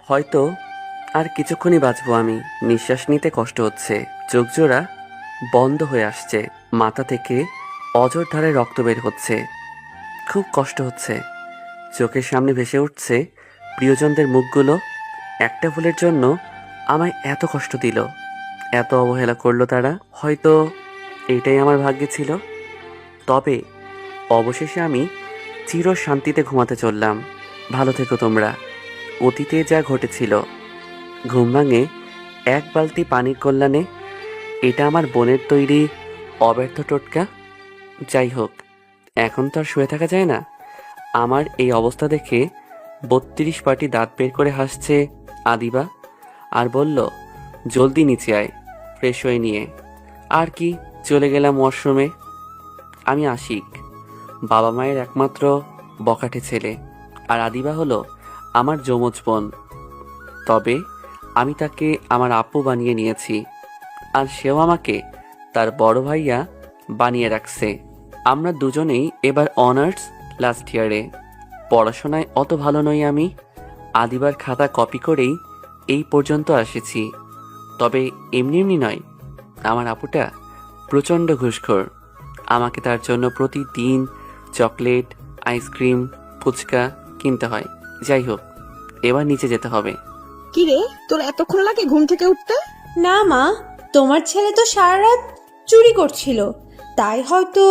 হয়তো আর কিছুক্ষণই বাঁচবো আমি। নিঃশ্বাস নিতে কষ্ট হচ্ছে, চোখ জোড়া বন্ধ হয়ে আসছে, মাথা থেকে অঝোর ধারে রক্ত বের হচ্ছে, খুব কষ্ট হচ্ছে। চোখের সামনে ভেসে উঠছে প্রিয়জনদের মুখগুলো। একটা ভুলের জন্য আমায় এত কষ্ট দিল, এত অবহেলা করলো তারা। হয়তো এটাই আমার ভাগ্যে ছিল। তবে অবশেষে আমি চির শান্তিতে ঘুমাতে চললাম। ভালো থেকো তোমরা। অতীতে যা ঘটেছিল ঘুম ভাঙে এক বালতি পানির কল্যাণে। এটা আমার বোনের তৈরি অব্যর্থ টোটকা। যাই হোক, এখন তো আর শুয়ে থাকা যায় না। আমার এই অবস্থা দেখে ৩২ পাটি দাঁত বের করে হাসছে আদিবা, আর বলল, জলদি নিচে আয়, ফ্রেশ হয়ে নিয়ে। আর কি, চলে গেলাম ওয়াশরুমে। আমি আশিক, বাবা মায়ের একমাত্র বখাটে ছেলে, আর আদিবা হলো আমার যমজ বোন। তবে আমি তাকে আমার আপু বানিয়ে নিয়েছি, আর সেও আমাকে তার বড় ভাইয়া বানিয়ে রাখছে। আমরা দুজনেই এবার অনার্স লাস্ট ইয়ারে। পড়াশোনায় অত ভালো নই আমি। আদিবার খাতা কপি করেই এই পর্যন্ত এসেছি। তবে এমনি এমনি নয়, আমার আপুটা প্রচণ্ড ঘুষখোর। আমাকে তার জন্য প্রতিদিন চকলেট, আইসক্রিম, ফুচকা কিনতে হয়। যাই হোক, এবার নিচে যেতে হবে। কি রে, তোর এতক্ষণ লাগে ঘুম থেকে উঠতে? না মা, তোমার ছেলে তো সারা রাত চুরি করছিল, তাই হয়তো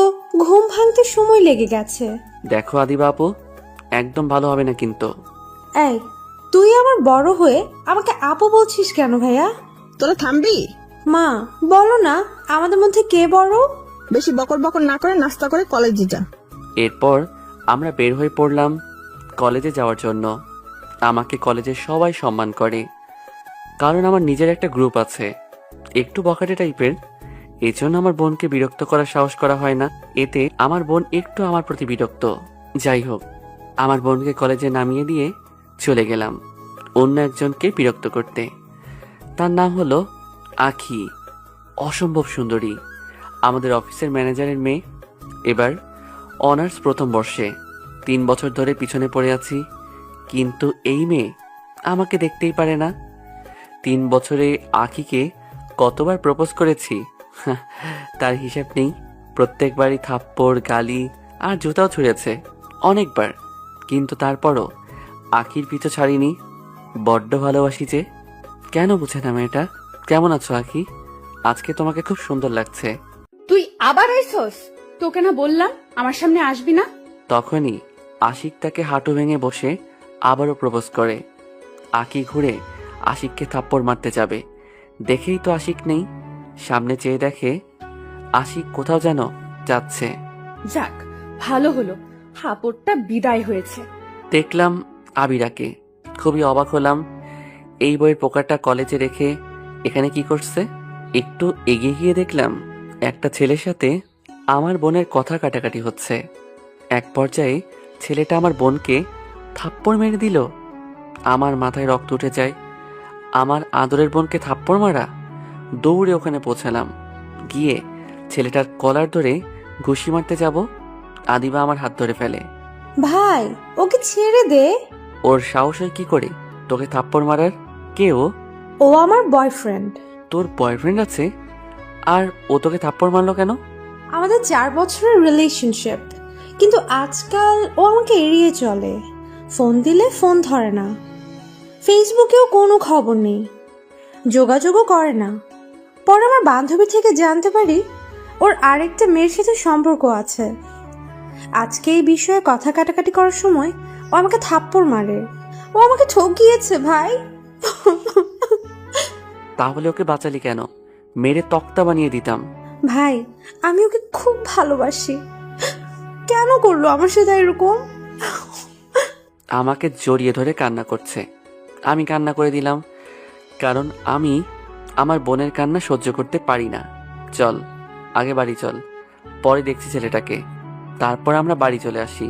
ঘুম ভাঙতে সময় লেগে গেছে। দেখো আদিবা আপু, একদম ভালো হবে না কিন্তু। এই, তুই আমার বড় হয়ে আমাকে আপু বলছিস কেন ভাইয়া? তোরা থামবি? মা, বলো না আমাদের মধ্যে কে বড়? বেশি বকর বকর না করে নাস্তা করে কলেজে যা। এরপর আমরা বের হয়ে পড়লাম কলেজে যাওয়ার জন্য। আমাকে কলেজে সবাই সম্মান করে, কারণ আমার নিজের একটা গ্রুপ আছে, একটু বখাটে টাইপের। এই জন্য আমার বোনকে বিরক্ত করার সাহস করা হয় না। এতে আমার বোন একটু আমার প্রতি বিরক্ত। যাই হোক, আমার বোনকে কলেজে নামিয়ে দিয়ে চলে গেলাম অন্য একজনকে বিরক্ত করতে। তার নাম হলো আখি, অসম্ভব সুন্দরী, আমাদের অফিসের ম্যানেজারের মেয়ে। এবার অনার্স প্রথম বর্ষে। ৩ বছর ধরে পিছনে পড়ে আছি, কিন্তু এই মেয়ে আমাকে দেখতেই পারে না। ৩ বছরে আখিকে কতবার প্রপোজ করেছি তার হিসাব নেই। প্রত্যেকবারই থাপ্পড়, গালি আর জুতাও ছুঁড়েছে অনেকবার, কিন্তু তারপরও আখির পিছু ছাড়িনি। বড্ড ভালোবাসি যে। কেন বুঝে না মেয়েটা? কেমন আছো আখি? আজকে তোমাকে খুব সুন্দর লাগছে। তুই আবার আইছস? তোকে না বললাম আমার সামনে আসবি না? তখনই আশিক তাকে হাঁটু ভেঙে বসে আবারও প্রপোজ করে। আখি ঘুরে আশিককে থাপ্পড় মারতে যাবে, দেখেই তো আশিক নেই। সামনে চেয়ে দেখে আশিক কোথাও যেন যাচ্ছে। যাক, ভালো হলো, হাপড়টা বিদায় হয়েছে। দেখলাম আবিরাকে, খুবই অবাক হলাম। এই বইয়ের পোকাটা কলেজে রেখে এখানে কি করছে? একটু এগিয়ে গিয়ে দেখলাম একটা ছেলের সাথে আমার বোনের কথা কাটাকাটি হচ্ছে। এক পর্যায়ে ছেলেটা আমার বোনকে থাপ্পড় মেরে দিল। আমার মাথায় রক্ত উঠে যায়। আমার আদরের বোনকে থাপ্পড় মারা! দৌড়ে ওখানে পৌঁছালাম। গিয়ে ছেলেটার কলার ধরে ঘুষি মারতে যাব, আদিবা আমার হাত ধরে ফেলে। ভাই, ওকে ছেড়ে দে। ওর সাহস হয় কি করে তোকে থাপ্পড় মারার? কে ও? ও আমার বয়ফ্রেন্ড। তোর বয়ফ্রেন্ড আছে? আর ও তোকে থাপ্পড় মারলো কেন? আমাদের 4 বছরের রিলেশনশিপ, কিন্তু আজকাল ও আমাকে এড়িয়ে চলে। ফোন দিলে ফোন ধরে না, ফেসবুকেও কোনো খবর নেই, যোগাযোগও করে না। পরে আমার বান্ধবী থেকে জানতে পারি ওর আরেকটা মেয়ের সাথে সম্পর্ক আছে। আজকে এই বিষয়ে কথা কাটাকাটি করার সময় ও আমাকে থাপ্পড় মারে। ও আমাকে ঠকিয়েছে ভাই। তাহলে ওকে বাঁচালি কেন? মেরে তক্তা বানিয়ে দিতাম। ভাই, আমি ওকে খুব ভালোবাসি, কেন করলো আমার সাথে এরকম? আমাকে জড়িয়ে ধরে কান্না করছে। আমি কান্না করে দিলাম, কারণ আমি আমার বোনের কান্না সহ্য করতে পারি না। চল আগে বাড়ি চল, পরে দেখছি ছেলেটাকে। তারপর আমরা বাড়ি চলে আসি।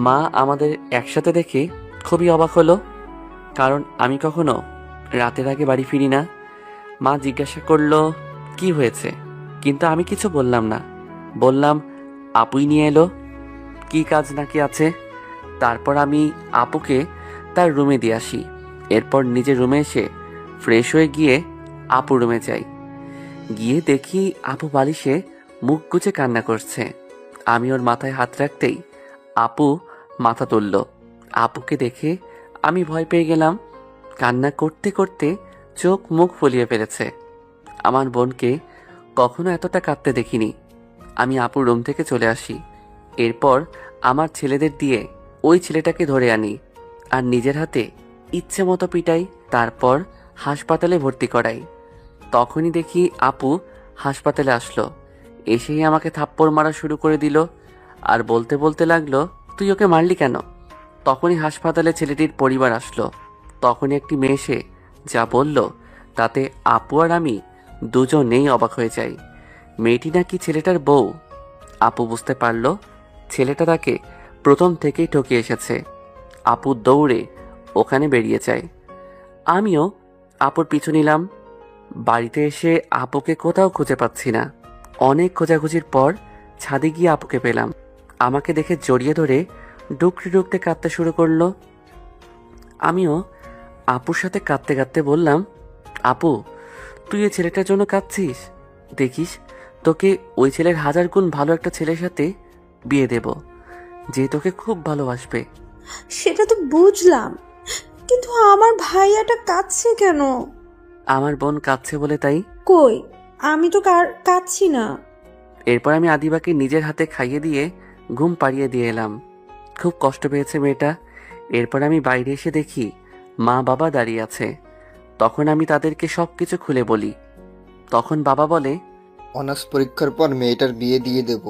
মা আমাদের একসাথে দেখে খুবই অবাক হলো, কারণ আমি কখনো রাতের আগে বাড়ি ফিরি না। মা জিজ্ঞাসা করলো কি হয়েছে, কিন্তু আমি কিছু বললাম না। বললাম আপুই নিয়ে এলো। কি কাজ নাকি আছে। তারপর আমি আপুকে তার রুমে দিয়ে আসি। এরপর নিজের রুমে এসে ফ্রেশ হয়ে গিয়ে আপুর রুমে যাই। গিয়ে দেখি আপু বালিশে মুখ গুজে কান্না করছে। আমি ওর মাথায় হাত রাখতেই আপু মাথা তুলল। আপুকে দেখে আমি ভয় পেয়ে গেলাম। কান্না করতে করতে চোখ মুখ ফুলিয়ে ফেলেছে। আমার বোনকে কখনো এতটা কাঁদতে দেখিনি। আমি আপুর রুম থেকে চলে আসি। এরপর আমার ছেলেদের দিয়ে ওই ছেলেটাকে ধরে আনি আর নিজের হাতে ইচ্ছে মতো পিটাই। তারপর হাসপাতালে ভর্তি করাই। তখনই দেখি আপু হাসপাতালে আসলো। এসেই আমাকে থাপ্পড় মারা শুরু করে দিল আর বলতে বলতে লাগলো, তুই ওকে মারলি কেন? তখনই হাসপাতালে ছেলেটির পরিবার আসলো। তখনই একটি মেয়ে এসে যা বলল তাতে আপু আর আমি দুজনেই অবাক হয়ে যাই। মেয়েটি নাকি ছেলেটার বউ। আপু বুঝতে পারল ছেলেটা তাকে প্রথম থেকেই ঠকিয়ে এসেছে। আপু দৌড়ে ওখানে বেরিয়ে যায়। আমিও আপুর পিছু নিলাম। বাড়িতে এসে আপুকে কোথাও খুঁজে পাচ্ছি না। অনেক খোঁজাখুঁজির পর ছাদে গিয়ে আপুকে পেলাম। আমাকে দেখে জড়িয়ে ধরে ডুকরে ডুকতে কাঁদতে শুরু করলো। আমিও আপুর সাথে কাঁদতে কাঁদতে বললাম, আপু তুই এই ছেলেটার জন্য কাঁদছিস? দেখিস তোকে ওই ছেলের 1000 গুণ ভালো একটা ছেলের সাথে বিয়ে দেব, যে তোকে খুব ভালোবাসবে। সেটা তো বুঝলাম, কিন্তু আমার ভাইয়াটা কাঁদছে কেন? আমার বোন কাঁদছে বলে তাই। কই, আমি তো কাঁদছি না। এরপর আমি আদিবাকে নিজের হাতে খাইয়ে দিয়ে ঘুম পাড়িয়ে দিয়ে এলাম। খুব কষ্ট পেয়েছে মেয়েটা। এরপর আমি বাইরে এসে দেখি মা বাবা দাঁড়িয়ে আছে। তখন আমি তাদেরকে সবকিছু খুলে বলি। তখন বাবা বলে, অনার্স পরীক্ষার পর মেয়েটার বিয়ে দিয়ে দেব,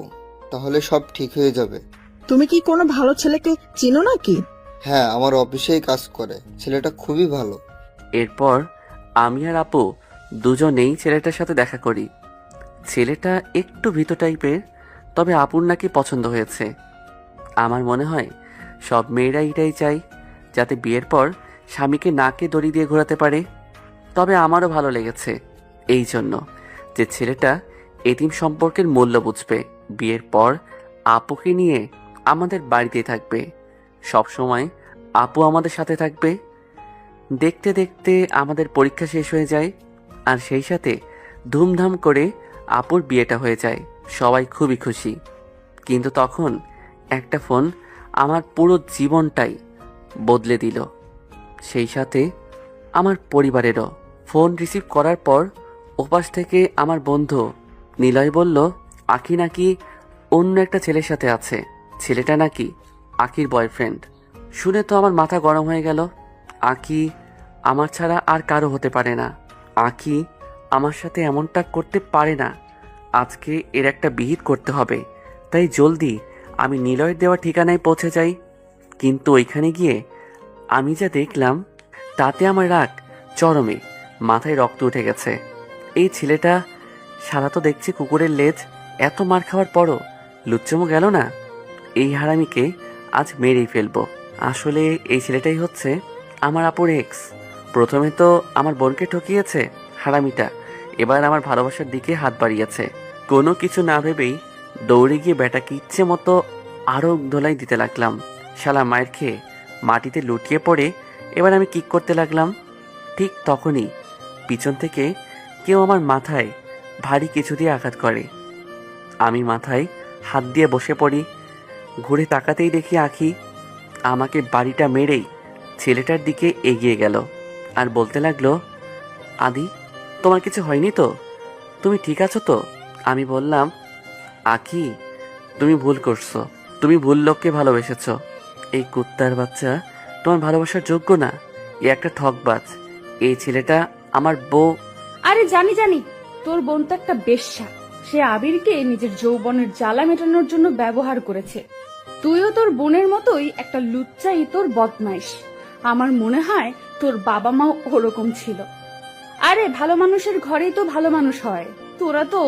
তাহলে সব ঠিক হয়ে যাবে। তুমি কি কোনো ভালো ছেলেকে চিনো নাকি? হ্যাঁ, আমার অফিসেই কাজ করে, ছেলেটা খুবই ভালো। এরপর আমি আর আপু দুজনেই ছেলেটার সাথে দেখা করি। ছেলেটা একটু ভীত টাইপের, তবে আপুর নাকি পছন্দ হয়েছে। আমার মনে হয় সব মেয়েরা এটাই চায়, যাতে বিয়ের পর স্বামীকে নাকে দড়ি দিয়ে ঘোরাতে পারে। তবে আমারও ভালো লেগেছে এই জন্য যে ছেলেটা এতিম সম্পর্কের মূল্য বুঝবে। বিয়ের পর আপুকে নিয়ে আমাদের বাড়িতেই থাকবে, সব সময় আপু আমাদের সাথে থাকবে। দেখতে দেখতে আমাদের পরীক্ষা শেষ হয়ে যায় আর সেই সাথে ধুমধাম করে আপুর বিয়েটা হয়ে যায়। সবাই খুবই খুশি। কিন্তু তখন একটা ফোন আমার পুরো জীবনটাই বদলে দিল, সেই সাথে আমার পরিবারেরও। ফোন রিসিভ করার পর ওপাশ থেকে আমার বন্ধু নিলয় বলল, আখি নাকি অন্য একটা ছেলের সাথে আছে। ছেলেটা নাকি আখির বয়ফ্রেন্ড। শুনে তো আমার মাথা গরম হয়ে গেল। আখি আমার ছাড়া আর কারো হতে পারে না। আখি আমার সাথে এমনটা করতে পারে না। আজকে এর একটা বিহিত করতে হবে। তাই জলদি আমি নিলয়ের দেওয়া ঠিকানায় পৌঁছে যাই। কিন্তু ওইখানে গিয়ে আমি যা দেখলাম তাতে আমার রাগ চরমে। মাথায় রক্ত উঠে গেছে। এই ছেলেটা সারা তো দেখছি কুকুরের লেজ, এত মার খাওয়ার পরও লুচ্চমো গেল না। এই হারামিকে আজ মেরেই ফেলবো। আসলে এই ছেলেটাই হচ্ছে আমার আপুর এক্স। প্রথমে তো আমার বোনকে ঠকিয়েছে হারামিটা, এবার আমার ভালোবাসার দিকে হাত বাড়িয়েছে। কোনো কিছু না ভেবেই দৌড়ে গিয়ে ব্যাটাকে ইচ্ছে মতো আরও ধোলাই দিতে লাগলাম। শালা মায়ের খেয়ে মাটিতে লুটিয়ে পড়ে এবার আমি কিক করতে লাগলাম। ঠিক তখনই পিছন থেকে কেউ আমার মাথায় ভারী কিছু দিয়ে আঘাত করে। আমি মাথায় হাত দিয়ে বসে পড়ি। ঘুরে তাকাতেই দেখি আখি আমাকে বাড়িটা মেরেই ছেলেটার দিকে এগিয়ে গেল আর বলতে লাগলো, আদি তোমার কিছু হয়নি তো? তুমি ঠিক আছো তো? আমি বললাম, আখি তুমি ভুল করছো, তুমি ভুল লোককে ভালোবেসেছ। এই কুত্তার বাচ্চা তোমার ভালোবাসার যোগ্য না। এ একটা ঠকবাজ। এই ছেলেটা আমার বউ। আরে জানি জানি, তোর বোন তো একটা বেশ্যা। সে আবিরকে নিজের যৌবনের জ্বালা মেটানোর জন্য ব্যবহার করেছে। তুইও তোর বোনের মতোই একটা লুচ্চা ইতর বদমাইশ। আমার মনে হয় তোর বাবা মাও ওরকম ছিল। আরে ভালো মানুষের ঘরেই তো ভালো মানুষ হয়। তোরা তো।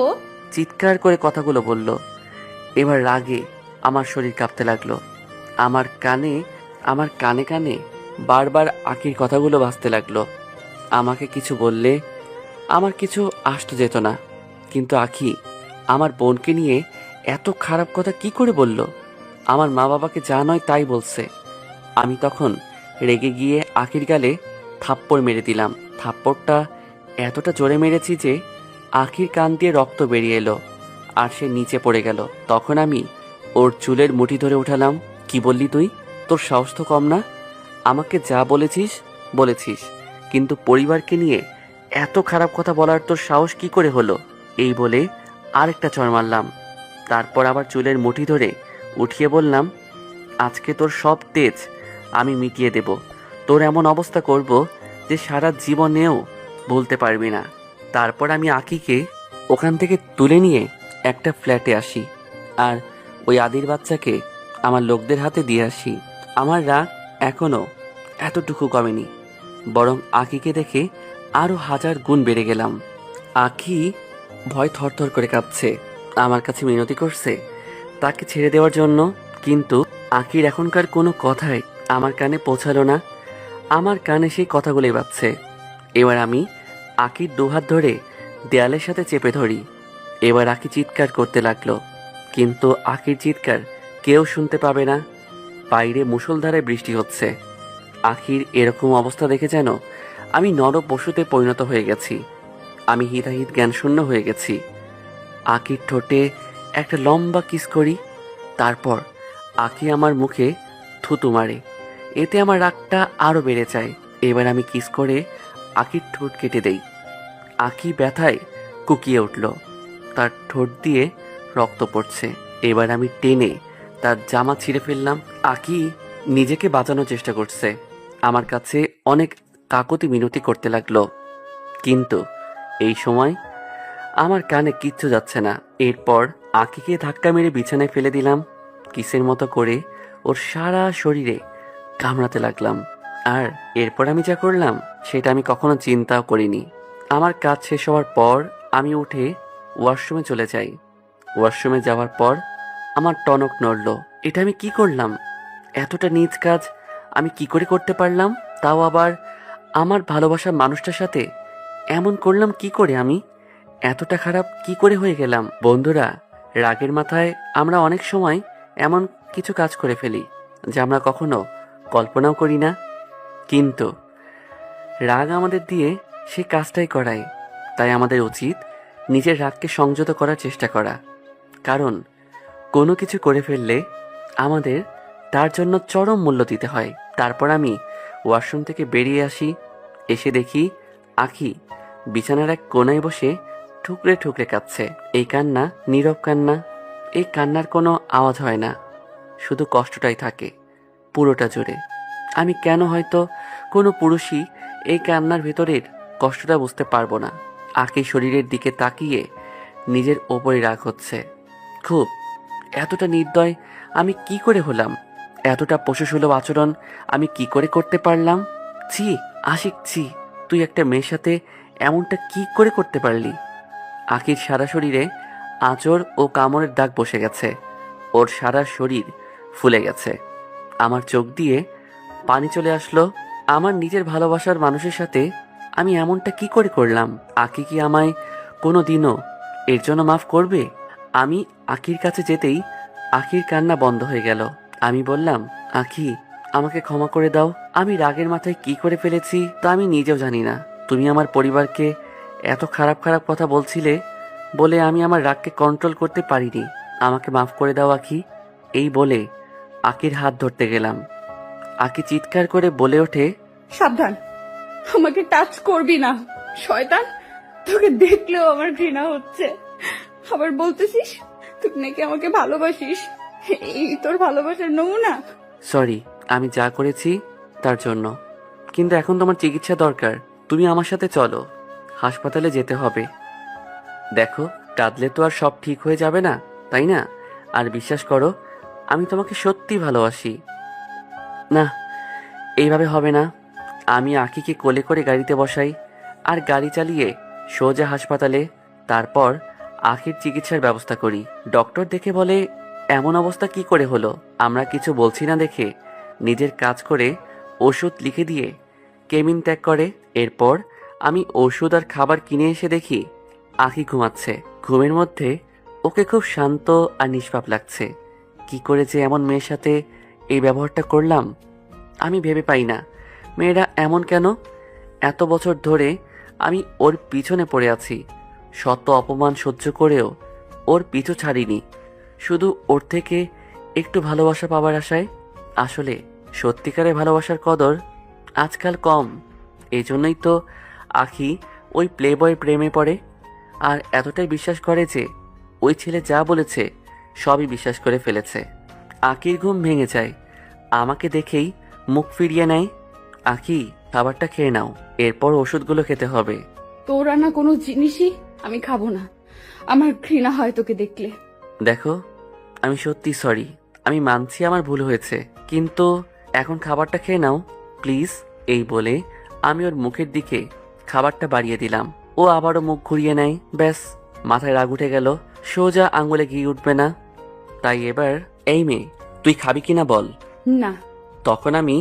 চিৎকার করে কথাগুলো বলল। এবার রাগে আমার শরীর কাঁপতে লাগলো। আমার কানে কানে বারবার আখির কথাগুলো বাজতে লাগলো। আমাকে কিছু বললে আমার কিছু আসতে যেত না, কিন্তু আখি আমার বোনকে নিয়ে এত খারাপ কথা কি করে বলল? আমার মা বাবাকে যা নয় তাই বলছে। আমি তখন রেগে গিয়ে আখির গালে থাপ্পড় মেরে দিলাম। থাপ্পড়টা এতটা জোরে মেরেছি যে আখির কান দিয়ে রক্ত বেরিয়ে এলো আর সে নিচে পড়ে গেল। তখন আমি ওর চুলের মুঠি ধরে উঠালাম। কি বললি তুই? তোর সাহস তো কম না? আমাকে যা বলেছিস, কিন্তু পরিবারকে নিয়ে এত খারাপ কথা বলার তোর সাহস কি করে হলো? এই বলে আরেকটা চড় মারলাম। তারপর আবার চুলের মুঠি ধরে উঠিয়ে বললাম, আজকে তোর সব তেজ আমি মিটিয়ে দেব। তোর এমন অবস্থা করব যে সারা জীবনেও ভুলতে পারবি না। তারপর আমি আকিকে ওখান থেকে তুলে নিয়ে একটা ফ্ল্যাটে আসি আর ওই আদির বাচ্চাকে আমার লোকদের হাতে দিয়ে আসি। আমার রাগ এখনো এতটুকু কমেনি, বরং আকিকে দেখে আরো 1000 গুণ বেড়ে গেলাম। আকি ভয় থরথর করে কাঁপছে, আমার কাছে মিনতি করছে তাকে ছেড়ে দেওয়ার জন্য, কিন্তু আকির এখনকার কোনো কথাই আমার কানে পৌঁছালো না। আমার কানে সেই কথাগুলোই বাজছে। এবার আমি আকির দুহাত ধরে দেয়ালের সাথে চেপে ধরি। এবার আকি চিৎকার করতে লাগলো, কিন্তু আকির চিৎকার কেউ শুনতে পাবে না। বাইরে মুষলধারে বৃষ্টি হচ্ছে। আখির এরকম অবস্থা দেখে যেন আমি নর পশুতে পরিণত হয়ে গেছি। আমি হিতাহিত জ্ঞানশূন্য হয়ে গেছি। আখির ঠোঁটে একটা লম্বা কিস করি। তারপর আখি আমার মুখে থুতু মারে। এতে আমার রাগটা আরো বেড়ে যায়। এবার আমি কিস করে আখির ঠোঁট কেটে দেই। আখি ব্যথায় কুকিয়ে উঠল, তার ঠোঁট দিয়ে রক্ত পড়ছে। এবার আমি টেনে তার জামা ছিঁড়ে ফেললাম। আকি নিজেকে বাঁচানোর চেষ্টা করছে, আমার কাছে অনেক কাকুতি মিনতি করতে লাগলো, কিন্তু এই সময় আমার কানে কিচ্ছু যাচ্ছে না। এরপর আকিকে ধাক্কা মেরে বিছানায় ফেলে দিলাম। কিসের মতো করে ওর সারা শরীরে কামড়াতে লাগলাম। আর এরপর আমি যা করলাম সেটা আমি কখনো চিন্তাও করিনি। আমার কাজ শেষ হওয়ার পর আমি উঠে ওয়াশরুমে চলে যাই। ওয়াশরুমে যাওয়ার পর আমার টনক নড়ল। এটা আমি কি করলাম? এতটা নীচ কাজ আমি কি করে করতে পারলাম? তাও আবার আমার ভালোবাসার মানুষটার সাথে এমন করলাম কি করে? আমি এতটা খারাপ কি করে হয়ে গেলাম? বন্ধুরা, রাগের মাথায় আমরা অনেক সময় এমন কিছু কাজ করে ফেলি যা আমরা কখনো কল্পনাও করি না, কিন্তু রাগ আমাদের দিয়ে সেই কাজটাই করায়। তাই আমাদের উচিত নিজের রাগকে সংযত করার চেষ্টা করা, কারণ কোনো কিছু করে ফেললে আমাদের তার জন্য চরম মূল্য দিতে হয়। তারপর আমি ওয়াশরুম থেকে বেরিয়ে আসি। এসে দেখি আখি বিছানার এক কোনায় বসে ঠুকরে ঠুকরে কাঁদছে। এই কান্না নীরব কান্না। এই কান্নার কোনো আওয়াজ হয় না, শুধু কষ্টটাই থাকে পুরোটা জুড়ে। আমি কেন হয়তো কোনো পুরুষই এই কান্নার ভেতরের কষ্টটা বুঝতে পারবো না। আখি শরীরের দিকে তাকিয়ে নিজের ওপরে রাগ হচ্ছে খুব। এতটা নির্দয় আমি কি করে হলাম? এতটা পশুসুলভ আচরণ আমি কি করে করতে পারলাম? ছি আশিক, ছি, তুই একটা মেয়ের সাথে এমনটা কি করে করতে পারলি? আখির সারা শরীরে আঁচড় ও কামড়ের দাগ বসে গেছে। ওর সারা শরীর ফুলে গেছে। আমার চোখ দিয়ে পানি চলে আসলো। আমার নিজের ভালোবাসার মানুষের সাথে আমি এমনটা কি করে করলাম? আকি কি আমায় কোনো দিনও এর জন্য মাফ করবে? আমি আখির কাছে যেতেই আখির কান্না বন্ধ হয়ে গেল। আমি বললাম, আখি, আমাকে ক্ষমা করে দাও। আমি রাগের মাথায় কি করে ফেলেছি তা আমি নিজেও জানি না। তুমি আমার পরিবারকে এত খারাপ খারাপ কথা বলছিলে বলে আমি আমার রাগকে কন্ট্রোল করতে পারিনি। আমাকে মাফ করে দাও আখি। এই বলে আখির হাত ধরতে গেলাম। আখি চিৎকার করে বলে ওঠে, সাবধান, আমাকে টাচ করবি না শয়তান। তোকে দেখলেও আমার ঘৃণা হচ্ছে। আবার বলতেছিস তুই নাকি আমাকে ভালোবাসিস। এই তোর ভালোবাসার নমুনা? সরি আমি যা করেছি তার জন্য, কিন্তু এখন তোমার চিকিৎসা দরকার। তুমি আমার সাথে চলো, হাসপাতালে যেতে হবে। দেখো, কাঁদলে তো আর সব ঠিক হয়ে যাবে না, তাই না? আর বিশ্বাস করো, আমি তোমাকে সত্যি ভালোবাসি। না, এইভাবে হবে না। আমি আখিকে কোলে করে গাড়িতে বসাই আর গাড়ি চালিয়ে সোজা হাসপাতালে। তারপর আখির চিকিৎসার ব্যবস্থা করি। ডক্টর দেখে বলে, এমন অবস্থা কি করে হলো? আমরা কিছু বলছি না দেখে নিজের কাজ করে ওষুধ লিখে দিয়ে কেবিন ত্যাগ করে। এরপর আমি ওষুধ আর খাবার কিনে এসে দেখি আখি ঘুমাচ্ছে। ঘুমের মধ্যে ওকে খুব শান্ত আর নিষ্পাপ লাগছে, কি করে যে এমন মেয়ের সাথে এই ব্যবহারটা করলাম আমি ভেবে পাই না। মেয়েরা এমন কেন? এত বছর ধরে আমি ওর পিছনে পড়ে আছি, শত অপমান সহ্য করেও ওর পিছু ছাড়িনি, শুধু ওর থেকে একটু ভালোবাসা পাবার আশায়। আসলে সত্যিকারের ভালোবাসার কদর আজকাল কম। এই জন্যই তো আখি ওই প্লেবয় প্রেমে পড়ে আর এতটাই বিশ্বাস করে যে ওই ছেলে যা বলেছে সবই বিশ্বাস করে ফেলেছে। আখির ঘুম ভেঙে যায়, আমাকে দেখেই মুখ ফিরিয়ে নেয়। আখি, খাবারটা খেয়ে নাও, এরপর ওষুধগুলো খেতে হবে। তোর আনা কোনো জিনিসই আমি খাবো না, আমার ঘৃণা হয় তোকে দেখলে। দেখো, আমি সত্যি সরি, আমি মানছি আমার ভুল হয়েছে, কিন্তু এখন খাবারটা খেয়ে নাও প্লিজ। এই বলে আমি ওর মুখের দিকে খাবারটা বাড়িয়ে দিলাম। ও আবারও মুখ ঘুরিয়ে নেয়। ব্যাস, মাথায় রাগ উঠে গেল, সোজা আঙুলে ঘি উঠবে না। তাই এবার, এই মেয়ে, তুই খাবি কিনা বল। না। তখন আমি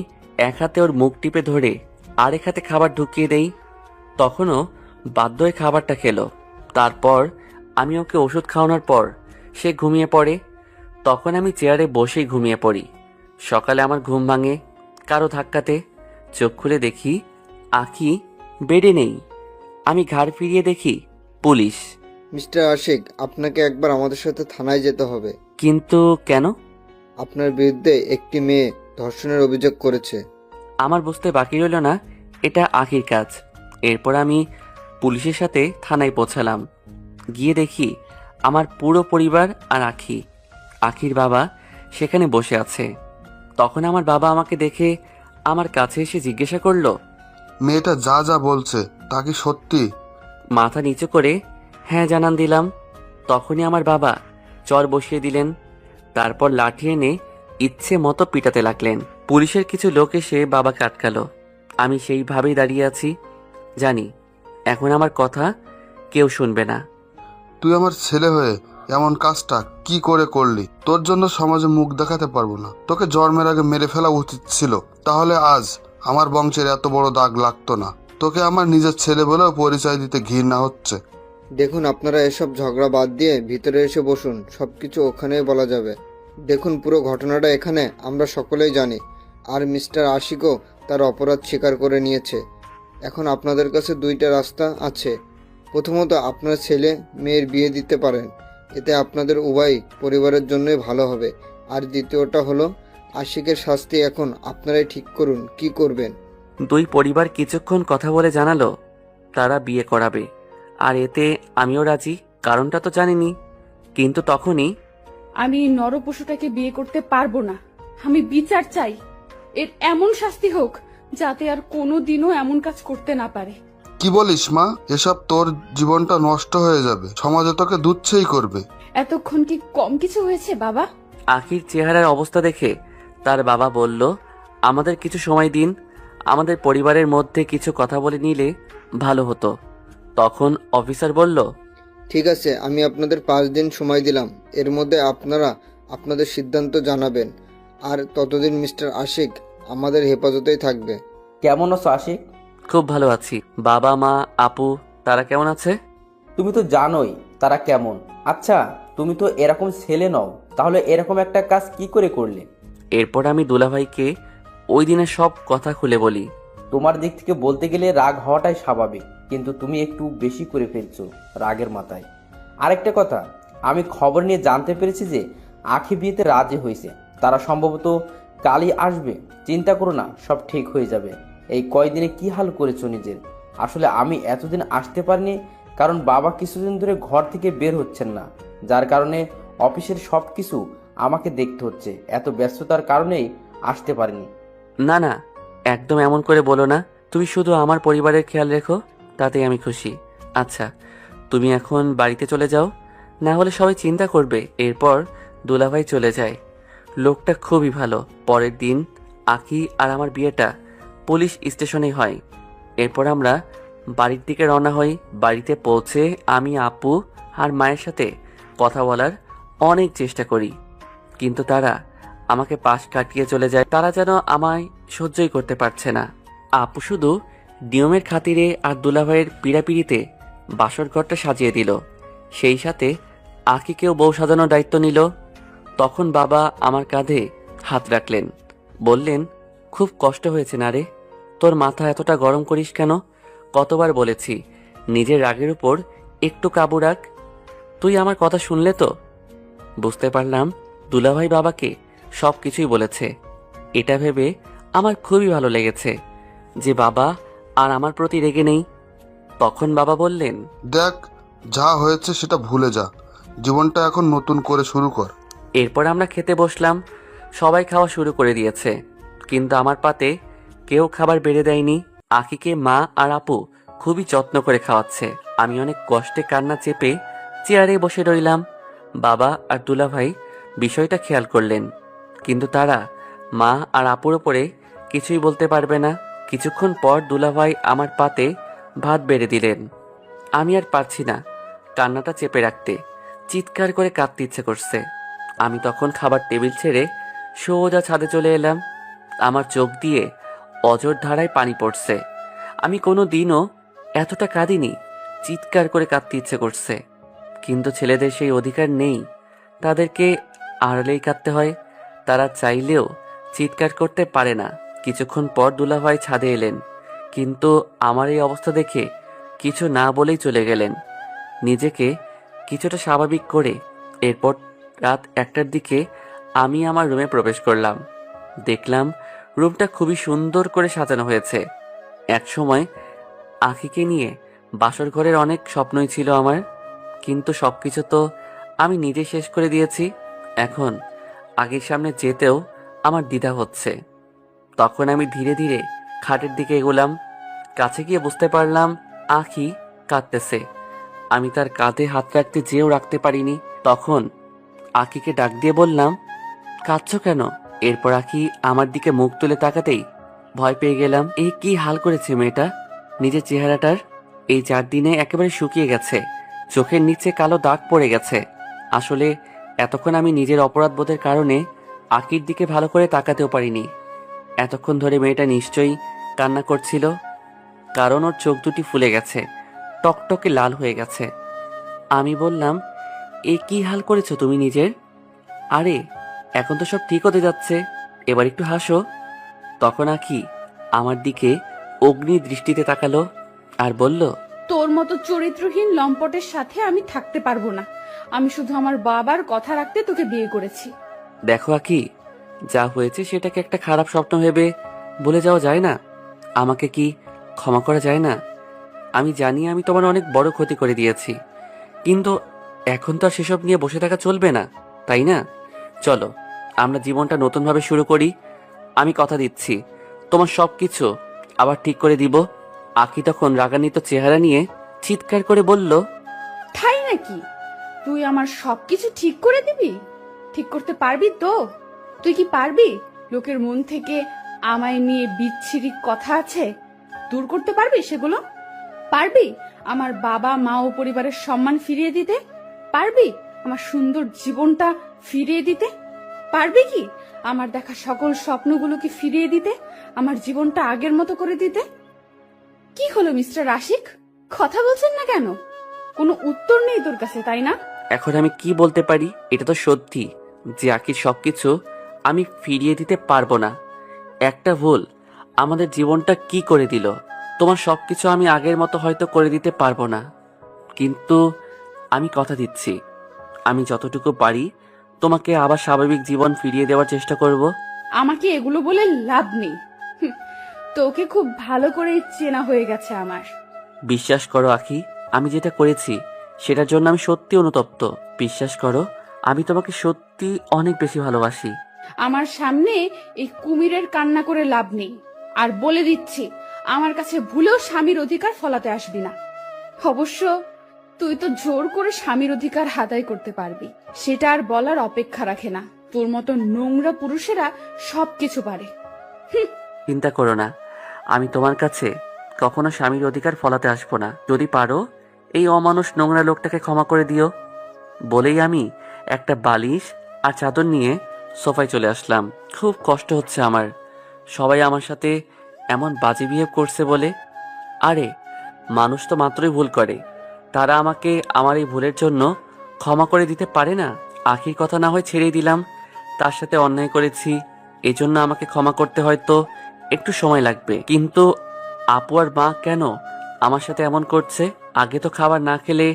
এক হাতে ওর মুখ টিপে ধরে আরেক হাতে খাবার ঢুকিয়ে দেই। তখনও বাধ্য হয়ে খাবারটা খেলো। তারপর আমি ওকে ওষুধ খাওয়ানোর পর সে ঘুমিয়ে পড়ে। তখন আমি চেয়ারে বসেই ঘুমিয়ে পড়ি। সকালে আমার ঘুম ভাঙে কারো ধাক্কাতে। চোখ খুলে দেখি আখি বেডে নেই। আমি ঘাড় ফিরিয়ে দেখি পুলিশ। মিস্টার আশিক, আপনাকে একবার আমাদের সাথে থানায় যেতে হবে। কিন্তু কেন? আপনার বিরুদ্ধে একটি মেয়ে ধর্ষণের অভিযোগ করেছে। আমার বুঝতে বাকি রইল না এটা আখির কাজ। এরপর আমি পুলিশের সাথে থানায় পৌঁছালাম। গিয়ে দেখি আমার পুরো পরিবার আর আখির বাবা সেখানে বসে আছে। তখন আমার বাবা আমাকে দেখে আমার কাছে এসে জিজ্ঞাসা করলো, মেয়েটা যা যা বলছে তা কি সত্যি? মাথা নিচু করে হ্যাঁ জানান দিলাম। তখনই আমার বাবা চর বসিয়ে দিলেন, তারপর লাঠি এনে ইচ্ছে মতো পিটাতে লাগলেন। পুলিশের কিছু লোক এসে বাবাকে আটকালো। আমি সেইভাবেই দাঁড়িয়ে আছি, জানি এখন আমার কথা কেউ শুনবে না। তুই আমার ছেলে হয়ে এমন কাজটা কি করে করলি? তোর জন্য সমাজে মুখ দেখাতে পারবো না। তোকে জন্মের আগে মেরে ফেলা উচিত ছিল, তাহলে আজ আমার বংশের এত বড় দাগ লাগতো না। তোকে আমার নিজের ছেলে বলেও পরিচয় দিতে ঘৃণা হচ্ছে। দেখুন, আপনারা এসব ঝগড়া বাদ দিয়ে ভিতরে এসে বসুন, সবকিছু ওখানেই বলা যাবে। দেখুন, পুরো ঘটনাটা এখানে আমরা সকলেই জানি, আর মিস্টার আশিকও তার অপরাধ স্বীকার করে নিয়েছে। এখন আপনাদের কাছে দুইটা রাস্তা আছে। প্রথমত, আপনার ছেলে মেয়ের বিয়ে দিতে পারেন, এতে আপনাদের উভয় পরিবারের জন্যই ভালো হবে। আর দ্বিতীয়টা হলো, আশিকের শাস্তি এখন আপনারাই ঠিক করুন, কি করবেন। দুই পরিবার কিছুক্ষণ কথা বলে জানালো তারা বিয়ে করাবে, আর এতে আমিও রাজি। কারণটা তো জানিনি, কিন্তু তখনই আমি এই নরপশুটাকে বিয়ে করতে পারবো না, আমি বিচার চাই। এর এমন শাস্তি হোক যাতে আর কোনোদিনও এমন কাজ করতে না পারে। কি বলিস মা? এসব তোর জীবনটা নষ্ট হয়ে যাবে, সমাজে তোকে দুচ্ছেই করবে। এতক্ষণ কি কম কিছু হয়েছে বাবা? আখির চেহারার অবস্থা দেখে তার বাবা বলল, আমাদের কিছু সময় দিন, আমাদের পরিবারের মধ্যে কিছু কথা বলে নিলে ভালো হতো। তখন অফিসার বলল, ঠিক আছে, আমি আপনাদের 5 দিন সময় দিলাম, এর মধ্যে আপনারা আপনাদের সিদ্ধান্ত জানাবেন। আর ততদিন মিস্টার আশিক আমাদের হেফাজতেই থাকবে। কেমন আছো আশিক? খুব ভালো আছি। বাবা মা আপু তারা কেমন আছে? তুমি তো জানোই তারা কেমন। আচ্ছা, তুমি তো এরকম ছেলে নও, তাহলে এরকম একটা কাজ কি করে করলে? এরপর আমি দুলাভাইকে ওই দিনের সব কথা খুলে বলি। তোমার দিক থেকে বলতে গেলে রাগ হওয়াটাই স্বাভাবিক, কিন্তু তুমি একটু বেশি করে ফেলছো রাগের মাথায়। আরেকটা কথা, আমি খবর নিয়ে জানতে পেরেছি যে আখি বিয়েতে রাজি হয়েছে। তারা সম্ভবত কালই আসবে। চিন্তা করো না, সব ঠিক হয়ে যাবে। এই কয়দিনে কি হাল করেছো নিজের? আসলে আমি এতদিন আসতে পারিনি কারণ বাবা কিছুদিন ধরে ঘর থেকে বের হচ্ছেন না, যার কারণে অফিসের সব কিছু আমাকে দেখতে হচ্ছে। এত ব্যস্ততার কারণেই আসতে পারিনি। না না, একদম এমন করে বলো না। তুমি শুধু আমার পরিবারের খেয়াল রেখো, তাতেই আমি খুশি। আচ্ছা, তুমি এখন বাড়িতে চলে যাও, না হলে সবাই চিন্তা করবে। এরপর দুলাভাই চলে যায়। লোকটা খুবই ভালো। পরের দিন আখি আর আমার বিয়েটা পুলিশ স্টেশনে হয়। এরপর আমরা বাড়ির দিকে রওনা হই। বাড়িতে পৌঁছে আমি আপু আর মায়ের সাথে কথা বলার অনেক চেষ্টা করি, কিন্তু তারা আমাকে পাশ কাটিয়ে চলে যায়। তারা যেন আমায় সহ্যই করতে পারছে না। আপু শুধু নিয়মের খাতিরে আর দুলাভাইয়ের পিড়াপিড়িতে বাসর ঘরটা সাজিয়ে দিল, সেই সাথে আখিকেও বউ সাজানোর দায়িত্ব নিল। তখন বাবা আমার কাঁধে হাত রাখলেন, বললেন, খুব কষ্ট হয়েছে না রে? তোর মাথা এতটা গরম করিস কেন? কতবার বলেছি নিজের রাগের উপর একটু কাবু রাখ। তুই আমার কথা শুনলে তো? বুঝতে পারলাম দুলাভাই বাবাকে সব কিছুই বলেছে। এটা ভেবে আমার খুবই ভালো লেগেছে যে বাবা আর আমার প্রতি রেগে নেই। তখন বাবা বললেন, দেখ, যা হয়েছে সেটা ভুলে যা, জীবনটা এখন নতুন করে শুরু কর। এরপর আমরা খেতে বসলাম। সবাই খাওয়া শুরু করে দিয়েছে, কিন্তু আমার পাতে কেউ খাবার বেড়ে দেয়নি। আখিকে মা আর আপু খুবই যত্ন করে খাওয়াচ্ছে। আমি অনেক কষ্টে কান্না চেপে চেয়ারে বসে রইলাম। বাবা আর দুলাভাই বিষয়টা খেয়াল করলেন, কিন্তু তারা মা আর আপুর ওপরে কিছুই বলতে পারবে না। কিছুক্ষণ পর দুলাভাই আমার পাতে ভাত বেড়ে দিলেন। আমি আর পারছি না কান্নাটা চেপে রাখতে, চিৎকার করে কাঁদতে ইচ্ছে করছে। আমি তখন খাবার টেবিল ছেড়ে সোজা ছাদে চলে এলাম। আমার চোখ দিয়ে অঝোর ধারায় পানি পড়ছে। আমি কোনো দিনও এতটা কাঁদিনি। চিৎকার করে কাঁদতে ইচ্ছে করছে, কিন্তু ছেলেদের সেই অধিকার নেই। তাদেরকে আড়ালেই কাঁদতে হয়। তারা চাইলেও চিৎকার করতে পারে না। কিছুক্ষণ পর দুলাভাই ছাদে এলেন, কিন্তু আমার এই অবস্থা দেখে কিছু না বলেই চলে গেলেন, নিজেকে কিছুটা স্বাভাবিক করে। এরপর রাত 1টার দিকে আমি আমার রুমে প্রবেশ করলাম। দেখলাম রুমটা খুবই সুন্দর করে সাজানো হয়েছে। একসময় আখিকে নিয়ে বাসর ঘরের অনেক স্বপ্নই ছিল আমার, কিন্তু সবকিছু তো আমি নিজে শেষ করে দিয়েছি। এখন আগের সামনে যেতেও আমার দ্বিধা হচ্ছে। তখন আমি ধীরে ধীরে খাটের দিকে এগোলাম। কাছে গিয়ে বুঝতে পারলাম আখি কাঁদতেছে। আমি তার কাঁধে হাত রাখতে যেও রাখতে পারিনি। তখন আখিকে ডাক দিয়ে বললাম, কাঁদছো কেন? এরপর আখি আমার দিকে মুখ তুলে তাকাতেই ভয় পেয়ে গেলাম। এই কি হাল করেছে মেয়েটা নিজের চেহারাটার! এই 4 দিনে একেবারে শুকিয়ে গেছে, চোখের নিচে কালো দাগ পড়ে গেছে। আসলে এতক্ষণ আমি নিজের অপরাধবোধের কারণে আখির দিকে ভালো করে তাকাতেও পারিনি। এতক্ষণ ধরে মেয়েটা নিশ্চয়ই কান্না করছিল, কারণ ওর চোখ দুটি ফুলে গেছে, টকটকে লাল হয়ে গেছে। আমি বললাম, এ কি হাল করেছো তুমি নিজের? আরে এখন তো সব ঠিক হতে যাচ্ছে, এবার একটু হাসো। তখন আখি আমার দিকে অগ্নি দৃষ্টিতে তাকালো আর বলল, তোর মতো চরিত্রহীন লম্পটের সাথে আমি থাকতে পারবো না। আমি শুধু আমার বাবার কথা রাখতে তোকে বিয়ে করেছি। দেখো আখি, যা হয়েছে সেটাকে একটা খারাপ স্বপ্ন ভেবে ভুলে যাওয়া যায় না? আমাকে কি ক্ষমা করা যায় না? আমি জানি আমি তোমার অনেক বড় ক্ষতি করে দিয়েছি, কিন্তু এখন তো আর সেসব নিয়ে বসে থাকা চলবে না, তাই না? চলো আমরা জীবনটা নতুনভাবে শুরু করি। আমি কথা দিচ্ছি তোমার সবকিছু আবার ঠিক করে দিব। আখি তখন রাগান্বিত চেহারা নিয়ে চিৎকার করে বলল, তাই নাকি? তুই আমার সবকিছু ঠিক করে দিবি? ঠিক করতে পারবি তো? তুই কি পারবি লোকের মন থেকে আমায় নিয়ে বিচ্ছিরি কথা আছে দূর করতে পারবি? সেগুলো পারবি? আমার বাবা মা ও পরিবারের সম্মান ফিরিয়ে দিতে পারবি? আমার সুন্দর জীবনটা ফিরিয়ে দিতে পারবি কি? আমার দেখা সকল স্বপ্নগুলোকে ফিরিয়ে দিতে, আমার জীবনটা আগের মতো করে দিতে? কি হলো মিস্টার আশিক, কথা বলছেন না কেন? কোনো উত্তর নেই তোর কাছে, তাই না? এখন আমি কি বলতে পারি? এটা তো সত্যি যে আখির সবকিছু আমি ফিরিয়ে দিতে পারবো না। একটা ভুল আমাদের জীবনটা কি করে দিল। তোমার সবকিছু আমি আগের মতো হয়তো করে দিতে পারবো না, কিন্তু আমি কথা দিচ্ছি আমি যতটুকু পারি তোমাকে আবার স্বাভাবিক জীবন ফিরিয়ে দেওয়ার চেষ্টা করব। আমাকে এগুলো বলে লাভ নেই। তোকে খুব ভালো করে চেনা হয়ে গেছে আমার। বিশ্বাস করো আখি, আমি যেটা করেছি সেটার জন্য আমি সত্যি অনুতপ্ত। বিশ্বাস করো, আমি তোমাকে সত্যি অনেক বেশি ভালোবাসি। আমার সামনে এই কুমিরের কান্না করে লাভ নেই। আর বলে দিচ্ছি, আমার কাছে ভুলেও স্বামীর অধিকার ফলাতে আসবি না। অবশ্য তুই তো জোর করে স্বামীর অধিকার আদায় করতে পারবি, সেটা আর বলার অপেক্ষা রাখে না। তোর মতো নোংরা পুরুষেরা সবকিছু পারে। চিন্তা করো না, আমি তোমার কাছে কখনো স্বামীর অধিকার ফলাতে আসবো না। যদি পারো এই অমানুষ নোংরা লোকটাকে ক্ষমা করে দিও। বলেই আমি একটা বালিশ আর চাদর নিয়ে সোফায় চলে আসলাম। খুব কষ্ট হচ্ছে আমার, সবাই আমার সাথে এমন বাজে বিহেভ করছে বলে। আরে মানুষ তো মাত্রই ভুল করে, তারা আমাকে আমার এই ভুলের জন্য ক্ষমা করে দিতে পারে না? আখির কথা না হয় ছেড়েই দিলাম, তার সাথে অন্যায় করেছি, এজন্য আমাকে ক্ষমা করতে হয়তো একটু সময় লাগবে, কিন্তু আপু আর মা কেন আমার সাথে এমন করছে? আগে তো খাবার না খেলে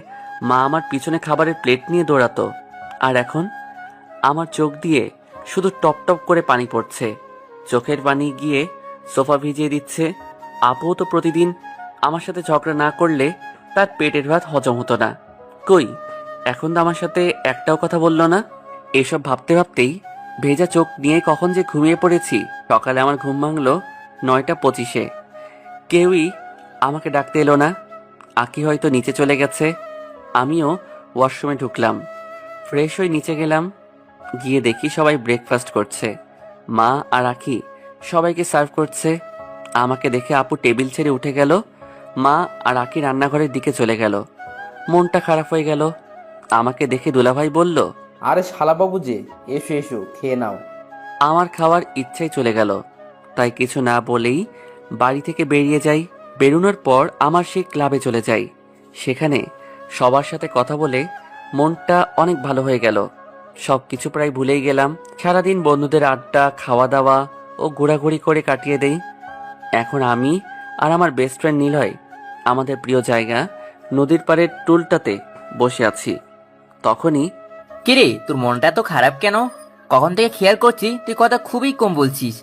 মা আমার পিছনে খাবারের প্লেট নিয়ে দৌড়াতো, আর এখন আমার চোখ দিয়ে শুধু টপ টপ করে পানি পড়ছে। চোখের পানি গিয়ে সোফা ভিজিয়ে দিচ্ছে। আপুও তো প্রতিদিন আমার সাথে ঝগড়া না করলে তার পেটের ভাত হজম হতো না। কই, এখন তো আমার সাথে একটাও কথা বললো না। এসব ভাবতে ভাবতেই ভেজা চোখ নিয়ে কখন যে ঘুমিয়ে পড়েছি। সকালে আমার ঘুম ভাঙলো 9:25-এ। কেউই আমাকে ডাকতে এলো না। আকি হয়তো নিচে চলে গেছে। আমিও ওয়াশরুমে ঢুকলাম, ফ্রেশ হয়ে নিচে গেলাম। গিয়ে দেখি সবাই ব্রেকফাস্ট করছে। মা আর আকি সবাইকে সার্ভ করছে। আমাকে দেখে আপু টেবিল ছেড়ে উঠে গেল। মা আর আকি রান্নাঘরের দিকে চলে গেল। মনটা খারাপ হয়ে গেল। আমাকে দেখে দুলাভাই বলল, আরে শালাবাবু যে, এসো এসো, খেয়ে নাও। আমার খাওয়ার ইচ্ছাই চলে গেল। তাই কিছু না বলেই বাড়ি থেকে বেরিয়ে যাই। বেরোনোর পর আমার সেই ক্লাবে চলে যাই। সেখানে সবার সাথে কথা বলে মনটা অনেক ভালো হয়ে গেল। সবকিছু প্রায় ভুলেই গেলাম। সারাদিন বন্ধুদের আড্ডা, খাওয়া দাওয়া ও ঘোরাঘুরি করে কাটিয়ে দেই। এখন আমি আর আমার বেস্ট ফ্রেন্ড নিলয় আমাদের প্রিয় জায়গা নদীর পাড়ের টুলটাতে বসে আছি। তখনই কিরে, তোর মনটা এত খারাপ কেন? কখন থেকে খেয়াল করছি তুই কথা খুবই কম বলছিস।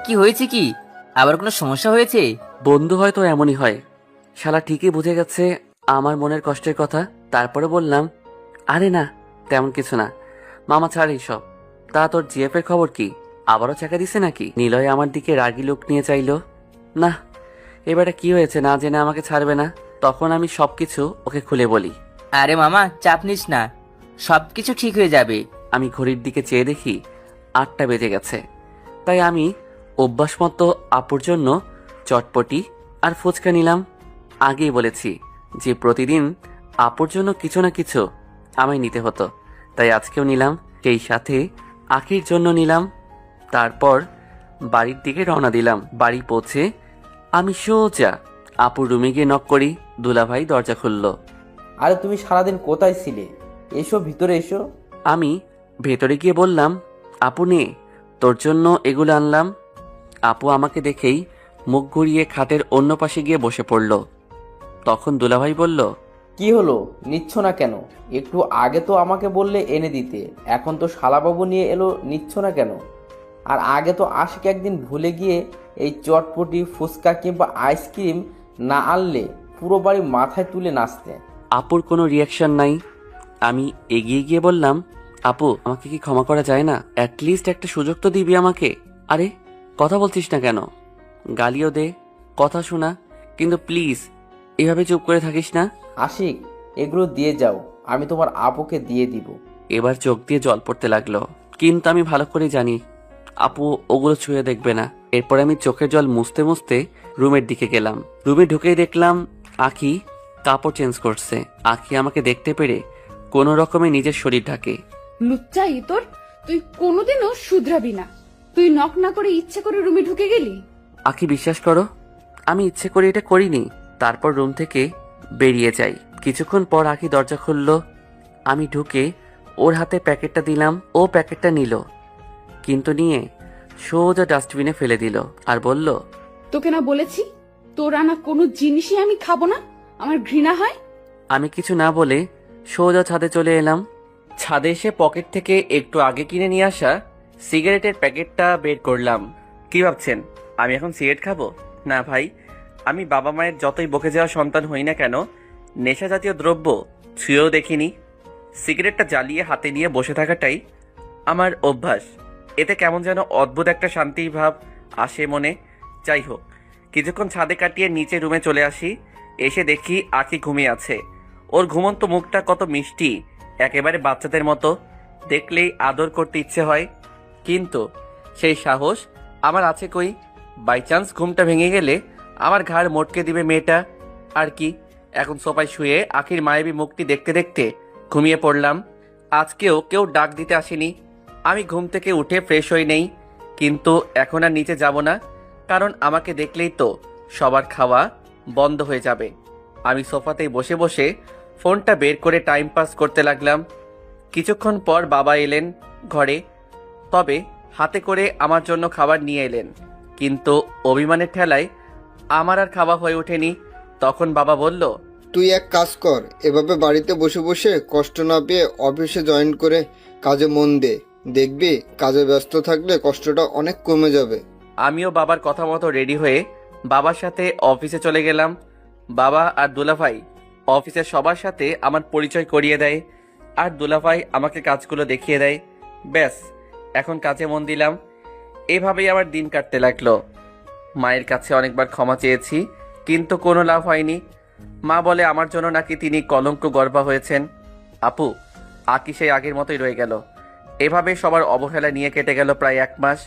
কি হয়েছে? কি আবার কোনো সমস্যা হয়েছে? বন্ধু হয়তো এমনই হয়, শালা ঠিকই বুঝে গেছে আমার মনের কষ্টের কথা। তারপরে বললাম, আরে না, তেমন কিছু না মামা, ছাড় এইসব। তা তোর জিএফ এর খবর কি? আবারও চাকা দিছে নাকি? নিলয় আমার দিকে রাগি লোক নিয়ে চাইলো। না, এবারে কি হয়েছে না জেনে আমাকে ছাড়বে না। তখন আমি সবকিছু ওকে খুলে বলি। আরে মামা, চাপ নিস না, সবকিছু ঠিক হয়ে যাবে। আমি ঘড়ির দিকে চেয়ে দেখি 8টা বেজে গেছে। তাই আমি অভ্যাস মতো আপুর জন্য চটপটি আর ফুচকা নিলাম। আগেই বলেছি যে প্রতিদিন আপুর জন্য কিছু না কিছু আমায় নিতে হতো, তাই আজকেও নিলাম। সেই সাথে আখির জন্য নিলাম। তারপর বাড়ির দিকে রওনা দিলাম। বাড়ি পৌঁছে আমি সোজা আপুর রুমে গিয়ে নক করি। দুলাভাই দরজা খুলল। আরে তুমি সারাদিন কোথায় ছিলে? এসো, ভিতরে এসো। আমি ভেতরে গিয়ে বললাম, আপু নে, তোর জন্য এগুলো আনলাম। আপু আমাকে দেখেই মুখ ঘুরিয়ে খাটের অন্য পাশে গিয়ে বসে পড়ল। তখন দুলাভাই বলল, কি হলো, নিচ্ছ না কেন? একটু আগে তো আমাকে বললে এনে দিতে, এখন তো শালাবাবু নিয়ে এলো, নিচ্ছ না কেন? আর আগে তো আশিক একদিন ভুলে গিয়ে এই চটপটি, ফুচকা কিংবা আইসক্রিম না আনলে পুরো বাড়ি মাথায় তুলে নাচতে। আপুর কোনো রিয়াকশন নাই। আমি এগিয়ে গিয়ে বললাম, আপু আমাকে কি ক্ষমা করা যায় না? অ্যাটলিস্ট একটা সুযোগ তো দিবি আমাকে। আরে কথা বলছিস না কেন? গালিও দে, কথা শোনা, কিন্তু প্লিজ এভাবে চুপ করে থাকিস না। আশিক, এগুলো দিয়ে যাও, আমি তোমার আপুকে দিয়ে দিব। এবার চোখ দিয়ে জল পড়তে লাগলো, কিন্তু আমি ভালো করে জানি আপু ওগুলো ছুঁয়ে দেখবে না। এরপর আমি চোখের জল মুছতে মুছতে রুমের দিকে গেলাম। রুমে ঢুকেই দেখলাম আখি কাপড় চেঞ্জ করছে। আখি আমাকে দেখতে পেরে কোনো রকমে নিজের শরীর ঢাকে। লুচ্চাই তোর, তুই কোনোদিনও শুধরাবি না। তুই নক না করে ইচ্ছে করে রুমে ঢুকে গেলি। আখি বিশ্বাস করো, আমি ইচ্ছে করে এটা করিনি। তারপর রুম থেকে বেরিয়ে যাই। কিছুক্ষণ পর আখি দরজা খুলল। আমি ঢুকে ওর হাতে প্যাকেটটা দিলাম। ও প্যাকেটটা নিল, কিন্তু নিয়ে সোজা ডাস্টবিনে ফেলে দিল আর বলল, তোকে না বলেছি তোর আনা কোনো জিনিসই আমি খাবো না, আমার ঘৃণা হয়। আমি কিছু না বলে সোজা ছাদে চলে এলাম। ছাদে এসে পকেট থেকে একটু আগে কিনে নিয়ে আসা সিগারেটের প্যাকেটটা বের করলাম। কি ভাবছেন আমি এখন সিগারেট খাবো? না ভাই, আমি বাবা মায়ের যতই বকে যাওয়া সন্তান হই না কেন, নেশা জাতীয় দ্রব্য ছুঁয়েও দেখিনি। সিগারেটটা জ্বালিয়ে হাতে নিয়ে বসে থাকাটাই আমার অভ্যাস। এতে কেমন যেন অদ্ভুত একটা শান্তির ভাব আসে মনে। যাই হোক, কিছুক্ষণ ছাদে কাটিয়ে নিচে রুমে চলে আসি। এসে দেখি আখি ঘুমিয়ে আছে। ওর ঘুমন্ত মুখটা কত মিষ্টি, একেবারে বাচ্চাদের মতো। দেখলেই আদর করতে ইচ্ছে হয়, কিন্তু সেই সাহস আমার আছে কই? বাই চান্স ঘুমটা ভেঙে গেলে আমার ঘাড় মটকে দিবে মেয়েটা। আর কি, এখন সোফায় শুয়ে আখির মায়াবী মুখটি দেখতে দেখতে ঘুমিয়ে পড়লাম। আজকেও কেউ ডাক দিতে আসেনি। আমি ঘুম থেকে উঠে ফ্রেশ হই নেই, কিন্তু এখন আর নিচে যাব না, কারণ আমাকে দেখলেই তো সবার খাওয়া বন্ধ হয়ে যাবে। আমি সোফাতেই বসে বসে ফোনটা বের করে টাইম পাস করতে লাগলাম। কিছুক্ষণ পর বাবা এলেন ঘরে, তবে হাতে করে আমার জন্য খাবার নিয়ে এলেন, কিন্তু অভিমানের ঠেলায় আমার আর খাওয়া হয়ে ওঠেনি। তখন বাবা বলল, তুই এক কাজ কর, এভাবে বাড়িতে বসে বসে কষ্ট না পেয়ে অফিসে জয়েন করে কাজে মন দে, দেখবি কাজে ব্যস্ত থাকলে কষ্টটা অনেক কমে যাবে। আমিও বাবার কথা মতো রেডি হয়ে বাবার সাথে অফিসে চলে গেলাম। বাবা আর দুলাভাই অফিসের সবার সাথে আমার পরিচয় করিয়ে দেয়, আর দুলাভাই আমাকে কাজগুলো দেখিয়ে দেয়। ব্যাস, এখন কাজে মন দিলাম। এভাবেই আমার দিন কাটতে লাগলো। মায়ের কাছে অনেকবার ক্ষমা চেয়েছি, কিন্তু কোনো লাভ হয়নি। মা বলে আমার জন্য নাকি তিনি কলঙ্ক গর্ভা হয়েছেন। আপু, আকি সেই আগের মতোই রয়ে গেল। এভাবে সবার অবহেলা নিয়ে কেটে গেল প্রায় 1 মাস।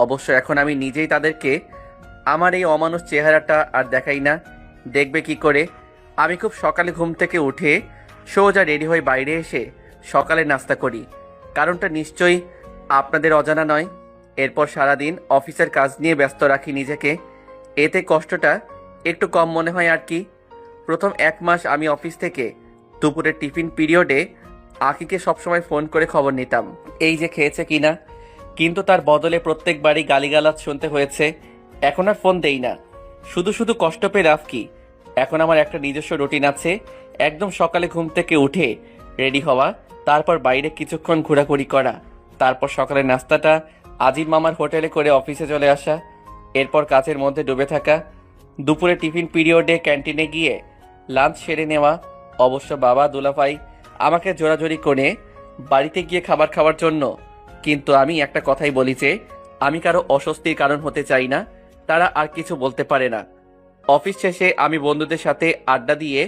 অবশ্য এখন আমি নিজেই তাদেরকে আমার এই অমানুষ চেহারাটা আর দেখাই না। দেখবে কি করে? আমি খুব সকালে ঘুম থেকে উঠে সোজা রেডি হয়ে বাইরে এসে সকালে নাস্তা করি। কারণটা নিশ্চয়ই আপনাদের অজানা নয়। এরপর সারাদিন অফিসের কাজ নিয়ে ব্যস্ত রাখি নিজেকে, এতে কষ্টটা একটু কম মনে হয় আর কি। প্রথম 1 মাস আমি অফিস থেকে দুপুরের টিফিন পিরিয়ডে আকিকে সবসময় ফোন করে খবর নিতাম, এই যে খেয়েছে কিনা, কিন্তু তার বদলে প্রত্যেকবারই গালিগালাজ শুনতে হয়েছে। এখন আর ফোন দেই না। শুধু শুধু কষ্ট পেয়ে লাভ কি? এখন আমার একটা নিজস্ব রুটিন আছে। একদম সকালে ঘুম থেকে উঠে রেডি হওয়া, তারপর বাইরে কিছুক্ষণ ঘোরাঘুরি করা, তারপর সকালের নাস্তাটা আজিম মামার হোটেলে করে অফিসে চলে আসা, এরপর কাজের মধ্যে ডুবে থাকা, দুপুরে টিফিন পিরিয়ডে ক্যান্টিনে গিয়ে লাঞ্চ সেরে নেওয়া। অবশ্য বাবা দুলাভাই আমাকে জোরাজোরি করে বাড়িতে গিয়ে খাবার খাওয়ার জন্য, কিন্তু আমি একটা কথাই বলি যে আমি কারো অস্বস্তির কারণ হতে চাই না। তারা আর কিছু বলতে পারে না। অফিস শেষে আমি বন্ধুদের সাথে আড্ডা দিয়ে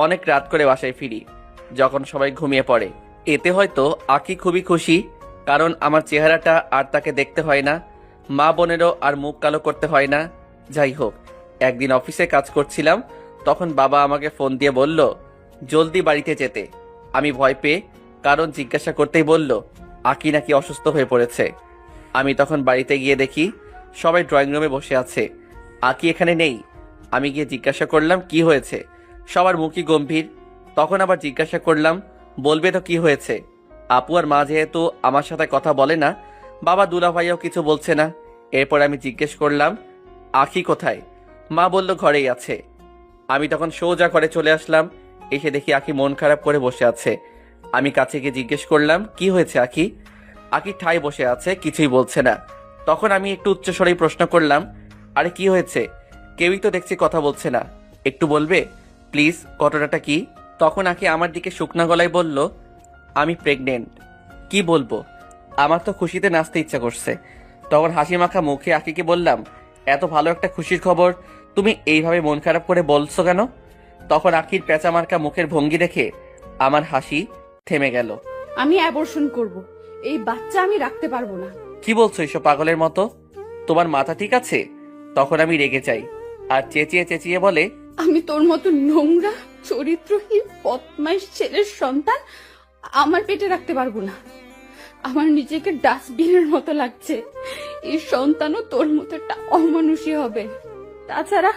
অনেক রাত করে বাসায় ফিরি, যখন সবাই ঘুমিয়ে পড়ে। এতে হয়তো আকি খুবই খুশি, কারণ আমার চেহারাটা আর তাকে দেখতে হয় না, মা বোনেরও আর মুখ কালো করতে হয় না। যাই হোক, একদিন অফিসে কাজ করছিলাম, তখন বাবা আমাকে ফোন দিয়ে বলল জলদি বাড়িতে যেতে। আমি ভয় পেয়ে কারণ জিজ্ঞাসা করতেই বলল আকি নাকি অসুস্থ হয়ে পড়েছে। আমি তখন বাড়িতে গিয়ে দেখি সবাই ড্রয়িং রুমে বসে আছে, আকি এখানে নেই। আমি গিয়ে জিজ্ঞাসা করলাম কি হয়েছে, সবার মুখই গম্ভীর। তখন আবার জিজ্ঞাসা করলাম বলবে তো কি হয়েছে। আপু আর মা যেহেতু আমার সাথে কথা বলে না, বাবা দুলাভাইও কিছু বলছে না। এরপর আমি জিজ্ঞেস করলাম আকি কোথায়? মা বলল ঘরেই আছে। আমি তখন সোজা ঘরে চলে আসলাম। এসে দেখি আকি মন খারাপ করে বসে আছে। আমি কাছে গিয়ে জিজ্ঞেস করলাম কি হয়েছে আকি? আকি ঠায় বসে আছে, কিছুই বলছে না। তখন আমি একটু উচ্চস্বরেই প্রশ্ন করলাম আরে কি হয়েছে? কেউই তো দেখছি কথা বলছে না, একটু বলবে প্লিজ ঘটনাটা কি? তখন আকি আমার দিকে শুকনা গলায় বলল আমি প্রেগনেন্ট। কি বলবো, আমার তো খুশিতে নাচতে ইচ্ছা করছে। তখন হাসি মাখা মুখে আকিকে বললাম এত ভালো একটা খুশির খবর তুমি এইভাবে মন খারাপ করে বলছো কেন? তখন আকির পেঁচা মার্কা মুখের ভঙ্গি দেখে আমার হাসি থেমে গেল। আমি অ্যাবর্শন করব, এই বাচ্চা আমি রাখতে পারবো না। কি বলছো এসব পাগলের মতো? তোমার মাথা ঠিক আছে? তখন আমি রেগে যাই আর চেঁচিয়ে চেঁচিয়ে বলে আমি তোর মতো নোংরা চরিত্রহীন বদমাইশ ছেলের সন্তান আমার পেটে রাখতে পারবো না। আমার নিজেকে ডাস্টবিনের মতো লাগছে। এই সন্তানও তোর মতো একটা অমানুষই হবে। তাছাড়া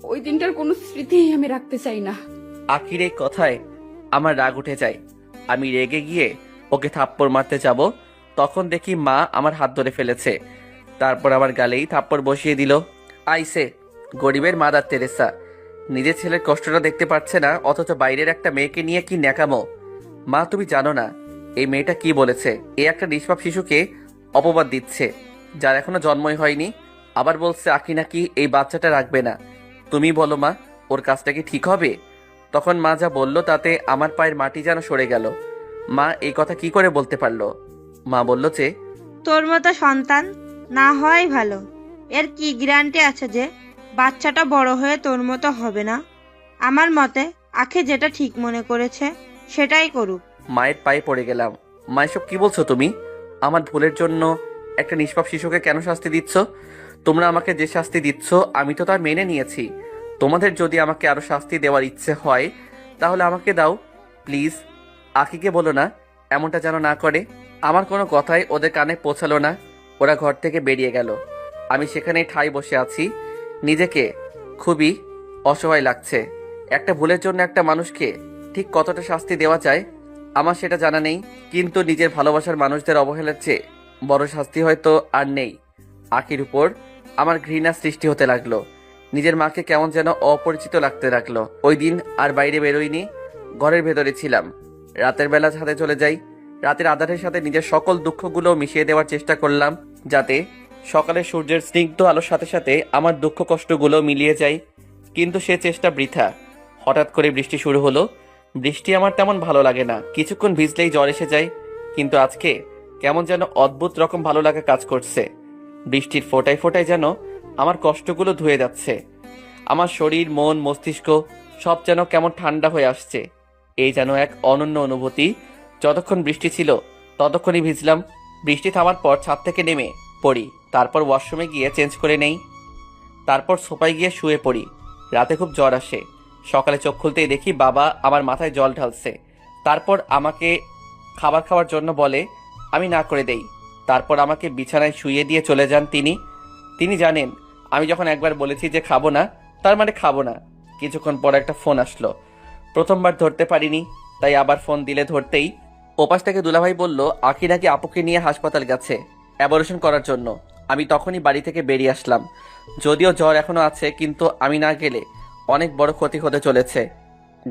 ওই দিনটার কোনো স্মৃতি আমি রাখতে চাই না। আখির এই কথায় আমার রাগ উঠে যায়। আমি রেগে গিয়ে ওকে থাপ্পড় মারতে যাব, তখন দেখি মা আমার হাত ধরে ফেলেছে। তারপর আমার গালেই থাপ্পড় বসিয়ে দিল। আইসে গরিবের মাদার তেরেসা, নিজের ছেলের কষ্টটা দেখতে পাচ্ছে না, অথচ বাইরের একটা মেয়েকে নিয়ে কি ন্যাকামো। মা তুমি জানো না এই মেয়েটা কি বলেছে? এ একটা নিষ্পাপ শিশুকে অপবাদ দিচ্ছে যার এখনো জন্মই হয়নি। আবার বলছে আকি নাকি এই বাচ্চাটা রাখবে না। তুমি বলো মা, ওর কাজটা কি ঠিক হবে? তখন মা যা বলল তাতে আমার পায়ের মাটি যেন সরে গেল। মা এই কথা কি করে বলতে পারলো? মা বলল যে তোর মতো সন্তান না হয় ভালো, এর কি গ্যারান্টি আছে যে বাচ্চাটা বড় হয়ে তোর মতো হবে না? আমার মতে আখে যেটা ঠিক মনে করেছে সেটাই করুক। মায়ের পায়ে পড়ে গেলাম। মা এসব কি বলছো তুমি? আমার ভুলের জন্য একটা নিষ্পাপ শিশুকে কেন শাস্তি দিচ্ছ? তোমরা আমাকে যে শাস্তি দিচ্ছ আমি তো তার মেনে নিয়েছি। তোমাদের যদি আমাকে আরো শাস্তি দেওয়ার ইচ্ছে হয় তাহলে আমাকে দাও প্লিজ। আকিকে বলো না এমনটা যেন না করে। আমার কোনো কথাই ওদের কানে পৌঁছালো না। ওরা ঘর থেকে বেরিয়ে গেল। আমি সেখানেই ঠাই বসে আছি। নিজেকে খুবই অসহায় লাগছে। একটা ভুলের জন্য একটা মানুষকে ঠিক কতটা শাস্তি দেওয়া যায় আমার সেটা জানা নেই, কিন্তু নিজের ভালোবাসার মানুষদের অবহেলার চেয়ে বড় শাস্তি হয়তো আর নেই। আখির উপর আমার ঘৃণা সৃষ্টি হতে লাগলো। নিজের মাকে কেমন যেন অপরিচিত লাগতে লাগলো। ওই দিন আর বাইরে বেরোইনি, ঘরের ভেতরে ছিলাম। রাতের বেলা ছাদে চলে যাই। রাতের আঁধারের সাথে নিজের সকল দুঃখগুলো মিশিয়ে দেওয়ার চেষ্টা করলাম, যাতে সকালে সূর্যের স্নিগ্ধ আলোর সাথে সাথে আমার দুঃখ কষ্টগুলো মিলিয়ে যায়। কিন্তু সে চেষ্টা বৃথা। হঠাৎ করে বৃষ্টি শুরু হলো। বৃষ্টি আমার তেমন ভালো লাগে না, কিছুক্ষণ ভিজলেই জ্বর এসে যায়। কিন্তু আজকে কেমন যেন অদ্ভুত রকম ভালো লাগা কাজ করছে। বৃষ্টির ফোঁটায় ফোঁটায় যেন আমার কষ্টগুলো ধুয়ে যাচ্ছে। আমার শরীর, মন, মস্তিষ্ক সব যেন কেমন ঠান্ডা হয়ে আসছে। এই যেন এক অনন্য অনুভূতি। যতক্ষণ বৃষ্টি ছিল ততক্ষণই ভিজলাম। বৃষ্টি থামার পর ছাদ থেকে নেমে পড়ি, তারপর ওয়াশরুমে গিয়ে চেঞ্জ করে নেই, তারপর সোফায় গিয়ে শুয়ে পড়ি। রাতে খুব জ্বর আসে। সকালে চোখ খুলতেই দেখি বাবা আমার মাথায় জল ঢালছে। তারপর আমাকে খাবার খাওয়ার জন্য বলে, আমি না করে দেই। তারপর আমাকে বিছানায় শুইয়ে দিয়ে চলে যান তিনি জানেন আমি যখন একবার বলেছি যে খাবো না, তার মানে খাবো না। কিছুক্ষণ পর একটা ফোন আসলো। প্রথমবার ধরতে পারিনি, তাই আবার ফোন দিলে ধরতেই ওপাশ থেকে দুলাভাই বলল আখি নাকি আপুকে নিয়ে হাসপাতাল গেছে অ্যাবরেশন করার জন্য। আমি তখনই বাড়ি থেকে বেরিয়ে আসলাম। যদিও জ্বর এখনো আছে, কিন্তু আমি না গেলে অনেক বড় ক্ষতি হতে চলেছে।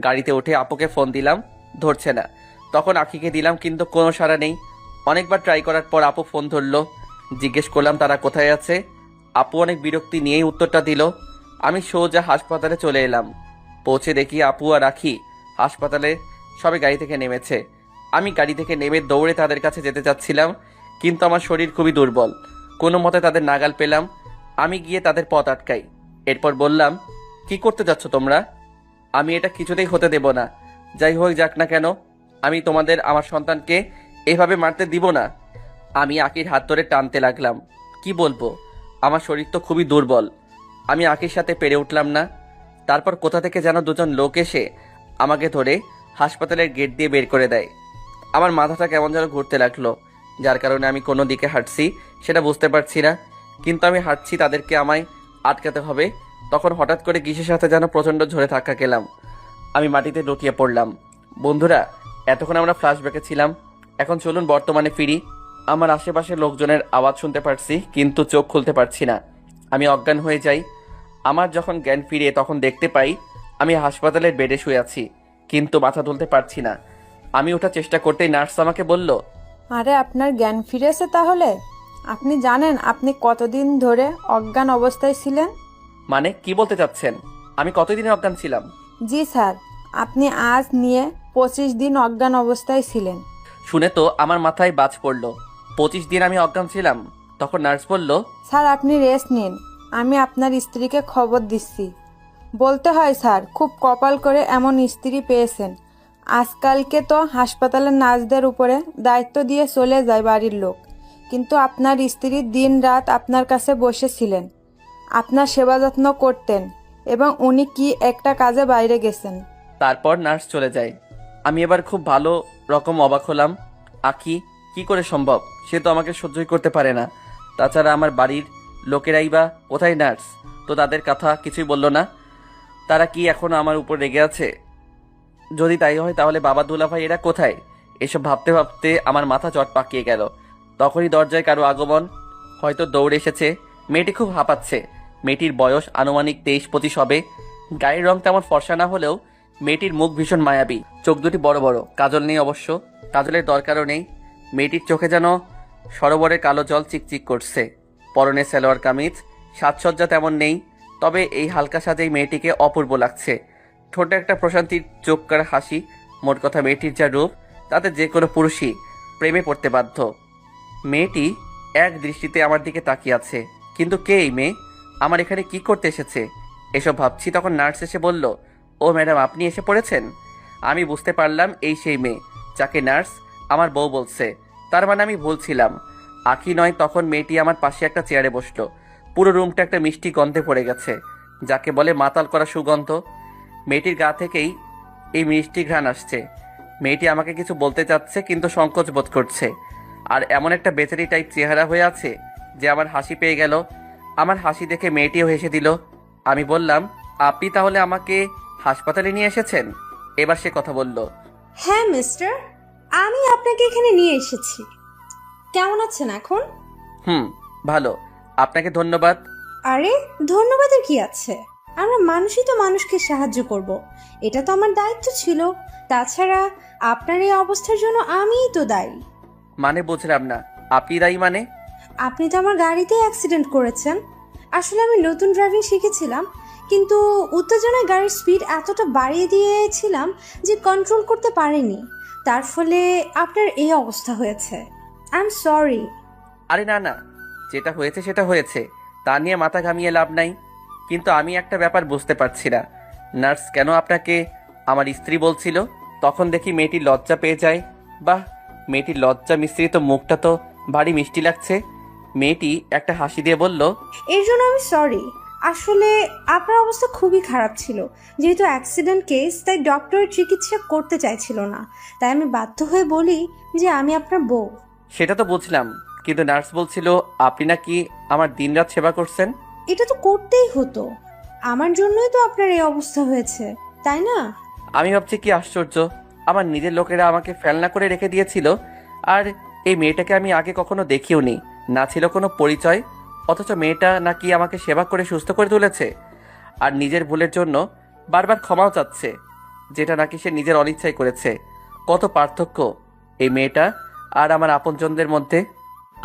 গাড়িতে উঠে আপুকে ফোন দিলাম, ধরছে না। তখন আখিকে দিলাম, কিন্তু কোনো সাড়া নেই। অনেকবার ট্রাই করার পর আপু ফোন ধরলো। জিজ্ঞেস করলাম তারা কোথায় আছে। আপু অনেক বিরক্তি নিয়েই উত্তরটা দিল। আমি সোজা হাসপাতালে চলে এলাম। পৌঁছে দেখি আপু আর আখি হাসপাতালে সবে গাড়ি থেকে নেমেছে। আমি গাড়ি থেকে নেমে দৌড়ে তাদের কাছে যেতে চাচ্ছিলাম, কিন্তু আমার শরীর খুবই দুর্বল। কোনো মতে তাদের নাগাল পেলাম। আমি গিয়ে তাদের পথ আটকাই। এরপর বললাম, কি করতে যাচ্ছ তোমরা? আমি এটা কিছুতেই হতে দেব না। যাই হোক যাক না কেন, আমি তোমাদের আমার সন্তানকে এভাবে মারতে দিব না। আমি আকির হাত ধরে টানতে লাগলাম। কি বলবো, আমার শরীর তো খুবই দুর্বল। আমি আকির সাথে পেরে উঠলাম না। তারপর কোথা থেকে যেন দুজন লোক এসে আমাকে ধরে হাসপাতালের গেট দিয়ে বের করে দেয়। আমার মাথাটা কেমন যেন ঘুরতে লাগলো, যার কারণে আমি কোনো দিকে হাঁটছি সেটা বুঝতে পারছি না। কিন্তু আমি হাঁটছি, তাদেরকে আমায় আটকাতে হবে। তখন হঠাৎ করে কিসের সাথে যেন প্রচণ্ড ঝরে ধাক্কা খেলাম। আমি মাটিতে লুটিয়ে পড়লাম। বন্ধুরা, এতক্ষণ আমরা ফ্ল্যাশব্যাকে ছিলাম, এখন চলুন বর্তমানে ফিরি। আমার আশেপাশে লোকজনের আওয়াজ শুনতে পারছি, কিন্তু চোখ খুলতে পারছি না। আমি অজ্ঞান হয়ে যাই। আমার যখন জ্ঞান ফিরে তখন দেখতে পাই আমি হাসপাতালের বেডে শুয়ে আছি, কিন্তু মাথা তুলতে পারছি না। আমি ওঠার চেষ্টা করতেই নার্স আমাকে বলল, আরে আপনার জ্ঞান ফিরেছে তাহলে? আপনি জানেন আপনি কতদিন ধরে অজ্ঞান অবস্থায় ছিলেন? মানে কি বলতে চাচ্ছেন? আমি কতদিন অজ্ঞান ছিলাম? জি স্যার, আপনি আজ নিয়ে 25 দিন অজ্ঞান অবস্থায় ছিলেন। শুনে তো আমার মাথায় বাজ পড়ল। 25 দিন আমি অজ্ঞান ছিলাম? তখন নার্স বলল, স্যার আপনি রেস্ট নিন, আমি আপনার স্ত্রীকে খবর দিচ্ছি। বলতে হয় স্যার, খুব কপাল করে এমন স্ত্রী পেয়েছেন। আজকালকে তো হাসপাতালের নার্সদের উপরে দায়িত্ব দিয়ে চলে যায় বাড়ির লোক, কিন্তু আপনার স্ত্রী দিন রাত আপনার কাছে বসেছিলেন, আপনার সেবা যত্ন করতেন, এবং উনি কি একটা কাজে বাইরে গেছেন। তারপর নার্স চলে যায়। আমি এবার খুব ভালো রকম অবাক হলাম। আখি কি করে সম্ভব? সে তো আমাকে সহ্যই করতে পারে না। তাছাড়া আমার বাড়ির লোকেরাই বা কোথায় নার্স, তো তাদের কথা কিছুই বলল না। তারা কি এখনো আমার উপর রেগে আছে? যদি তাই হয় তাহলে বাবা দুলাভাই এরা কোথায়? এসব ভাবতে ভাবতে আমার মাথা চট পাকিয়ে গেল। তখনই দরজায় কারো আগমন, হয়তো দৌড়ে এসেছে। মেয়েটি খুব হাঁপাচ্ছে। মেয়েটির বয়স আনুমানিক 23-25 হবে। গায়ের রং তেমন ফর্সা না হলেও মেয়েটির মুখ ভীষণ মায়াবী। চোখ দুটি বড় বড়। কাজল নেই অবশ্য, কাজলের দরকারও নেই। মেয়েটির চোখে যেন সরোবরের কালো জল চিকচিক করছে। পরনে সালোয়ার কামিজ, সাজসজ্জা তেমন নেই, তবে এই হালকা সাজেই মেয়েটিকে অপূর্ব লাগছে। ঠোঁটে একটা প্রশান্তির চোখ করা হাসি। মোট কথা মেয়েটির যা রূপ, তাতে যে কোনো পুরুষই প্রেমে পড়তে বাধ্য। মেয়েটি এক দৃষ্টিতে আমার দিকে তাকিয়ে আছে। কিন্তু কে এই মেয়ে? আমার এখানে কি করতে এসেছে? এসব ভাবছি, তখন নার্স এসে বলল, ও ম্যাডাম, আপনি এসে পড়েছেন। আমি বুঝতে পারলাম এই সেই মেয়ে যাকে নার্স আমার বউ বলছে। তার মানে আমি ভুল ছিলাম। আখি নয়। তখন মেয়েটি আমার পাশে একটা চেয়ারে বসলো। পুরো রুমটা একটা মিষ্টি গন্ধে পড়ে গেছে, যাকে বলে মাতাল করা সুগন্ধ। মেয়েটির গা থেকেই এই মিষ্টি ঘ্রাণ আসছে। মেয়েটি আমাকে কিছু বলতে চাচ্ছে, কিন্তু সংকোচ বোধ করছে। আর এমন একটা বেচারি টাইপ চেহারা হয়ে আছে যে আমার হাসি পেয়ে গেল। আমার হাসি দেখে মেয়েটিও হেসে দিল। আমি বললাম, আপনি তাহলে আমাকে হাসপাতালে নিয়ে এসেছেন? এবার সে কথা বলল, হ্যাঁ মিস্টার, আমি আপনাকে এখানে নিয়ে এসেছি। কেমন আছেন এখন? ভালো। আপনাকে ধন্যবাদ। আরে ধন্যবাদের কি আছে, আমরা মানুষই তো মানুষকে সাহায্য করব, এটা তো আমার দায়িত্ব ছিল। তাছাড়া আপনার এই অবস্থার জন্য আমিই তো দায়ী। মানে বুঝলাম না, আপনি দায়ী মানে? আপনি তো আমার গাড়িতে অ্যাক্সিডেন্ট করেছেন। আসলে আমি নতুন ড্রাইভিং শিখেছিলাম, কিন্তু উত্তেজনায় গাড়ির স্পিড এতটা বাড়িয়ে দিয়েছিলাম যে কন্ট্রোল করতে পারিনি। তার ফলে আপনার এই অবস্থা হয়েছে। I am sorry. আরে না না, যেটা হয়েছে সেটা হয়েছে, তা নিয়ে মাথা ঘামিয়ে লাভ নাই। কিন্তু আমি একটা ব্যাপার বুঝতে পারছি না, নার্স কেন আপনাকে আমার স্ত্রী বলছিল? তখন দেখি মেয়েটি লজ্জা পেয়ে যায়। বাহ, মেয়েটির লজ্জা মিশ্রিত মুখটা তো ভারী মিষ্টি লাগছে। মেয়েটি একটা হাসি দিয়ে বলল, এর জন্য আমি সরি। আসলে আপনার অবস্থা খুবই খারাপ ছিল, যেহেতু অ্যাক্সিডেন্ট কেস, তাই ডক্টরের চিকিৎসা করতে চাইছিল না। তাই আমি বাধ্য হয়ে বলি যে আমি আপনার বউ। সেটা তো বুঝলাম, কিন্তু নার্স বলছিল আপনি নাকি আমার দিনরাত সেবা করছেন। এটা তো করতেই হতো, আমার জন্যই তো আপনার এই অবস্থা হয়েছে, তাই না? আমি ভাবছি কি আশ্চর্য, আমার নিজের লোকেরা আমাকে ফেলনা করে রেখে দিয়েছিল, আর এই মেয়েটাকে আমি আগে কখনো দেখিও নি, না ছিল কোনো পরিচয়, অথচ মেয়েটা নাকি আমাকে সেবা করে সুস্থ করে তুলেছে, আর নিজের ভুলের জন্য বারবার ক্ষমাও চাচ্ছে, যেটা নাকি সে নিজের অনিচ্ছাই করেছে। কত পার্থক্য এই মেয়েটা আর আমার আপনজনদের মধ্যে।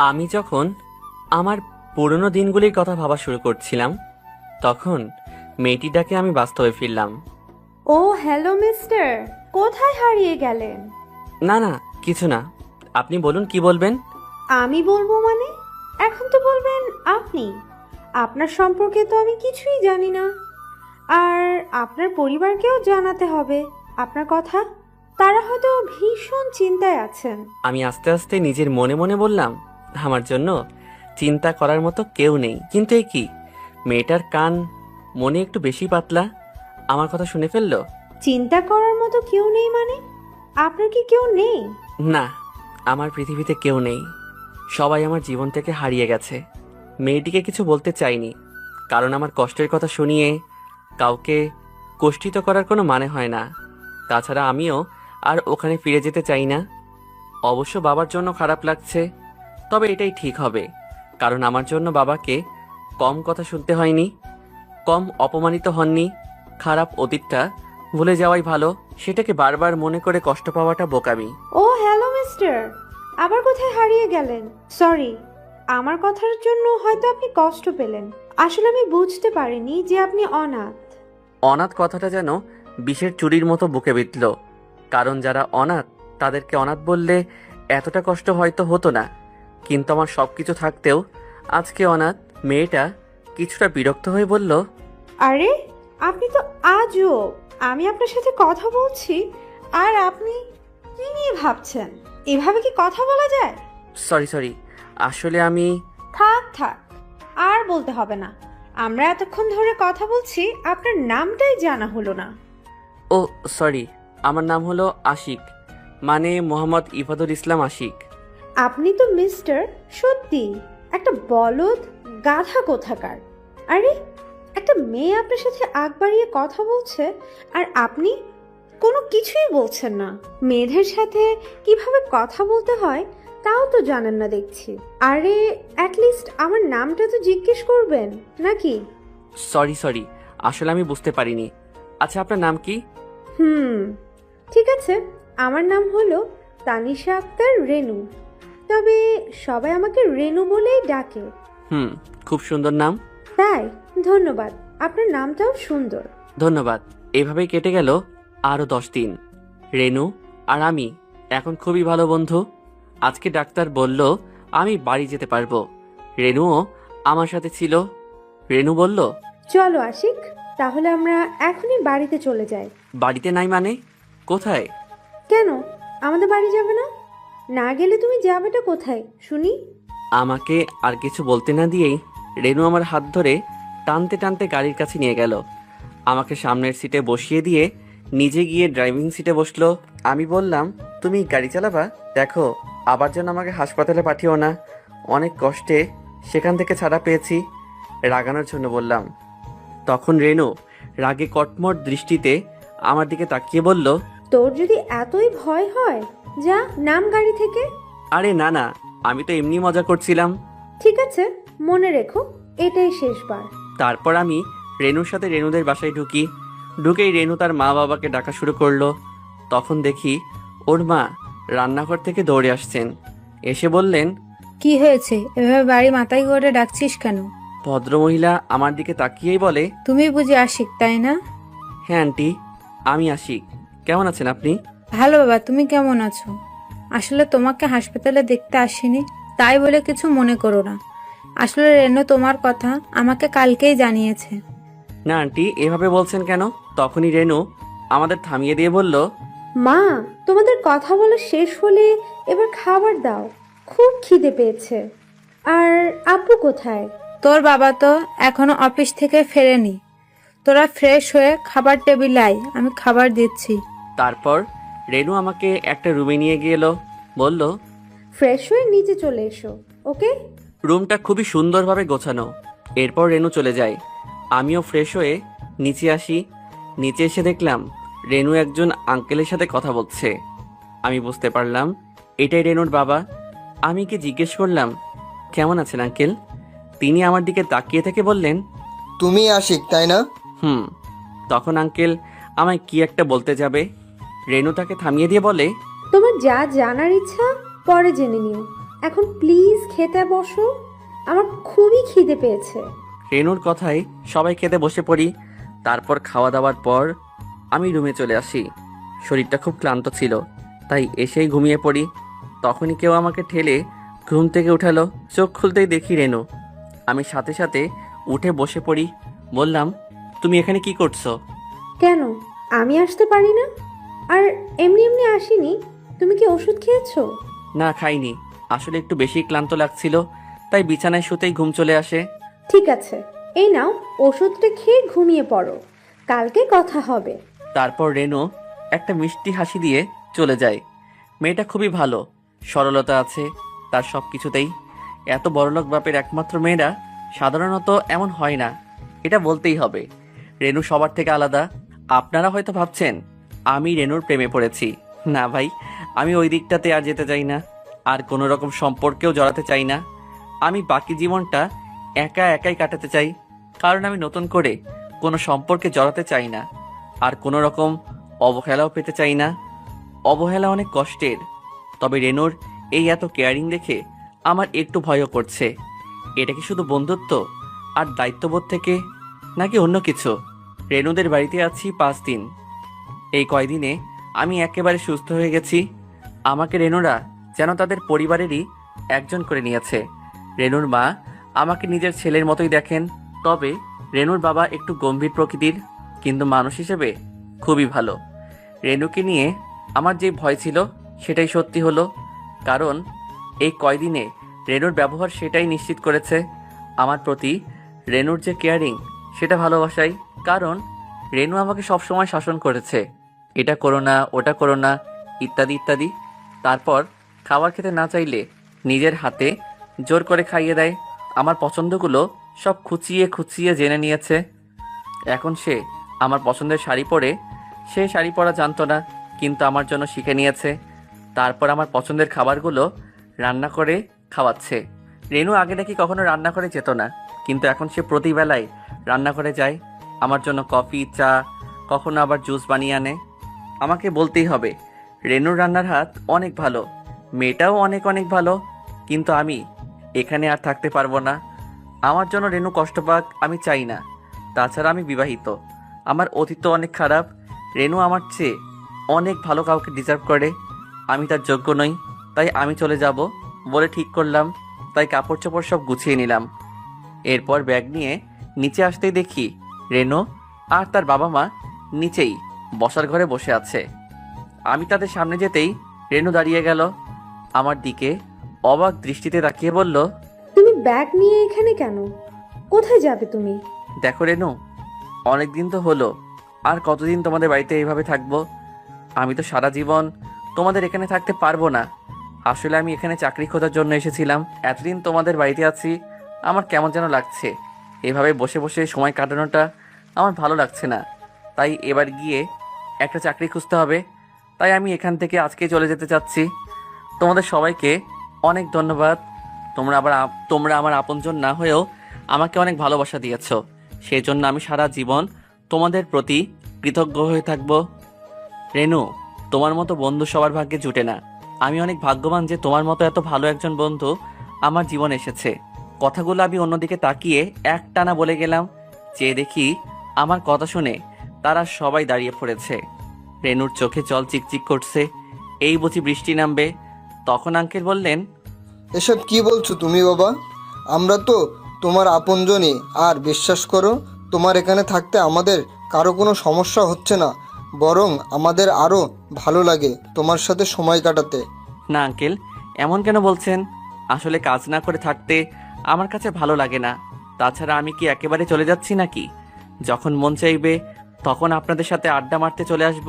আমি যখন আমার পুরনো দিনগুলির কথা ভাবা শুরু করছিলাম, তখন মেয়েটির ডাকে আমি বাস্তবে ফিরলাম। ও হ্যালো মিস্টার, কোথায় হারিয়ে গেলেন? না না, কিছু না, আপনি বলুন কি বলবেন। আমি বলবো মানে? এখন তো বলবেন আপনি। আপনার সম্পর্কে তো আমি কিছুই জানি না, আর আপনার পরিবারকেও জানাতে হবে আপনার কথা। তারা হয়তো ভীষণ চিন্তায় আছেন। আমি আস্তে আস্তে নিজের মনে মনে বললাম, আমার জন্য চিন্তা করার মতো কেউ নেই। কিন্তু এ কি, মেয়েটার কান মনে একটু বেশি পাতলা, আমার কথা শুনে ফেললো। চিন্তা করার মতো কেউ নেই মানে? আপনার কি কেউ নেই? না, আমার পৃথিবীতে কেউ নেই, সবাই আমার জীবন থেকে হারিয়ে গেছে। মেয়েটিকে কিছু বলতে চাইনি, কারণ আমার কষ্টের কথা শুনিয়ে কাউকে কষ্টিত করার কোনো মানে হয় না। তাছাড়া আমিও আর ওখানে ফিরে যেতে চাই না। অবশ্য বাবার জন্য খারাপ লাগছে, তবে এটাই ঠিক হবে, কারণ আমার জন্য বাবাকে কম কথা শুনতে হয়নি, কম অপমানিত হননি। খারাপ অতীতটা ভুলে যাওয়াই ভালো, সেটাকে বারবার মনে করে কষ্ট পাওয়াটা বোকামি। ও হ্যালো মিস্টার, আবার কোথায় হারিয়ে গেলেন? সরি, আমার কথার জন্য হয়তো আপনি কষ্ট পেলেন। আসলে আমি বুঝতে পারিনি যে আপনি অনাথ। অনাথ কথাটা যেন বিষের চুরির মতো বুকে বিঁধল, কারণ যারা অনাথ তাদেরকে অনাথ বললে এতটা কষ্ট হয়তো হতো না, কিন্তু আমার সবকিছু থাকতেও আজকে অনাথ। মেয়েটা কিছুটা বিরক্ত হয়ে বলল, আরে আপনি তো আজও, আমি আপনার সাথে কথা বলছি আর আপনি কি নিয়ে ভাবছেন? এভাবে কি কথা বলা যায়? সরি, আসলে আমি। থাক থাক, আর বলতে হবে না। আমরা এতক্ষণ ধরে কথা বলছি, আপনার নামটাই জানা হলো না। ও সরি, আমার নাম হলো আশিক, মানে মোহাম্মদ ইফাদুল ইসলাম আশিক। আপনি তো মিস্টার, সত্যি একটা বলদ গাধা কোথাকার। আরে একটা মেয়ে আপনার সাথে আগ বাড়িয়ে কথা বলছে আর আপনি কোনো কিছুই বলছেন না। মেয়েদের সাথে কিভাবে কথা বলতে হয় তাও তো জানেন না দেখছি। আরে অ্যাটলিস্ট আমার নামটা তো জিজ্ঞেস করবেন নাকি? সরি, আসলে আমি বুঝতে পারিনি। আচ্ছা, আপনার নাম কি? ঠিক আছে, আমার নাম হলো তানিশা আক্তার রেনু, তবে সবাই আমাকে রেনু বলেই ডাকে। খুব সুন্দর নাম। তাই? ধন্যবাদ, আপনার নামটাও সুন্দর। ধন্যবাদ। এভাবেই কেটে গেল আরো 10 দিন। রেনু আর আমি এখন খুবই ভালো বন্ধু। আজকে ডাক্তার বলল আমি বাড়ি যেতে পারবো। রেনুও আমার সাথে ছিল। রেনু বলল, চলো আশিক, তাহলে আমরা এখনই বাড়িতে চলে যাই। বাড়িতে নাই মানে? কোথায়? কেন, আমাদের বাড়ি যাবে না? না গেলে তুমি যাবেটা কোথায় শুনি? আমাকে আর কিছু বলতে না দিয়েই রেনু আমার হাত ধরে টানতে টানতে গাড়ির কাছে নিয়ে গেল। আমাকে সামনের সিটে বসিয়ে দিয়ে নিজে গিয়ে ড্রাইভিং সিটে বসলো। আমি বললাম, তুমি গাড়ি চালাবা? দেখো, আবার যেন আমাকে হাসপাতালে পাঠিও না, অনেক কষ্টে সেখান থেকে ছাড়া পেয়েছি। রাগানোর জন্য বললাম। তখন রেনু রাগে কটমট দৃষ্টিতে আমার দিকে তাকিয়ে বলল, তোর যদি এতই ভয় হয় যা নাম গাড়ি থেকে। আরে না না, আমি তো এমনি মজা করছিলাম। ঠিক আছে, মনে রেখো এটাই শেষবার। তারপর আমি রেনুর সাথে রেনুদের বাসায় ঢুকেই রেনু তার মা বাবাকে ডাকা শুরু করলো। তখন দেখি ওর মা রান্নাঘর থেকে দৌড়ে আসছেন, এসে বললেন, কি হয়েছে, এভাবে বাড়ি মাথায় করে ডাকছিস কেন? ভদ্রমহিলা আমার দিকে তাকিয়েই বলে, তুমি বুঝি আশিক, তাই না? হ্যাঁ আন্টি, আমি আশিক। কেমন আছেন আপনি? ভালো বাবা, তুমি কেমন আছো? আসলে তোমাকে হাসপাতালে দেখতে আসিনি, তাই বলে কিছু মনে করো না। আসলে রেনু তোমার কথা আমাকে কালকেই জানিয়েছে। না আন্টি, এভাবে বলছেন কেন? তখনই রেনু আমাদের থামিয়ে দিয়ে বলল, মা, তোমাদের কথা বলা শেষ হলে এবার খাবার দাও, খুব খিদে পেয়েছে। আর আব্বু কোথায়? তোর বাবা তো এখনো অফিস থেকে ফেরেনি। তোরা ফ্রেশ হয়ে খাবার টেবিলে আয়, আমি খাবার দিচ্ছি। তারপর রেনু আমাকে একটা রুমে নিয়ে গেল, বলল, ফ্রেশ হয়ে নিচে চলে এসো, ওকে? রুমটা খুবই সুন্দরভাবে গোছানো। এরপর রেনু চলে যায়, আমিও ফ্রেশ হয়ে নিচে আসি। নিচে এসে দেখলাম রেনু একজন আঙ্কেলের সাথে কথা বলছে। আমি বুঝতে পারলাম এটাই রেনুর বাবা। আমি কি জিজ্ঞেস করলাম, কেমন আছেন আঙ্কেল? তিনি আমার দিকে তাকিয়ে থেকে বললেন, তুমি আশিক তাই না? হুম। তখন আঙ্কেল আমায় কি একটা বলতে যাবে, রেনু তাকে থামিয়ে দিয়ে বলে, তোমার যা জানার ইচ্ছা পরে জেনে নিও, এখন প্লিজ খেতে বসো, আমার খুবই খিদে পেয়েছে। রেনুর কথায় সবাই খেতে বসে পড়ি। তারপর খাওয়া দাওয়ার পর আমি রুমে চলে আসি। শরীরটা খুব ক্লান্ত ছিল, তাই এসেই ঘুমিয়ে পড়ি। তখনই কেউ আমাকে ঠেলে ঘুম থেকে উঠালো। চোখ খুলতেই দেখি রেনু। আমি সাথে সাথে উঠে বসে পড়ি। বললাম, তুমি এখানে কি করছো? কেন, আমি আসতে পারি না? আর এমনি এমনি আসিনি, তুমি কি ওষুধ খেয়েছো? না, খাইনি। আসলে একটু বেশি ক্লান্ত লাগছিল, তাই বিছানায় শুতেই ঘুম চলে আসে। ঠিক আছে, এই নাও ওষুধটা খেয়ে ঘুমিয়ে পড়ো, কালকে কথা হবে। তারপর রেনু একটা মিষ্টি হাসি দিয়ে চলে যায়। মেয়েটা খুবই ভালো, সরলতা আছে তার সব কিছুতেই। এত বড়লোক বাপের একমাত্র মেয়েরা সাধারণত এমন হয় না, এটা বলতেই হবে। রেনু সবার থেকে আলাদা। আপনারা হয়তো ভাবছেন আমি রেনুর প্রেমে পড়েছি। না ভাই, আমি ওই দিকটাতে আর যেতে চাই না, আর কোনো রকম সম্পর্কেও জড়াতে চাই না। আমি বাকি জীবনটা একা একাই কাটাতে চাই, কারণ আমি নতুন করে কোনো সম্পর্কে জড়াতে চাই না, আর কোনো রকম অবহেলাও পেতে চাই না। অবহেলা অনেক কষ্টের, তবে রেনুর এই এত কেয়ারিং দেখে আমার একটু ভয়ও করছে। এটা কি শুধু বন্ধুত্ব আর দায়িত্ববোধ থেকে, নাকি অন্য কিছু? রেনুদের বাড়িতে আছি 5 দিন। এই কয়দিনে আমি একেবারে সুস্থ হয়ে গেছি। আমাকে রেনুরা যেন তাদের পরিবারেরই একজন করে নিয়েছে। রেনুর মা আমাকে নিজের ছেলের মতোই দেখেন। তবে রেনুর বাবা একটু গম্ভীর প্রকৃতির, কিন্তু মানুষ হিসেবে খুবই ভালো। রেনুকে নিয়ে আমার যে ভয় ছিল সেটাই সত্যি হলো, কারণ এই কয়দিনে রেনুর ব্যবহার সেটাই নিশ্চিত করেছে। আমার প্রতি রেনুর যে কেয়ারিং, সেটা ভালোবাসাই। কারণ রেনু আমাকে সবসময় শাসন করেছে, এটা করো না, ওটা করো না, ইত্যাদি ইত্যাদি। তারপর খাবার খেতে না চাইলে নিজের হাতে জোর করে খাইয়ে দেয়। আমার পছন্দগুলো সব খুঁচিয়ে খুঁচিয়ে জেনে নিয়েছে। এখন সে আমার পছন্দের শাড়ি পরে, সে শাড়ি পরা জানতো না, কিন্তু আমার জন্য শিখে নিয়েছে। তারপর আমার পছন্দের খাবারগুলো রান্না করে খাওয়াচ্ছে। রেনু আগে নাকি কখনো রান্না করে যেত না, কিন্তু এখন সে প্রতিবেলায় রান্না করে যায়। আমার জন্য কফি, চা, কখনো আবার জুস বানিয়ে আনে। আমাকে বলতেই হবে, রেনুর রান্নার হাত অনেক ভালো, মেয়েটাও অনেক অনেক ভালো। কিন্তু আমি এখানে আর থাকতে পারবো না। আমার জন্য রেনু কষ্ট পাক আমি চাই না। তাছাড়া আমি বিবাহিত, আমার অতীত অনেক খারাপ। রেনু আমার চেয়ে অনেক ভালো কাউকে ডিজার্ভ করে। আমি তার যোগ্য নই, তাই আমি চলে যাব বলে ঠিক করলাম। তাই কাপড় চোপড় সব গুছিয়ে নিলাম। এরপর ব্যাগ নিয়ে নিচে আসতেই দেখি রেনু আর তার বাবা মা নিচেই বসার ঘরে বসে আছে। আমি তাদের সামনে যেতেই রেনু দাঁড়িয়ে গেল, আমার দিকে অবাক দৃষ্টিতে তাকিয়ে বলল, তুমি ব্যাগ নিয়ে এখানে কেন? কোথায় যাবে তুমি? দেখো রেনু, অনেক দিন তো হলো, আর কতদিন তোমাদের বাড়িতে এইভাবে থাকবো? আমি তো সারা জীবন তোমাদের এখানে থাকতে পারবো না। আসলে আমি এখানে চাকরি খোঁজার জন্য এসেছিলাম। এতদিন তোমাদের বাড়িতে আছি, আমার কেমন যেন লাগছে। এভাবে বসে বসে সময় কাটানোটা আমার ভালো লাগছে না। তাই এবার গিয়ে একটা চাকরি খুঁজতে হবে। তাই আমি এখান থেকে আজকে চলে যেতে চাচ্ছি। তোমাদের সবাইকে অনেক ধন্যবাদ। তোমরা আমার আপনজন না হয়েও আমাকে অনেক ভালোবাসা দিয়েছো। সেই জন্য আমি সারা জীবন তোমাদের প্রতি কৃতজ্ঞ হয়ে থাকবো। রেনু, তোমার মতো বন্ধু সবার ভাগ্যে জুটে না। আমি অনেক ভাগ্যবান যে তোমার মতো এত ভালো একজন বন্ধু আমার জীবনে এসেছে। কথাগুলো আমি অন্যদিকে তাকিয়ে একটানা বলে গেলাম। চেয়ে দেখি আমার কথা শুনে তারা সবাই দাঁড়িয়ে পড়েছে। রেনুর চোখে জল চিকচিক করছে। এই বুঝি বৃষ্টি নামবে। তখন আঙ্কেল বললেন, এসব কি বলছো তুমি বাবা? আমরা তো তোমার আপনজনই। আর বিশ্বাস করো, তোমার এখানে থাকতে আমাদের কারো কোনো সমস্যা হচ্ছে না, বরং আমাদের আরও ভালো লাগে তোমার সাথে সময় কাটাতে। না আঙ্কেল, এমন কেন বলছেন? আসলে কাজ না করে থাকতে আমার কাছে ভালো লাগে না। তাছাড়া আমি কি একেবারে চলে যাচ্ছি নাকি? যখন মন চাইবে তখন আপনাদের সাথে আড্ডা মারতে চলে আসব।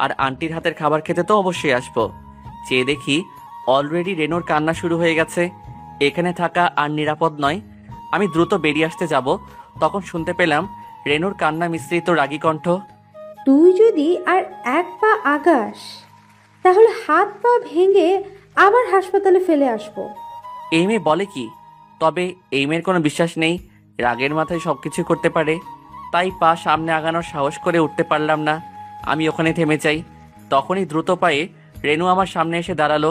আর আন্টির হাতের খাবার খেতে তো অবশ্যই আসব। চেয়ে দেখি অলরেডি রেনোর কান্না শুরু হয়ে গেছে। এখানে থাকা আর নিরাপদ নয়। আমি দ্রুত বেরিয়ে আসতে যাব, তখন শুনতে পেলাম রেনোর কান্না মিশ্রিত রাগী কণ্ঠ। তুই যদি আর এক পা আগাস তাহলে হাত পা ভেঙে আবার হাসপাতালে ফেলে আসবো। এই মেয়ে বলে কি? তবে এই মেয়ের কোনো বিশ্বাস নেই। রাগের মাথায় সবকিছু করতে পারে। তাই পা সামনে আগানোর সাহস করে উঠতে পারলাম না। আমি ওখানে থেমে যাই। তখনই দ্রুত পায়ে রেনু আমার সামনে এসে দাঁড়ালো।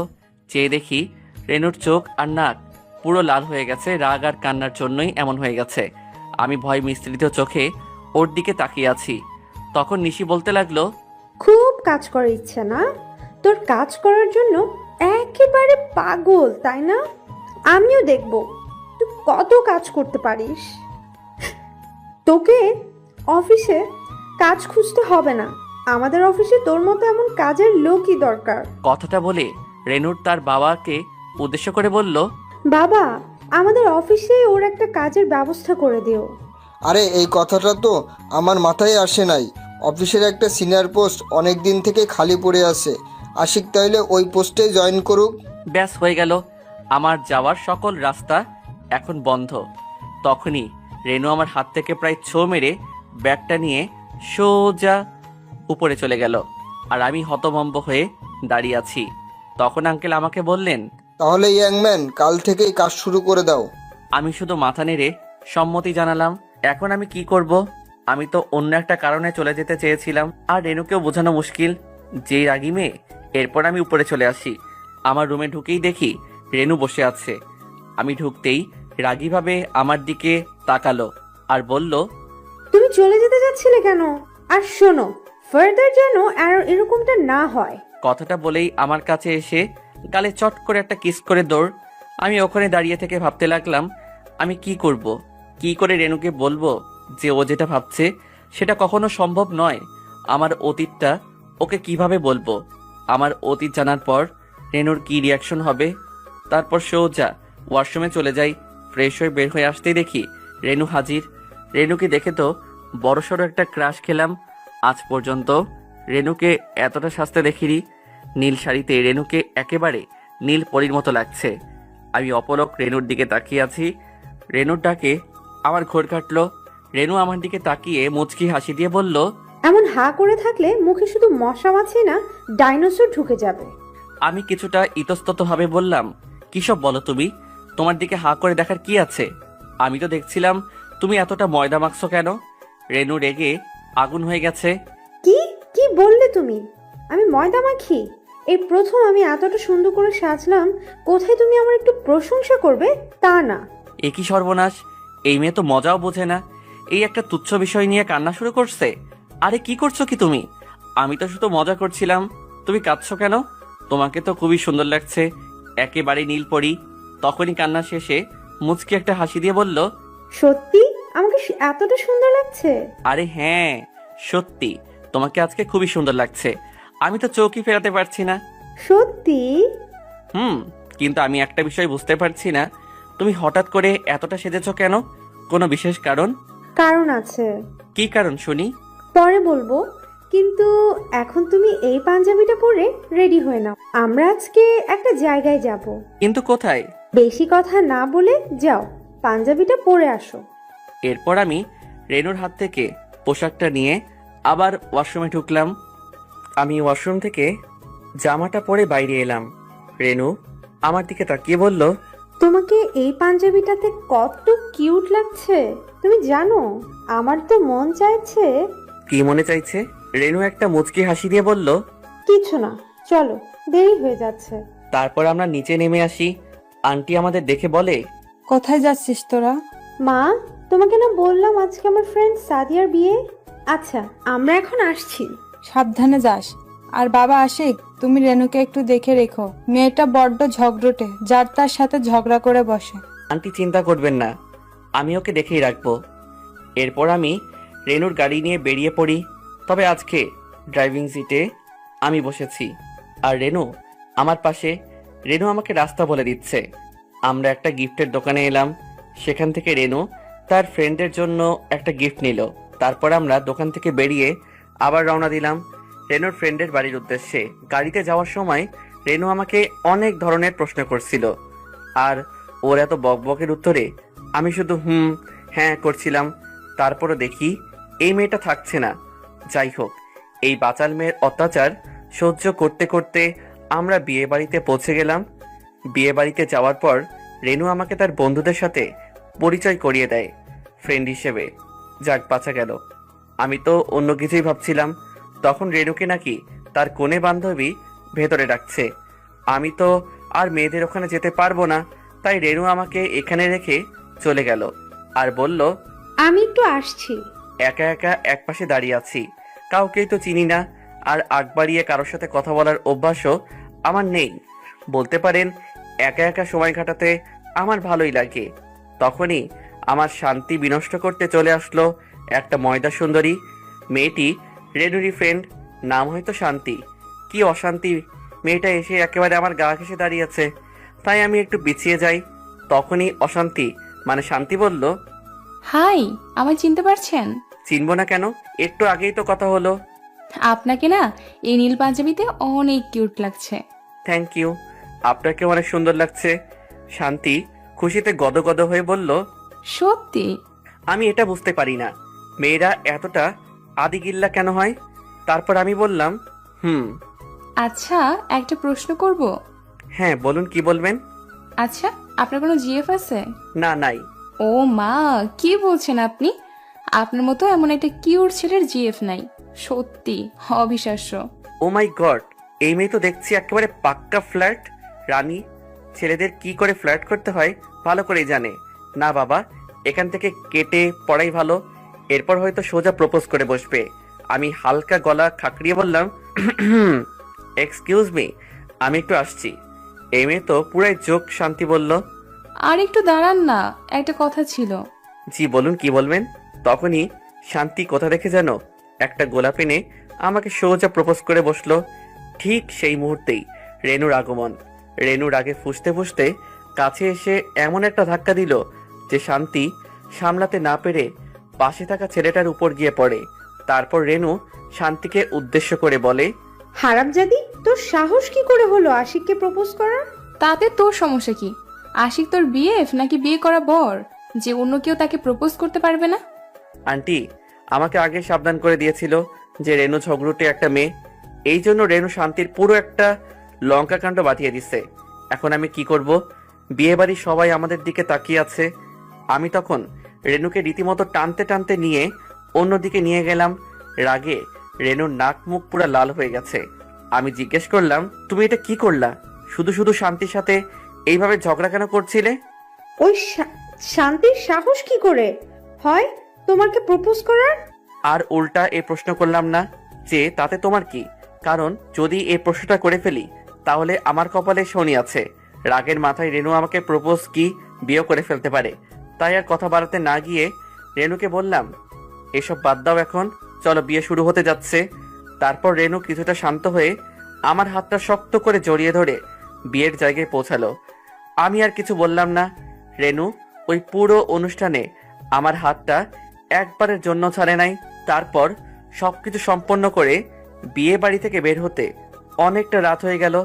চেয়ে দেখি রেনুর চোখ আর নাক পুরো লাল হয়ে গেছে। রাগ আর কান্নার জন্যই এমন হয়ে গেছে। আমি ভয় মিশ্রিত চোখে ওর দিকে তাকিয়ে আছি। তখন নিশি বলতে লাগলো, খুব কাজ করার ইচ্ছা না তোর? কাজ করার জন্য একেবারে পাগল, তাই না? আমিও দেখব তুই কত কাজ করতে পারিস। তোকে অফিসে কাজ খুঁজতে হবে না, আমাদের অফিসে তোর মতো এমন কাজের লোকই দরকার। কথাটা বলে রেনুর তার বাবাকে উদ্দেশ্য করে বলল, বাবা, আমাদের অফিসে ওর একটা কাজের ব্যবস্থা করে দিও। আরে এই কথাটা তো আমার মাথায় আসে নাই। অফিসের একটা সিনিয়র পোস্ট অনেক দিন থেকে খালি পড়ে আছে। আশিক তাইলে ওই পোস্টে জয়েন করুক। ব্যাস হয়ে গেল। আমার যাওয়ার সকল রাস্তা এখন বন্ধ। তখনই রেনু আমার হাত থেকে প্রায় ছো মেরে ব্যাগটা নিয়ে সোজা উপরে চলে গেল। আর আমি হতভম্ব হয়ে দাঁড়িয়ে আছি। তখন আঙ্কেল আমাকে বললেন, তাহলে ইয়াংম্যান, কাল থেকেই কাজ শুরু করে দাও। আমি শুধু মাথা নেড়ে সম্মতি জানালাম। এখন আমি কি করব? আমি তো অন্য একটা কারণে চলে যেতে চেয়েছিলাম। আর রেনুকেও বোঝানো মুশকিল, যেই রাগী মেয়ে। এরপর আমি উপরে চলে আসি। আমার রুমে ঢুকেই দেখি রেনু বসে আছে। আমি ঢুকতেই রাগীভাবে আমার দিকে তাকালো আর বলল, তুমি চলে যেতে যাচ্ছিলে কেন? আর শোনো, ফার্দার যেন আর এরকমটা না হয়। কথাটা বলেই আমার কাছে এসে গালে চট করে একটা কিস করে দৌড়। আমি ওখানে দাঁড়িয়ে থেকে ভাবতে লাগলাম, আমি কি করব? কি করে রেনুকে বলবো যে ও যেটা ভাবছে সেটা কখনো সম্ভব নয়? আমার অতীতটা ওকে কিভাবে বলবো? আমার অতীত জানার পর রেনুর কি রিয়াকশন হবে? তারপর সোজা ওয়াশরুমে চলে যাই। ফ্রেশ হয়ে বের হয়ে আসতেই দেখি রেনু হাজির। রেনুকে দেখে তো বড়সড় একটা ক্রাশ খেলাম। আজ পর্যন্ত রেনুকে এতটা সাজতে দেখিনি। নীল শাড়িতে রেনুকে একেবারে নীল পরীর মতো লাগছে। আমি অপলক রেনুর দিকে তাকিয়ে আছি। রেনুর ডাকে আমার ঘোর কাটলো। রেনু আমার দিকে তাকিয়ে মুচকি হাসি দিয়ে বলল, এমন হা করে থাকলে মুখে শুধু মশা মাছি না, ডাইনোসর ঢুকে যাবে। আমি কিছুটা ইতস্তত ভাবে বললাম, কিসব বলো তুমি? তোমার দিকে হা করে দেখার কি আছে? আমি তো দেখছিলাম তুমি এতটা ময়দা মাখছো কেন? রেনু রেগে আগুন হয়ে গেছে। কি কি বললে তুমি? আমি ময়দা মাখি? এই প্রথম আমি এতটা সুন্দর করে সাজলাম, কোথায় তুমি আমার একটু প্রশংসা করবে তা না। এ কি সর্বনাশ! এই মেয়ে তো মজাও বোঝে না। এই একটা তুচ্ছ বিষয় নিয়ে কান্না শুরু করছে। আরে কি করছো কি তুমি? আমি তো শুধু মজা করছিলাম। তুমি কাঁদছো কেন? তোমাকে তো খুবই সুন্দর লাগছে, একেবারে নীল পরি। তখনই কান্না শেষে মুচকি একটা হাসি দিয়ে বলল, সত্যি আমাকে এতটা সুন্দর লাগছে? আরে হ্যাঁ, সত্যি তোমাকে আজকে খুবই সুন্দর লাগছে। আমি তো চৌকি ফেরাতে পারছি না। সত্যি? কিন্তু আমি একটা বিষয় বুঝতে পারছি না, তুমি হঠাৎ করে এতটা সেজেছো কেন? কোনো বিশেষ কারণ? কারণ আছে। কি কারণ শুনি? পরে বলবো, কিন্তু এখন তুমি এই পাঞ্জাবিটা পরে রেডি হয়ে নাও। আমরা আজকে একটা জায়গায় যাব। কিন্তু কোথায়? বেশি কথা না বলে যাও, পাঞ্জাবিটা পরে আসো। এরপর আমি রেনুর হাত থেকে পোশাকটা নিয়ে আবার ওয়াশরুমে ঢুকলাম। আমি ওয়াশরুম থেকে জামাটা পরে বাইরে এলাম। রেনু আমার দিকে তাকিয়ে বলল, তোমাকে এই পাঞ্জাবিটাতে কত কিউট লাগছে তুমি জানো, আমার তো মন চাইছে। কি মনে চাইছে? রেনু একটা মুচকি হাসি দিয়ে বলল। কিছু না, চলো, দেরি হয়ে যাচ্ছে। তারপর আমরা নিচে নেমে আসি। আন্টি আমাদের দেখে বলে, কোথায় যাচ্ছিস তোরা? মা, তোমাকে না বললাম আজকে আমার ফ্রেন্ড সাদিয়ার বিয়ে। আচ্ছা, আমরা এখন আসছি। সাবধানে যাস। আর বাবা আশিক, তুমি রেনুকে একটু দেখে রেখো। মেয়েটা বড্ড ঝগড়টে, যার তার সাথে ঝগড়া করে বসে। আন্টি চিন্তা করবেন না, আমি ওকে দেখেই রাখবো। এরপর আমি রেনুর গাড়ি নিয়ে বেরিয়ে পড়ি। তবে আজকে ড্রাইভিং সিটে আমি বসেছি আর রেনু আমার পাশে। রেনু আমাকে রাস্তা বলে দিচ্ছে। আমরা একটা গিফটের দোকানে এলাম। সেখান থেকে রেনু তার ফ্রেন্ডের জন্য একটা গিফট নিল। তারপর আমরা দোকান থেকে বেরিয়ে আবার রওনা দিলাম রেনুর ফ্রেন্ডের বাড়ির উদ্দেশ্যে। গাড়িতে যাওয়ার সময় রেনু আমাকে অনেক ধরনের প্রশ্ন করছিল, আর ওর এত বকবকের উত্তরে আমি শুধু হ্যাঁ করছিলাম। তারপরে দেখি এই মেয়েটা থাকছে না। যাই হোক, এই বাচাল মেয়ের অত্যাচার সহ্য করতে করতে আমরা বিয়ে বাড়িতে পৌঁছে গেলাম। বিয়ে বাড়িতে যাওয়ার পর রেনু আমাকে তার বন্ধুদের সাথে পরিচয় করিয়ে দেয় ফ্রেন্ড হিসেবে। যাক, বাঁচা গেল। আমি তো অন্য কিছুই ভাবছিলাম। তখন রেনুকে নাকি তার কোনে বান্ধবী ভেতরে ডাকছে। আমি তো আর মেয়েদের ওখানে যেতে পারবো না, তাই রেনু আমাকে এখানে রেখে চলে গেল আর বলল, আমি একটু আসছি। একা একা একপাশে দাঁড়িয়ে আছি, কাউকেই তো চিনি না, আর আগ বাড়িয়ে কারোর সাথে কথা বলার অভ্যাসও আমার নেই। বলতে পারেন একা একা সময় কাটাতে আমার ভালোই লাগে। তখনই আমার শান্তি বিনষ্ট করতে চলে আসলো একটা ময়দা সুন্দরী। মেয়েটি রেনুরি ফ্রেন্ড, নাম হয়তো শান্তি। কি অশান্তি, মেয়েটা এসে একেবারে আমার গা ঘেঁষে দাঁড়িয়েছে। তাই আমি একটু পিছিয়ে যাই। তখনই অশান্তি মানে শান্তি বলল, হাই, আমায় চিনতে পারছেন? চিনবো না কেন, একটু আগেই তো কথা হলো। আপনাকে না এই নীল পাঞ্জাবিতে অনেক কিউট লাগছে। থ্যাংক ইউ, আপনাকে অনেক সুন্দর লাগছে। শান্তি খুশিতে গদগদ হয়ে বলল। সত্যি? আমি এটা বুঝতে পারি না, মেয়েরা এতটা আদিগিল্লা কেন হয়। তারপর আমি বললাম, আচ্ছা, একটা প্রশ্ন করব? হ্যাঁ বলুন, কি বলবেন? আচ্ছা, আপনার কোনো জিএফ আছে? না, নাই। ও মা, কি বলছেন আপনি? আপনার মতো এমন একটা কিউট ছেলের জিএফ নাই। সত্যি অবিশ্বাস্য। ও মাই গড, এই মেয়ে তো দেখছি একেবারে পাক্কা ফ্ল্যাট রানী। ছেলেদের কি করে ফ্ল্যাট করতে হয় ভালো করেই জানে। না বাবা, এখান থেকে কেটে পড়াই ভালো। এরপর হয়তো সোজা প্রপোজ করে বসবে। আমি হালকা গলা খাকড়িয়ে বললাম, এক্সকিউজ মি, আমি একটু আসছি। এই মেয়ে তো পুরাই যোগ। শান্তি বলল, আর একটু দাঁড়ান না, একটা কথা ছিল। জি বলুন, কি বলবেন? তখনই শান্তি কোথা দেখে যেন একটা গোলাপ এনে আমাকে সোজা প্রপোজ করে বসলো। ঠিক সেই মুহূর্তেই রেনুর আগমন। রেনুর আগে ফুসতে ফুসতে কাছে এসে এমন একটা ধাক্কা দিল যে শান্তি সামলাতে না পেরে পাশে থাকা ছেলেটার উপর গিয়ে পড়ে। তারপর রেনু শান্তিকে উদ্দেশ্য করে বলে, হারামজাদি, তোর সাহস কি করে হলো আশিককে প্রপোজ করার? তাতে তোর সমস্যা কি? আশিক তোর বিএফ নাকি বিয়ে করা বর যে অন্য কেউ তাকে প্রপোজ করতে পারবে না? আন্টি আমাকে আগে সাবধান করে দিয়েছিল যে রেনু ঝগড়ুটে একটা মেয়ে। এই জন্য রেনু শান্তির পুরো একটা লঙ্কা কাণ্ড বাঁধিয়ে দিচ্ছে। এখন আমি কি করব? বিয়ে বাড়ির সবাই আমাদের দিকে তাকিয়ে আছে। আমি তখন রেনুকে রীতিমতো টানতে টানতে নিয়ে অন্যদিকে নিয়ে গেলাম। রাগে রেনুর নাক মুখ পুরো লাল হয়ে গেছে। আমি জিজ্ঞেস করলাম, তুমি এটা কি করলা? শুধু শুধু শান্তির সাথে এইভাবে ঝগড়া কেন করছিলে? ওই শান্তির সাহস কি করে হয় তোমাকে প্রপোজ করার? আর উল্টা এই প্রশ্ন করলাম না যে তাতে তোমার কি, কারণ যদি এই প্রশ্নটা করে ফেলি তাহলে আমার কপালে শনি আছে। রাগের মাথায় রেনু আমাকে প্রপোজ কি বিয়ে করে ফেলতে পারে। তাই আর কথা বাড়াতে না গিয়ে রেনুকে বললাম, এসব বাদ দাও, এখন চলো, বিয়ে শুরু হতে যাচ্ছে। তারপর রেনু কিছুটা শান্ত হয়ে আমার হাতটা শক্ত করে জড়িয়ে ধরে বিয়ের জায়গায় পৌঁছালো। আমি আর কিছু বললাম না। রেনু ওই পুরো অনুষ্ঠানে আমার হাতটা একবারের জন্য ছাড়ে নাই। তারপর সবকিছু সম্পন্ন করে বিয়ে বাড়ি থেকে বের হতে অনেকটা রাত হয়ে গেল।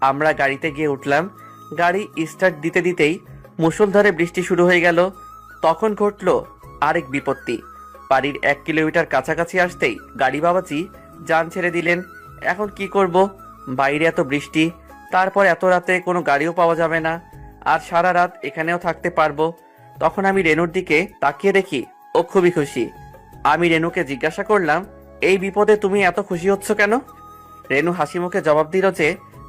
আমরা গাড়িতে গিয়ে উঠলাম। গাড়ি স্টার্ট দিতে দিতেই মুষলধারে বৃষ্টি শুরু হয়ে গেল। তখন ঘটলো আরেক বিপত্তি। বাড়ির 1 কিলোমিটার কাছাকাছি আসতেই গাড়ি বাবাজি যান ছেড়ে দিলেন। এখন কি করব? বাইরে এত বৃষ্টি, তারপর এত রাতে কোনো গাড়িও পাওয়া যাবে না, আর সারা রাত এখানেও থাকতে পারবো। তখন আমি রেনুর দিকে তাকিয়ে দেখি ও খুবই খুশি। আমি রেনুকে জিজ্ঞাসা করলাম, এই বিপদে তুমি এত খুশি হচ্ছ কেন? রেনু হাসি মুখে জবাব দিল যে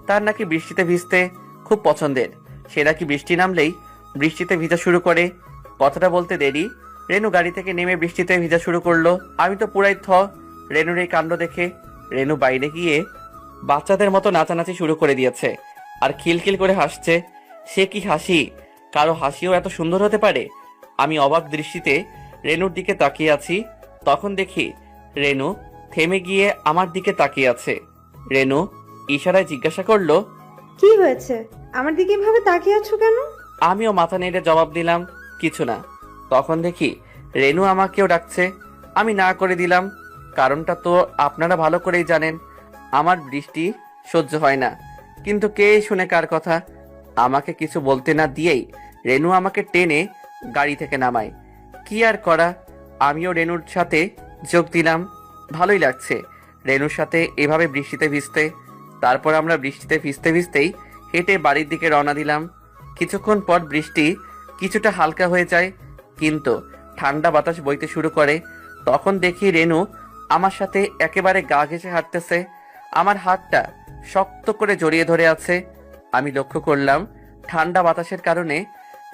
তার নাকি বৃষ্টিতে ভিজতে খুব পছন্দের। সে নাকি বৃষ্টি নামলেই বৃষ্টিতে ভিজা শুরু করে। কথাটা বলতে দেরি রেনু গাড়ি থেকে নেমে বৃষ্টিতে ভিজা শুরু করলো। আমি তো পুরাই রেনুর এই কাণ্ড দেখে। রেনু বাইরে গিয়ে বাচ্চাদের মতো নাচানাচি শুরু করে দিয়েছে আর খিলখিল করে হাসছে। সে কি হাসি! কারো হাসিও এত সুন্দর হতে পারে? আমি অবাক দৃষ্টিতে রেনুর দিকে তাকিয়ে আছি। তখন দেখি রেনু থেমে গিয়ে আমার দিকে তাকিয়ে আছে। রেনু ইশারায় জিজ্ঞাসা করলো, কি হয়েছে? আমার দিকে এভাবে তাকিয়ে আছো কেন? আমিও মাথা নেড়ে জবাব দিলাম, কিছু না। তখন দেখি রেনু আমাকেও ডাকছে। আমি না করে দিলাম। কারণটা তো আপনারা ভালো করেই জানেন, আমার বৃষ্টি সহ্য হয় না। কিন্তু কে শুনে কার কথা? আমাকে কিছু বলতে না দিয়েই রেনু আমাকে টেনে গাড়ি থেকে নামায়। কি আর করা, আমিও রেনুর সাথে যোগ দিলাম। ভালোই লাগছে রেনুর সাথে এভাবে বৃষ্টিতে ভিজতে। তারপর আমরা বৃষ্টিতে ভিজতে ভিজতেই হেঁটে বাড়ির দিকে রওনা দিলাম। কিছুক্ষণ পর বৃষ্টি কিছুটা হালকা হয়ে যায়, কিন্তু ঠান্ডা বাতাস বইতে শুরু করে। তখন দেখি রেনু আমার সাথে একেবারে গা ঘেঁষে হাঁটতেছে। আমার হাতটা শক্ত করে জড়িয়ে ধরে আছে। আমি লক্ষ্য করলাম ঠান্ডা বাতাসের কারণে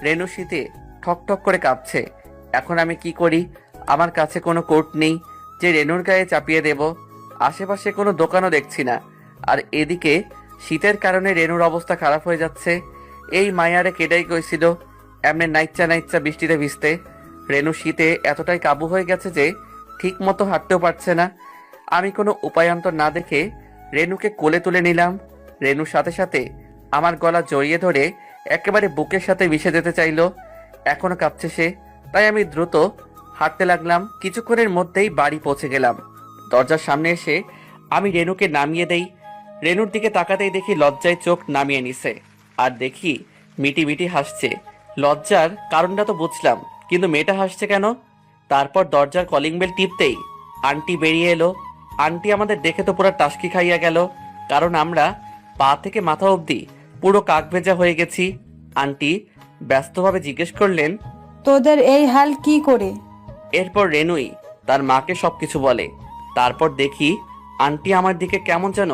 রেনু শীতে ঠকঠক করে কাঁপছে। এখন আমি কি করি? আমার কাছে কোনো কোট নেই যে রেনুর গায়ে চাপিয়ে দেব। আশেপাশে কোনো দোকানও দেখছি না। আর এদিকে শীতের কারণে রেনুর অবস্থা খারাপ হয়ে যাচ্ছে। এই মায়ারে কেটাই কইছিল এমনি নাইচ্চা নাইচ্চা বৃষ্টিতে ভিজতে। রেনু শীতে এতটাই কাবু হয়ে গেছে যে ঠিক মতো হাঁটতেও পারছে না। আমি কোনো উপায়ান্তর না দেখে রেনুকে কোলে তুলে নিলাম। রেনুর সাথে সাথে আমার গলা জড়িয়ে ধরে একেবারে বুকের সাথে মিশে যেতে চাইলো। এখনো কাঁপছে সে, তাই আমি দ্রুত হাঁটতে লাগলাম। কিছুক্ষণের মধ্যেই বাড়ি পৌঁছে গেলাম। দরজার সামনে এসে আমি রেনুকে নামিয়ে দেই। রেনুর দিকে তাকাতেই দেখি লজ্জায় চোখ নামিয়ে নিছে, আর দেখি মিটি মিটি হাসছে। লজ্জার কারণটা তো বুঝলাম, কিন্তু মেয়েটা হাসছে কেন? তারপর দরজার কলিং বেল টিপতেই আন্টি বেরিয়ে এলো। আন্টি আমাদের দেখে তো পুরো টাসকি খাইয়া গেল, কারণ আমরা পা থেকে মাথা অবধি পুরো কাক ভেজা হয়ে গেছি। আন্টি ব্যস্তভাবে জিজ্ঞেস করলেন, তোদের এই হাল কি করে? এরপর রেনুই তার মাকে সবকিছু বলে। তারপর দেখি আন্টি আমার দিকে কেমন যেন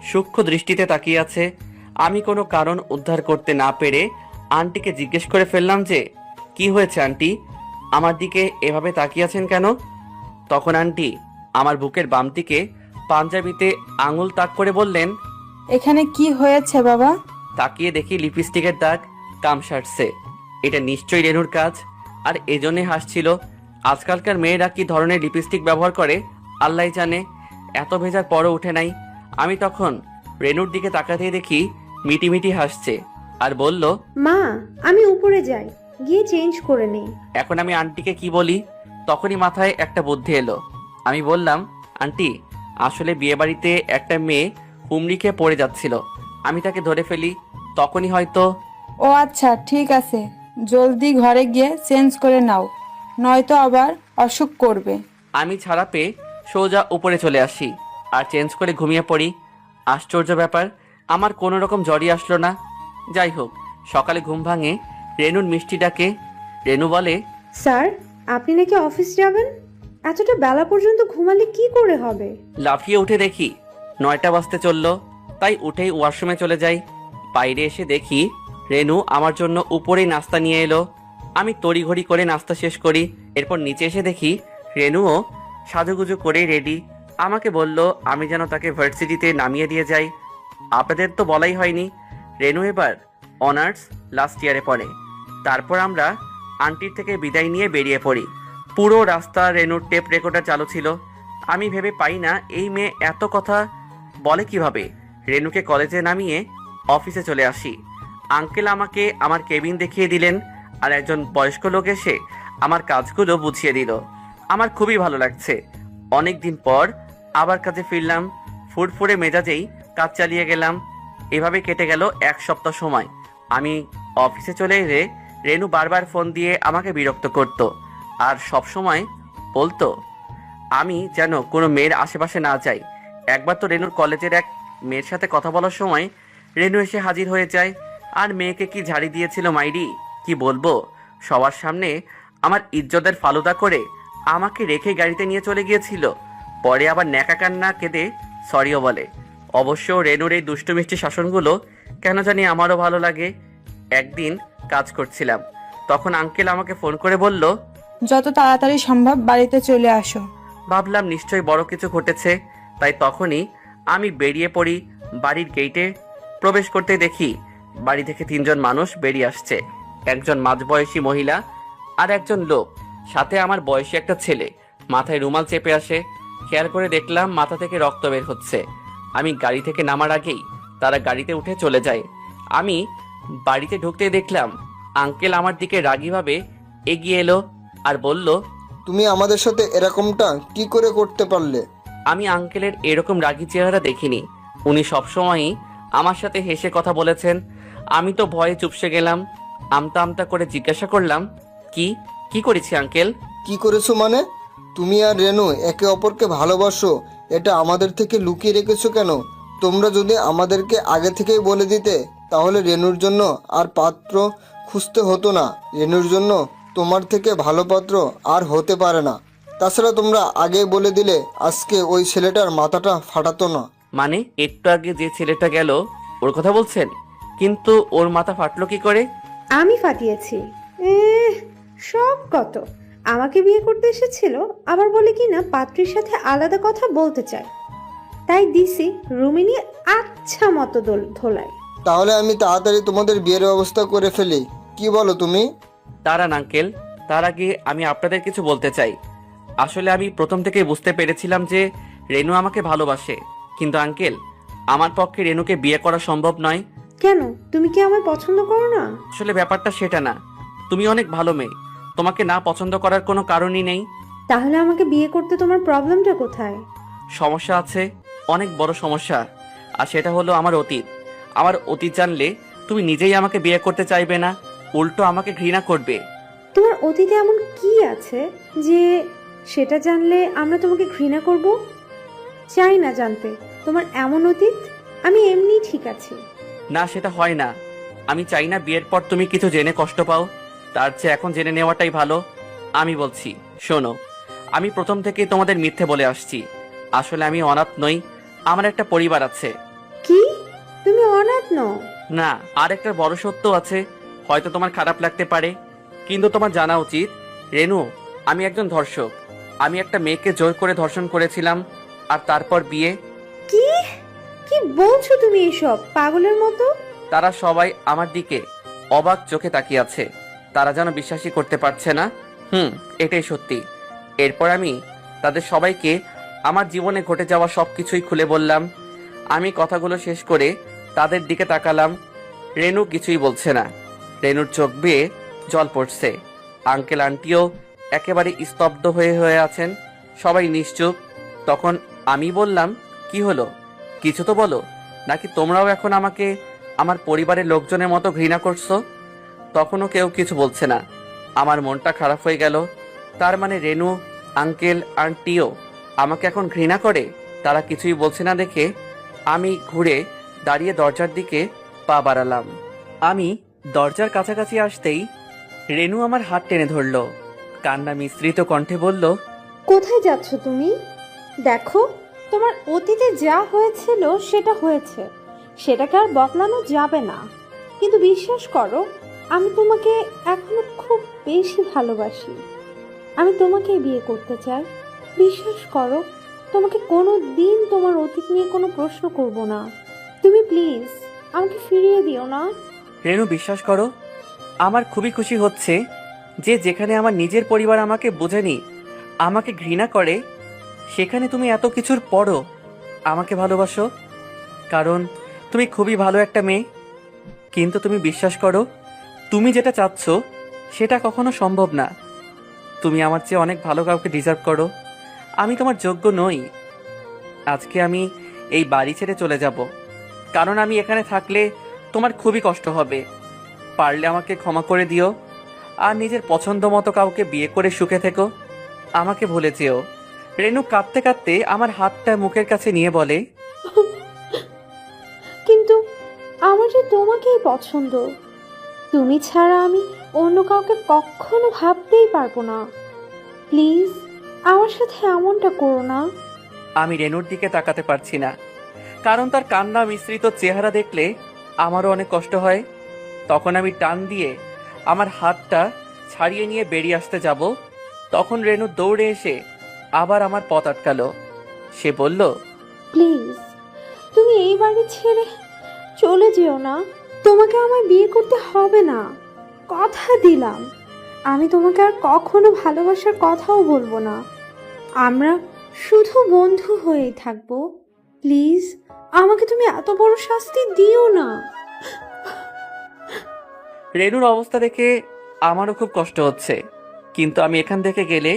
সূক্ষ্ম দৃষ্টিতে তাকিয়ে আছে। আমি কোনো কারণ উদ্ধার করতে না পেরে আন্টিকে জিজ্ঞেস করে ফেললাম যে, কি হয়েছে আন্টি, আমার দিকে এভাবে তাকিয়ে আছেন কেন? তখন আন্টি আমার বুকের বাম দিকে পাঞ্জাবিতে আঙুল তাক করে বললেন, এখানে কি হয়েছে বাবা? তাকিয়ে দেখি লিপস্টিকের দাগ কাম সারছে। এটা নিশ্চয়ই রেনুর কাজ, আর এজন্যই হাসছিল। আজকালকার মেয়েরা কি ধরনের লিপস্টিক ব্যবহার করে আল্লাহ জানে, এত ভেজার পরও উঠে নাই। আমি তখন রেনুর দিকে তাকাতেই দেখি মিটিমিটি হাসছে আর বলল, মা, আমি উপরে যাই, গিয়ে চেঞ্জ করে নেই। এখন আমি আন্টিকে কি বলি? তখনই মাথায় একটা বুদ্ধি এলো। আমি বললাম, আন্টি, আসলে বিয়েবাড়িতে একটা মেয়ে হুমড়ি খেয়ে পড়ে যাচ্ছিল, আমি তাকে ধরে ফেলি, তখনই হয়তো। ও আচ্ছা, ঠিক আছে, জলদি ঘরে গিয়ে চেঞ্জ করে নাও, নয়তো আবার অসুখ করবে। আমি ছাড়া পেয়ে সোজা উপরে চলে আসি আর চেঞ্জ করে ঘুমিয়ে পড়ি। আশ্চর্য ব্যাপার, আমার কোনো রকম জ্বরই আসলো না। যাই হোক, সকালে ঘুম ভাঙে রেনুর মিষ্টি ডাকে। রেনু বলে, স্যার, আপনি নাকি অফিস যাবেন? এতটা বেলা পর্যন্ত ঘুমালে কি করে হবে? লাফিয়ে উঠে দেখি 9টা বাজতে চললো, তাই উঠেই ওয়াশরুমে চলে যাই। বাইরে এসে দেখি রেনু আমার জন্য উপরেই নাস্তা নিয়ে এলো। আমি তড়িঘড়ি করে নাস্তা শেষ করি। এরপর নিচে এসে দেখি রেনুও সাজুগুজু করেই রেডি। আমাকে বলল আমি যেন তাকে ভার্সিটিতে নামিয়ে দিয়ে যাই। আপনাদের তো বলাই হয়নি, রেনু এবার অনার্স লাস্ট ইয়ারে পড়ে। তারপর আমরা আন্টির থেকে বিদায় নিয়ে বেরিয়ে পড়ি। পুরো রাস্তা রেনুর টেপ রেকর্ডার চালু ছিল। আমি ভেবে পাই না এই মেয়ে এত কথা বলে কিভাবে। রেনুকে কলেজে নামিয়ে অফিসে চলে আসি। আঙ্কেল আমাকে আমার কেবিন দেখিয়ে দিলেন, আর একজন বয়স্ক লোক এসে আমার কাজগুলো বুঝিয়ে দিল। আমার খুবই ভালো লাগছে। অনেক দিন পর আবার কাজে ফিরলাম। ফুরফুরে মেজাজেই কাজ চালিয়ে গেলাম। এভাবে কেটে গেল 1 সপ্তাহ সময়। আমি অফিসে চলে এলে রেনু বারবার ফোন দিয়ে আমাকে বিরক্ত করত, আর সব সময় বলতো আমি যেন কোনো মেয়ের আশেপাশে না যাই। একবার তো রেনুর কলেজের এক মেয়ের সাথে কথা বলার সময় রেনু এসে হাজির হয়ে যায়। আর মেয়েকে কি ঝাড়ি দিয়েছিল মাইরি, কি বলবো। সবার সামনে আমার ইজ্জতের ফালুদা করে আমাকে রেখে গাড়িতে নিয়ে চলে গিয়েছিল। পরে আবার ন্যাকা কান্না কেঁদে সরিও বলে। অবশ্য রেনুর এই দুষ্টু মিষ্টি শাসনগুলো কেন জানি আমারও ভালো লাগে। একদিন কাজ করছিলাম, তখন আঙ্কেল আমাকে ফোন করে বলল, যত তাড়াতাড়ি সম্ভব বাড়িতে চলে আসো। ভাবলাম নিশ্চয়ই বড় কিছু ঘটেছে, তাই তখনই আমি বেরিয়ে পড়ি। বাড়ির গেটে প্রবেশ করতে দেখি বাড়ি থেকে 3 জন মানুষ বেরিয়ে আসছে। একজন মাঝবয়সী মহিলা আর একজন লোক, সাথে আমার বয়সী একটা ছেলে। মাথায় রুমাল চেপে আসে। খেয়াল করে দেখলাম মাথা থেকে রক্ত বের হচ্ছে। আমি গাড়ি থেকে নামার আগেই তারা গাড়িতে উঠে চলে যায়। আমি বাড়িতে ঢুকতে দেখলাম আঙ্কেল আমার দিকে রাগীভাবে এগিয়ে এলো আর বলল, তুমি আমাদের সাথে এরকমটা কি করে করতে পারলে? আমি আঙ্কেলের এরকম রাগী চেহারা দেখিনি। উনি সবসময়ই আমার সাথে হেসে কথা বলেছেন। আমি তো ভয়ে চুপসে গেলাম। আমতা আমতা করে জিজ্ঞাসা করলাম, কি কি করেছি আঙ্কেল? কি করেছো মানে? তুমি আর রেনু একে অপরকে ভালোবাসো, এটা আমাদের থেকে লুকিয়ে রেখেছো কেন? তোমরা যদি আমাদেরকে আগে থেকেই বলে দিতে তাহলে রেনুর জন্য আর পাত্র খুঁজতে হতো না। রেনুর জন্য তোমার থেকে ভালো পাত্র আর হতে পারে না। তাছাড়া তোমরা আগেই বলে দিলে আজকে ওই ছেলেটার মাথাটা ফাটাতো না। মানে একটু আগে যে ছেলেটা গেল ওর কথা বলছেন? কিন্তু ওর মাথা ফাটলো কি করে? আমি ফাটিয়েছি। সব কত আমাকে বিয়ে করতে এসেছিল, আবার বলে কি না পাত্রীর সাথে আলাদা কথা বলতে চায়। তাই দিছি রুমে নিয়ে আচ্ছা মতো ধোলায়। তাহলে আমি তাড়াতাড়ি তোমাদের বিয়ের ব্যবস্থা করে ফেলি, কি বলো তুমি? দাঁড়ান আঙ্কেল, তার আগে আমি আপনাদের কিছু বলতে চাই। আসলে আমি প্রথম থেকেই বুঝতে পেরেছিলাম যে রেনু আমাকে ভালোবাসে। কিন্তু আঙ্কেল, আমার পক্ষে রেনুকে বিয়ে করা সম্ভব নয়। কেন, তুমি কি আমায় পছন্দ করো না? আসলে ব্যাপারটা সেটা না। তুমি অনেক ভালো মেয়ে, তোমাকে না পছন্দ করার কোনো কারণই নেই। তাহলে আমাকে বিয়ে করতে তোমার প্রবলেমটা কোথায়? সমস্যা আছে, অনেক বড় সমস্যা। আর সেটা হলো আমার অতীত। আমার অতীত জানলে তুমি নিজেই আমাকে বিয়ে করতে চাইবে না, উল্টো আমাকে ঘৃণা করবে। তোমার অতীতে এমন কি আছে যে সেটা জানলে আমরা তোমাকে ঘৃণা করব? চাই না জানতে তোমার এমন অতীত। আমি এমনি ঠিক আছি। না, সেটা হয় না। আমি চাই না বিয়ের পর তুমি কিছু জেনে কষ্ট পাও। তার চেয়ে এখন জেনে নেওয়াটাই ভালো। আমি বলছি, শোনো, আমি প্রথম থেকেই তোমাদের মিথ্যে বলে আসছি। আসলে আমি অনাথ নই, আমার একটা পরিবার আছে। কি, তুমি অনাথ নও? না, আর একটা বড় সত্য আছে। হয়তো তোমার খারাপ লাগতে পারে, কিন্তু তোমার জানা উচিত রেনু, আমি একজন ধর্ষক। আমি একটা মেয়েকে জোর করে ধর্ষণ করেছিলাম, আর তারপর বিয়ে। কি কি বলছো তুমি এসব পাগলের মতো? তারা সবাই আমার দিকে অবাক চোখে তাকিয়ে আছে। তারা যেন বিশ্বাসই করতে পারছে না। এটাই সত্যি। এরপর আমি তাদের সবাইকে আমার জীবনে ঘটে যাওয়া সবকিছুই খুলে বললাম। আমি কথাগুলো শেষ করে তাদের দিকে তাকালাম। রেনু কিছুই বলছে না। রেনুর চোখ বেয়ে জল পড়ছে। আঙ্কেল আন্টিও একেবারে স্তব্ধ হয়ে হয়ে আছেন। সবাই নিশ্চুপ। তখন আমি বললাম, কি হলো, কিছু তো বলো, নাকি তোমরাও এখন আমাকে আমার পরিবারের লোকজনের মতো ঘৃণা করছো? তখনও কেউ কিছু বলছে না। আমার মনটা খারাপ হয়ে গেল। তার মানে রেনু, আঙ্কেল, আন্টিও আমাকে এখন ঘৃণা করে? তারা কিছুই বলছে না দেখে আমি ঘুরে দাঁড়িয়ে দরজার দিকে পা বাড়ালাম। আমি দরজার কাছাকাছি আসতেই রেনু আমার হাত টেনে ধরল। কান্না মিশ্রিত কণ্ঠে বলল, কোথায় যাচ্ছ তুমি? দেখো, তোমার অতীতে যা হয়েছিল সেটা হয়েছে, সেটাকে আর বদলানো যাবে না। কিন্তু বিশ্বাস করো, আমি তোমাকে এখনো খুব বেশি ভালোবাসি। আমি তোমাকেই বিয়ে করতে চাই। বিশ্বাস করো, তোমাকে কোনো দিন তোমার অতীত নিয়ে কোনো প্রশ্ন করব না। তুমি প্লিজ আমাকে ফিরিয়ে দিও না। রেনু, বিশ্বাস করো, আমার খুবই খুশি হচ্ছে যে যেখানে আমার নিজের পরিবার আমাকে বোঝেনি, আমাকে ঘৃণা করে, সেখানে তুমি এত কিছুর পরও আমাকে ভালোবাসো। কারণ তুমি খুবই ভালো একটা মেয়ে। কিন্তু তুমি বিশ্বাস করো, তুমি যেটা চাচ্ছ সেটা কখনো সম্ভব না। তুমি আমার চেয়ে অনেক ভালো কাউকে ডিজার্ভ করো। আমি তোমার যোগ্য নই। আজকে আমি এই বাড়ি ছেড়ে চলে যাব, কারণ আমি এখানে থাকলে তোমার খুবই কষ্ট হবে। পারলে আমাকে ক্ষমা করে দিও, আর নিজের পছন্দ মতো কাউকে বিয়ে করে সুখে থেকো। আমাকে ভুলে যেও। রেনু কাঁদতে কাঁদতে আমার হাতটা মুখের কাছে নিয়ে বলে, কিন্তু আমার যে তোমাকেই পছন্দ। তুমি ছাড়া আমি অন্য কাউকে কখনো ভাবতেই পারবো না। প্লিজ আমার সাথে এমনটা করো না। আমি রেনুর দিকে তাকাতে পারছি না, কারণ তার কান্না মিশ্রিত চেহারা দেখলে আমারও অনেক কষ্ট হয়। তখন আমি টান দিয়ে আমার হাতটা ছাড়িয়ে নিয়ে বেরিয়ে আসতে যাব, তখন রেনু দৌড়ে এসে আবার আমার পথ আটকালো। সে বলল, প্লিজ তুমি এই বাড়ি ছেড়ে চলে যেও না। তোমাকে আমায় বিয়ে করতে হবে না, কথা দিলাম। আমি তোমাকে আর কখনো ভালোবাসার কথাও বলবো না। আমরা শুধু বন্ধু হয়েই থাকবো। প্লিজ আমাকে তুমি এত বড় শাস্তি দিও না। রেনুর অবস্থা দেখে আমারও খুব কষ্ট হচ্ছে, কিন্তু আমি এখান থেকে গেলে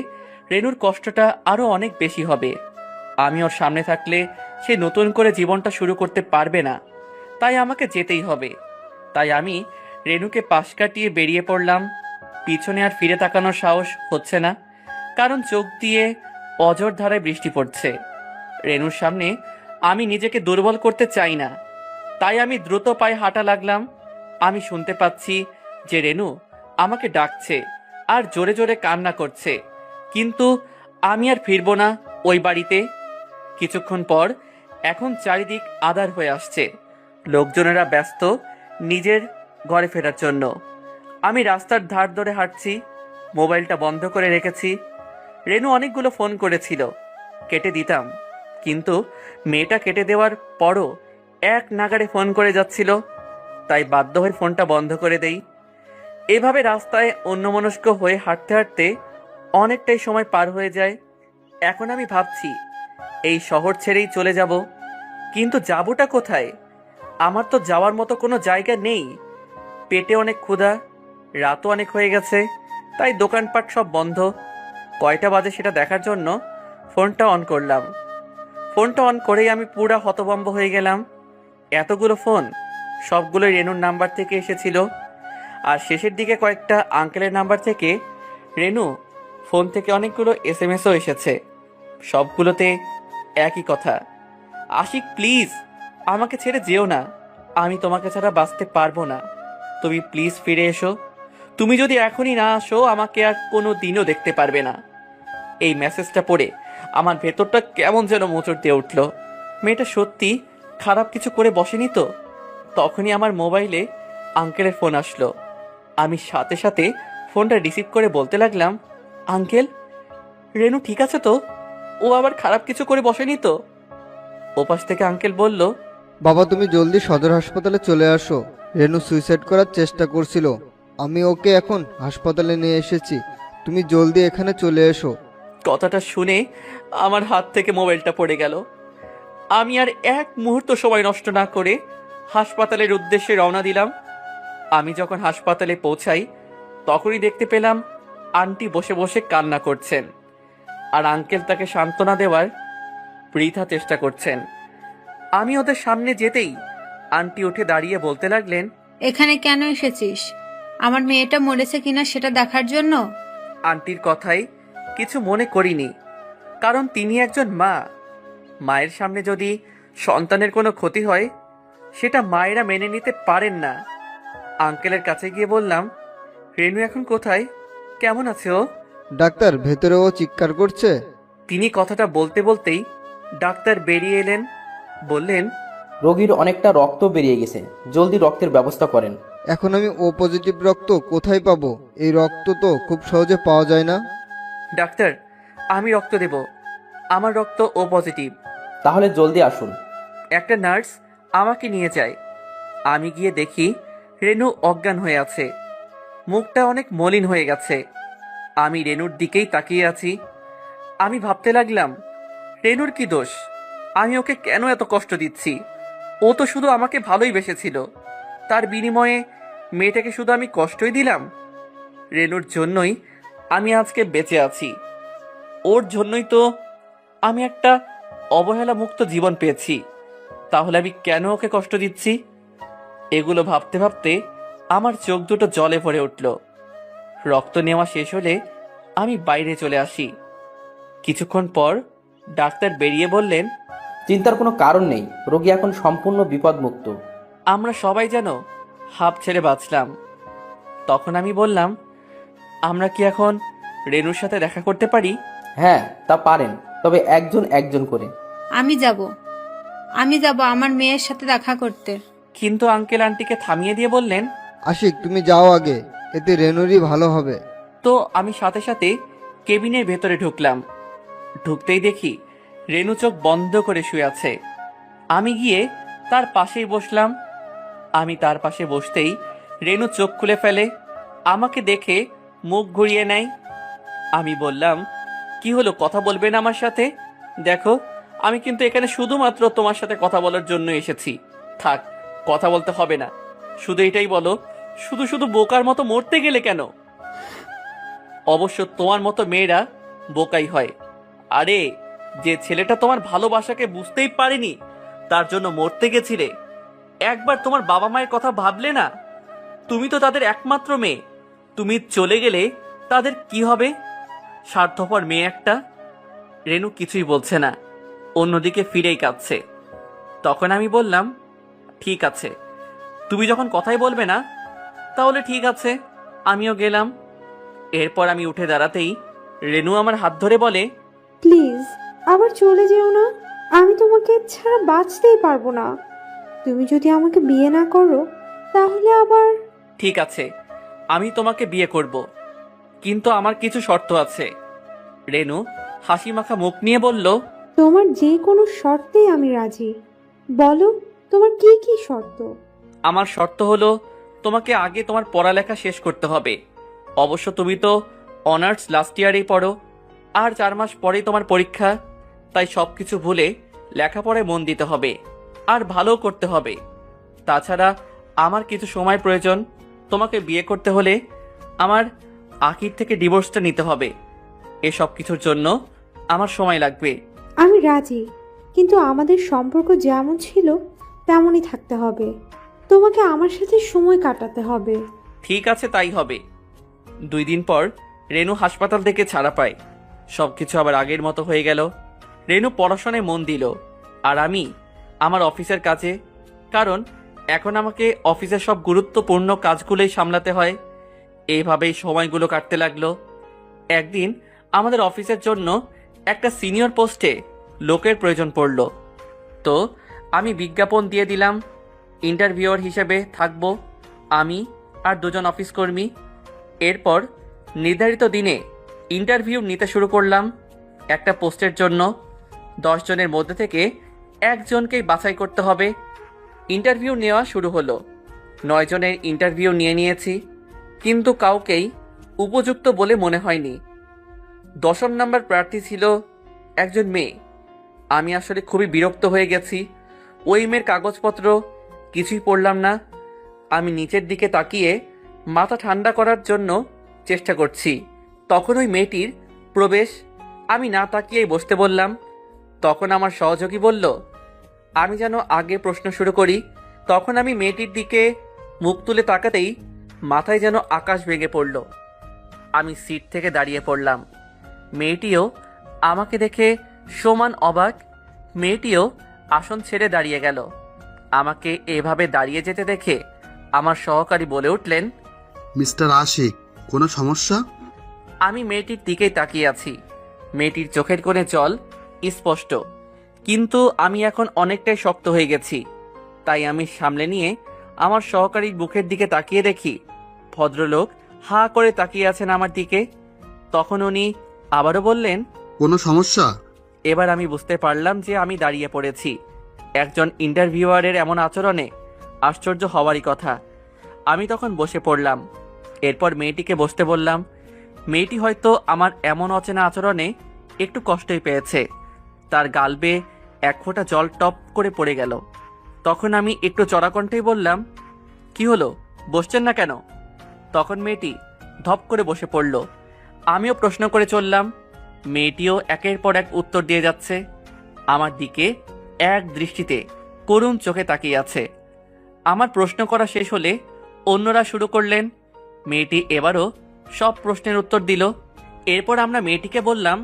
রেনুর কষ্টটা আরো অনেক বেশি হবে। আমি ওর সামনে থাকলে সে নতুন করে জীবনটা শুরু করতে পারবে না, তাই আমাকে যেতেই হবে। তাই আমি রেনুকে পাশ কাটিয়ে বেরিয়ে পড়লাম। পিছনে আর ফিরে তাকানোর সাহস হচ্ছে না, কারণ চোখ দিয়ে অঝোর ধারায় বৃষ্টি পড়ছে। রেনুর সামনে আমি নিজেকে দুর্বল করতে চাই না, তাই আমি দ্রুত পায়ে হাঁটা লাগলাম। আমি শুনতে পাচ্ছি যে রেনু আমাকে ডাকছে আর জোরে জোরে কান্না করছে, কিন্তু আমি আর ফিরবো না ওই বাড়িতে। কিছুক্ষণ পর এখন চারিদিক আঁধার হয়ে আসছে, লোকজনেরা ব্যস্ত নিজের ঘরে ফেরার জন্য। আমি রাস্তার ধার ধরে হাঁটছি, মোবাইলটা বন্ধ করে রেখেছি। রেনু অনেকগুলো ফোন করেছিল, কেটে দিতাম, কিন্তু মেয়েটা কেটে দেওয়ার পরও এক নাগাড়ে ফোন করে যাচ্ছিল, তাই বাধ্য হয়ে ফোনটা বন্ধ করে দেই। এভাবে রাস্তায় অন্যমনস্ক হয়ে হাঁটতে হাঁটতে অনেকটাই সময় পার হয়ে যায়। এখন আমি ভাবছি এই শহর ছেড়েই চলে যাব, কিন্তু যাবোটা কোথায়? আমার তো যাওয়ার মতো কোনো জায়গা নেই। পেটে অনেক ক্ষুধা, রাতও অনেক হয়ে গেছে, তাই দোকানপাট সব বন্ধ। কয়টা বাজে সেটা দেখার জন্য ফোনটা অন করলাম। ফোনটা অন করেই আমি পুরা হতভম্ব হয়ে গেলাম। এতগুলো ফোন, সবগুলোই রেনুর নাম্বার থেকে এসেছিল, আর শেষের দিকে কয়েকটা আঙ্কেলের নাম্বার থেকে রেনু ফোন থেকে অনেকগুলো এসএমএসও এসেছে। সবগুলোতে একই কথা, আশিক প্লিজ আমাকে ছেড়ে যেও না, আমি তোমাকে ছাড়া বাঁচতে পারবো না, তুমি প্লিজ ফিরে এসো। তুমি যদি এখনই না আসো আমাকে আর কোনো দিনও দেখতে পারবে না। এই মেসেজটা পড়ে আমার ভেতরটা কেমন যেন মোচড় দিয়ে উঠল। মেয়েটা সত্যি খারাপ কিছু করে বসেনি তো? তখনই আমার মোবাইলে আঙ্কেলের ফোন আসলো। আমি সাথে সাথে ফোনটা রিসিভ করে বলতে লাগলাম, আঙ্কেল, রেনু ঠিক আছে তো? ও আবার খারাপ কিছু করে বসেনি তো? ওপাশ থেকে আঙ্কেল বলল, বাবা তুমি জলদি সদর হাসপাতালে চলে আসো, রেনু সুইসাইড করার চেষ্টা করছিল, আমি ওকে এখন হাসপাতালে নিয়ে এসেছি, তুমি জলদি এখানে চলে এসো। কথাটা শুনে আমার হাত থেকে মোবাইলটা পড়ে গেল। আমি আর এক মুহূর্ত সময় নষ্ট না করে হাসপাতালের উদ্দেশ্যে রওনা দিলাম। আমি যখন হাসপাতালে পৌঁছাই তখনই দেখতে পেলাম আন্টি বসে বসে কান্না করছেন, আর আঙ্কেল তাকে সান্ত্বনা দেওয়ার বৃথা চেষ্টা করছেন। আমি ওদের সামনে যেতেই আন্টি উঠে দাঁড়িয়ে বলতে লাগলেন, এখানে কেন এসেছিস? আমার মেয়েটা মরেছে কিনা সেটা দেখার জন্য? আন্টির কথায় কিছু মনে করিনি, কারণ তিনি একজন মা। মায়ের সামনে যদি সন্তানের কোনো ক্ষতি হয় সেটা মায়েরা মেনে নিতে পারেন না। আঙ্কেলের কাছে গিয়ে বললাম, রেনু এখন কোথায়, কেমন আছে ও? ডাক্তার, ভেতরে ও চিৎকার করছে। তিনি কথাটা বলতে বলতেই ডাক্তার বেরিয়ে এলেন, বললেন, রোগীর অনেকটা রক্ত বেরিয়ে গেছে, জলদি রক্তের ব্যবস্থা করেন। এখন আমি ও পজিটিভ রক্ত কোথায় পাবো? এই রক্ত তো খুব সহজে পাওয়া যায় না। ডাক্তার, আমি রক্ত দেব, আমার রক্ত ও পজিটিভ। তাহলে জলদি আসুন। একটা নার্স আমাকে নিয়ে যায়। আমি গিয়ে দেখি রেনু অজ্ঞান হয়ে আছে, মুখটা অনেক মলিন হয়ে গেছে। আমি রেনুর দিকেই তাকিয়ে আছি। আমি ভাবতে লাগলাম, রেনুর কি দোষ? আমি ওকে কেন এত কষ্ট দিচ্ছি? ও তো শুধু আমাকে ভালোই বেসেছিল, তার বিনিময়ে মেয়েটাকে শুধু আমি কষ্টই দিলাম। রেনুর জন্যই আমি আজকে বেঁচে আছি, ওর জন্যই তো আমি একটা অবহেলা মুক্ত জীবন পেয়েছি, তাহলে আমি কেন ওকে কষ্ট দিচ্ছি? এগুলো ভাবতে ভাবতে আমার চোখ দুটো জলে ভরে উঠল। রক্ত নেওয়া শেষ হলে আমি বাইরে চলে আসি। কিছুক্ষণ পর ডাক্তার বেরিয়ে বললেন, চিন্তার কোনো কারণ নেই, রোগী এখন সম্পূর্ণ বিপদমুক্ত। আমরা সবাই যেন হাঁপ ছেড়ে বাঁচলাম। তখন আমি বললাম, আমরা কি এখন রেনুর সাথে দেখা করতে পারি? হ্যাঁ, তা পারেন, তবে একজন একজন করে। আমি যাব আমার মেয়ের সাথে দেখা করতে। কিন্তু আঙ্কেল আন্টিকে থামিয়ে দিয়ে বললেন, আশিক তুমি যাও আগে, এতে রেনুরই ভালো হবে। তো আমি সাথে সাথে কেবিনের ভেতরে ঢুকলাম। ঢুকতেই দেখি রেনু চোখ বন্ধ করে শুয়ে আছে। আমি গিয়ে তার পাশেই বসলাম। আমি তার পাশে বসতেই রেনু চোখ খুলে ফেলে, আমাকে দেখে মুখ ঘুরিয়ে নেয়। আমি বললাম, কি হলো, কথা বলবে না আমার সাথে? দেখো, আমি কিন্তু এখানে শুধুমাত্র তোমার সাথে কথা বলার জন্য এসেছি। থাক, কথা বলতে হবে না, শুধু এটাই বলো, শুধু শুধু বোকার মতো মরতে গেলে কেন? অবশ্য তোমার মতো মেয়েরা বোকাই হয়। আরে, যে ছেলেটা তোমার ভালোবাসাকে বুঝতেই পারেনি, তার জন্য মরতে গেছিলে। একবার তোমার বাবা মায়ের কথা ভাবলে না? তুমি তো তাদের একমাত্র মেয়ে। তুমি চলে গেলে তাদের কি হবে? স্বার্থপর মেয়ে একটা। রেনু কিছুই বলছে না, অন্যদিকে ফিরেই কাঁদছে। তখন আমি বললাম, ঠিক আছে, তুমি যখন কথাই বলবে না, তাহলে ঠিক আছে, আমিও গেলাম। এরপর আমি উঠে দাঁড়াতেই রেনু আমার হাত ধরে বলে, প্লিজ আবার চলে যেও না, আমি তোমাকে ছাড়া বাঁচতেই পারবো না। তুমি যদি আমাকে বিয়ে না করো তাহলে আবার। ঠিক আছে, আমি তোমাকে বিয়ে করব, কিন্তু আমার কিছু শর্ত আছে। রেনু হাসি মাখা মুখ নিয়ে বলল, তোমার যে কোনো শর্তেই আমি রাজি। বলো তোমার কি কি শর্ত? আমার শর্ত হলো, তোমাকে আগে তোমার পড়ালেখা শেষ করতে হবে। অবশ্য তুমি তো অনার্স লাস্ট ইয়ারেই পড়ো, আর 4 মাস পরেই তোমার পরীক্ষা। তাই সবকিছু ভুলে লেখাপড়ায় মন দিতে হবে, আর ভালোও করতে হবে। তাছাড়া আমার কিছু সময় প্রয়োজন। তোমাকে বিয়ে করতে হলে আমার আখির থেকে ডিভোর্সটা নিতে হবে। এসব কিছুর জন্য আমার সময় লাগবে। আমি রাজি, কিন্তু আমাদের সম্পর্ক যেমন ছিল তেমনই থাকতে হবে। তোমাকে আমার সাথে সময় কাটাতে হবে। ঠিক আছে, তাই হবে। 2 দিন পর রেনু হাসপাতাল থেকে ছাড়া পায়। সবকিছু আবার আগের মতো হয়ে গেল। রেনু পড়াশোনায় মন দিল, আর আমি আমার অফিসের কাজে। কারণ এখন আমাকে অফিসের সব গুরুত্বপূর্ণ কাজগুলোই সামলাতে হয়। এইভাবেই সময়গুলো কাটতে লাগলো। একদিন আমাদের অফিসের জন্য একটা সিনিয়র পোস্টে লোকের প্রয়োজন পড়ল। তো আমি বিজ্ঞাপন দিয়ে দিলাম, ইন্টারভিউয়ার হিসেবে থাকবো আমি আর 2 জন অফিস কর্মী। এরপর নির্ধারিত দিনে ইন্টারভিউ নিতে শুরু করলাম। একটা পোস্টের জন্য 10 জনের মধ্যে থেকে 1 জনকেই বাছাই করতে হবে। ইন্টারভিউ নেওয়া শুরু হলো। 9 জনের ইন্টারভিউ নিয়েছি, কিন্তু কাউকেই উপযুক্ত বলে মনে হয়নি। 10 নম্বর প্রার্থী ছিল একজন মেয়ে। আমি আসলে খুবই বিরক্ত হয়ে গেছি। ওই মেয়ের কাগজপত্র কিছুই পড়লাম না। আমি নিচের দিকে তাকিয়ে মাথা ঠান্ডা করার জন্য চেষ্টা করছি। তখন ওই মেয়েটির প্রবেশ। আমি না তাকিয়েই বসতে বললাম। তখন আমার সহযোগী বলল আমি যেন আগে প্রশ্ন শুরু করি। তখন আমি মেয়েটির দিকে মুখ তুলে তাকাতেই মাথায় যেন আকাশ ভেঙে পড়ল। আমি সিট থেকে দাঁড়িয়ে পড়লাম। মেয়েটিও আমাকে দেখে সমান অবাক। মেয়েটিও আসন ছেড়ে দাঁড়িয়ে গেল। আমাকে এভাবে দাঁড়িয়ে যেতে দেখে আমার সহকারী বলে উঠলেন, মিস্টার আশিক, কোনো সমস্যা? আমি মেয়েটির দিকেই তাকিয়ে আছি। মেয়েটির চোখের কোণে জল স্পষ্ট, কিন্তু আমি এখন অনেকটাই শক্ত হয়ে গেছি। তাই আমি সামলে নিয়ে আমার সহকারীর মুখের দিকে তাকিয়ে দেখি ভদ্রলোক হাঁ করে তাকিয়ে আছেন আমার দিকে। তখন উনি আবারও বললেন, কোনো সমস্যা? এবার আমি বুঝতে পারলাম যে আমি দাঁড়িয়ে পড়েছি। একজন ইন্টারভিউয়ারের এমন আচরণে আশ্চর্য হওয়ারই কথা। আমি তখন বসে পড়লাম। এরপর মেয়েটিকে বসতে বললাম। মেয়েটি হয়তো আমার এমন অচেনা আচরণে একটু কষ্টই পেয়েছে। তার গাল বেয়ে 1 ফোঁটা জল টপ করে পড়ে গেল। তখন আমি একটু চড়া কণ্ঠেই বললাম, কি হলো, বসছেন না কেন? তখন মেয়েটি ধপ করে বসে পড়ল। আমিও প্রশ্ন করে চললাম। মেয়েটিও একের পর এক উত্তর দিয়ে যাচ্ছে। আমার দিকে এক দৃষ্টিতে করুণ চোখে তাকিয়ে আছে। আমার প্রশ্ন করা শেষ হলে অন্যরা শুরু করলেন। মেয়েটি এবারও সব প্রশ্নের উত্তর দিল। এরপর আমরা মেয়েটিকে বললাম,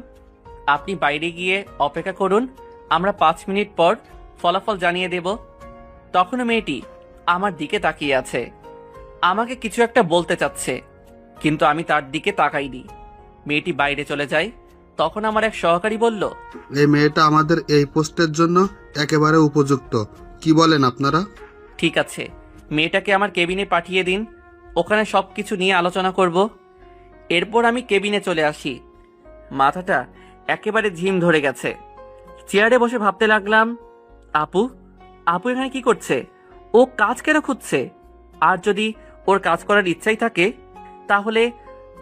আপনি বাইরে গিয়ে অপেক্ষা করুন, আমরা 5 মিনিট পর ফলাফল জানিয়ে দেব। তখনও মেয়েটি আমার দিকে তাকিয়ে আছে, আমাকে কিছু একটা বলতে চাচ্ছে, কিন্তু আমি তার দিকে তাকাইনি। মেয়েটি বাইরে চলে যায়। তখন আমার এক সহকারী বলল, এই মেয়েটা আমাদের এই পোস্টের জন্য একেবারে উপযুক্ত। কি বলেন আপনারা? ঠিক আছে, মেয়েটাকে আমার কেবিনে পাঠিয়ে দিন, ওখানে সবকিছু নিয়ে আলোচনা করব। এরপর আমি কেবিনে চলে আসি। মাথাটা একেবারে ঝিম ধরে গেছে। চেয়ারে বসে ভাবতে লাগলাম, আপু আপু এখানে কি করছে? ও কাজ কেন খুঁজছে? আর যদি ওর কাজ করার ইচ্ছাই থাকে তাহলে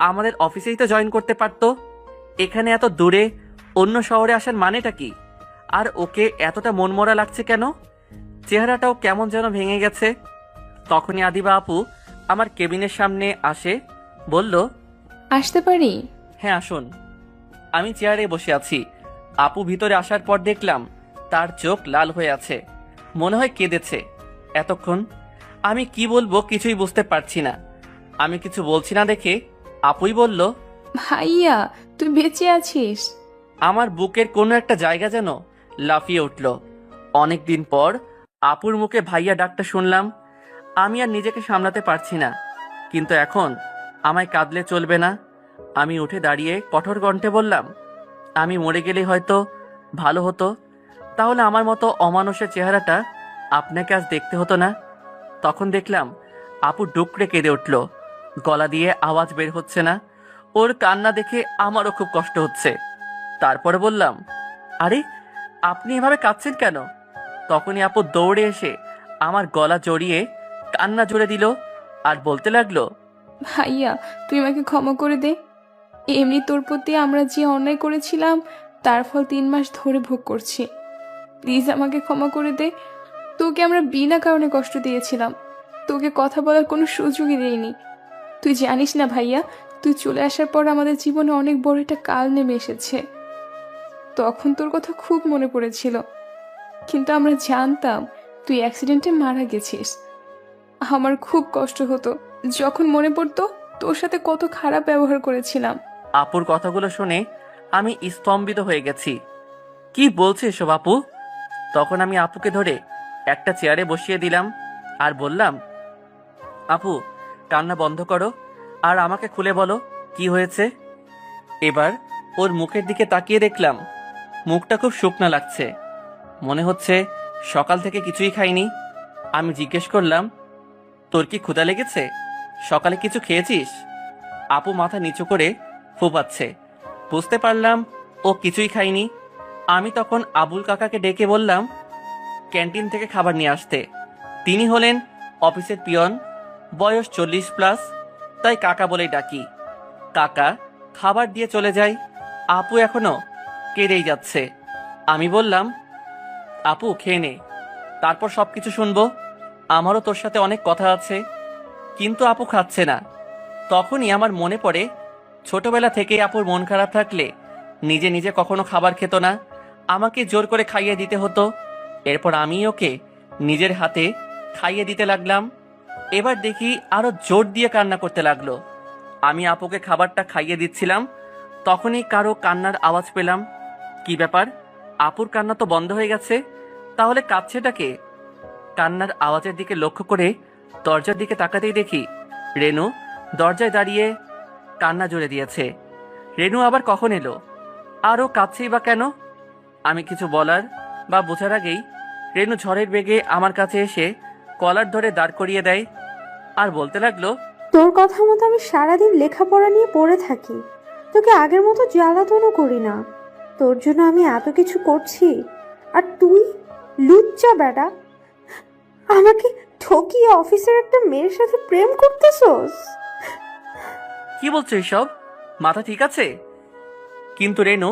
আমাদের অফিসেই তো জয়েন করতে পারতো। এখানে এত দূরে অন্য শহরে আসার মানেটা কি? আর ওকে এতটা মনমরা লাগছে কেন? চেহারাটাও কেমন যেন ভেঙে গেছে। তখনই আদিবা আপু আমার কেবিনের সামনে আসে, বলল, আসতে পারি? হ্যাঁ আসুন। আমি চেয়ারে বসে আছি। আপু ভিতরে আসার পর দেখলাম তার চোখ লাল হয়ে আছে, মনে হয় কেঁদেছে। এতক্ষণ আমি কি বলবো কিছুই বুঝতে পারছি না। আমি কিছু বলছি না দেখে আপুই বলল, ভাইয়া তুই বেঁচে আছিস? আমার বুকের কোনো একটা জায়গা যেন লাফিয়ে উঠল। অনেকদিন পর আপুর মুখে ভাইয়া ডাকটা শুনলাম। আমি আর নিজেকে সামলাতে পারছি না, কিন্তু এখন আমায় কাঁদলে চলবে না। আমি উঠে দাঁড়িয়ে কঠোর কণ্ঠে বললাম, আমি মরে গেলে হয়তো ভালো হতো, তাহলে আমার মতো অমানুষের চেহারাটা আপনাকে আজ দেখতে হতো না। তখন দেখলাম আপু ডুকরে কেঁদে উঠল, গলা দিয়ে আওয়াজ বের হচ্ছে না। ওর কান্না দেখে আমারও খুব কষ্ট হচ্ছে। তারপরে বললাম, আরে আপনি এভাবে কাঁদছেন কেন? তখনই আপু দৌড়ে এসে আমার গলা জড়িয়ে কান্না জুড়ে দিল আর বলতে লাগলো, ভাইয়া তুই আমাকে ক্ষমা করে দে। এমনি তোর প্রতি আমরা যে অন্যায় করেছিলাম তার ফল 3 মাস ধরে ভোগ করছি। প্লিজ আমাকে ক্ষমা করে দে। তোকে আমরা বিনা কারণে কষ্ট দিয়েছিলাম, তোকে কথা বলার কোনো সুযোগই দেইনি। তুই জানিস না ভাইয়া, তুই চলে আসার পর আমাদের জীবনে অনেক বড় একটা কাল নেমে এসেছে। তখন তোর কথা খুব মনে পড়েছিল, কিন্তু আমরা জানতাম তুই অ্যাক্সিডেন্টে মারা গেছিস। আমার খুব কষ্ট হতো যখন মনে পড়তো তোর সাথে কত খারাপ ব্যবহার করেছিলাম। আপুর কথাগুলো শুনে আমি স্তম্ভিত হয়ে গেছি। কি বলছে এসব আপু? তখন আমি আপুকে ধরে একটা চেয়ারে বসিয়ে দিলাম আর বললাম, আপু কান্না বন্ধ করো আর আমাকে খুলে বলো কি হয়েছে। এবার ওর মুখের দিকে তাকিয়ে দেখলাম মুখটা খুব শুকনা লাগছে, মনে হচ্ছে সকাল থেকে কিছুই খাইনি। আমি জিজ্ঞেস করলাম, তোর কি ক্ষুধা লেগেছে? সকালে কিছু খেয়েছিস? আপু মাথা নিচু করে ফোপাচ্ছে। বুঝতে পারলাম ও কিছুই খায়নি। আমি তখন আবুল কাকাকে ডেকে বললাম ক্যান্টিন থেকে খাবার নিয়ে আসতে। তিনি হলেন অফিসের পিয়ন, বয়স 40+, তাই কাকা বলেই ডাকি। কাকা খাবার দিয়ে চলে যায়। আপু এখনো কেঁদেই যাচ্ছে। আমি বললাম, আপু খেয়ে নে, তারপর সবকিছু শুনবো। আমারও তোর সাথে অনেক কথা আছে। কিন্তু আপু খাচ্ছে না। তখনই আমার মনে পড়ে ছোটবেলা থেকেই আপুর মন খারাপ থাকলে নিজে নিজে কখনো খাবার খেত না, আমাকে জোর করে খাইয়ে দিতে হতো। এরপর আমি ওকে নিজের হাতে খাইয়ে দিতে লাগলাম। এবার দেখি আরো জোর দিয়ে কান্না করতে লাগলো। আমি আপুকে খাবারটা খাইয়ে দিচ্ছিলাম, তখনই কারো কান্নার আওয়াজ পেলাম। কি ব্যাপার, আপুর কান্না তো বন্ধ হয়ে গেছে, তাহলে কাঁদছেটা কে? কান্নার আওয়াজের দিকে লক্ষ্য করে দরজার দিকে তাকাতেই দেখি রেনু দরজায় দাঁড়িয়ে কান্না জুড়ে দিয়েছে। রেনু আবার কখন এলো? আরও কাঁদছেই বা কেন? আমি কিছু বলার বা বোঝার আগেই রেনু ঝড়ের বেগে আমার কাছে এসে কলার ধরে দাঁড় করিয়ে দেয় আর বলতে লাগলো, তোর কথা মতো আমি সারাদিন লেখাপড়া নিয়ে পড়ে থাকি, তোকে আগের মতো জ্বালাতনও করি না। তোর জন্য আমি এত কিছু করছি, আর তুই লুচ্চা বেটা আমাকে ঠকিয়ে অফিসের একটা মেয়ের সাথে প্রেম করতেছস। কি বলছো এসব? মাথা ঠিক আছে? কিন্তু রেনু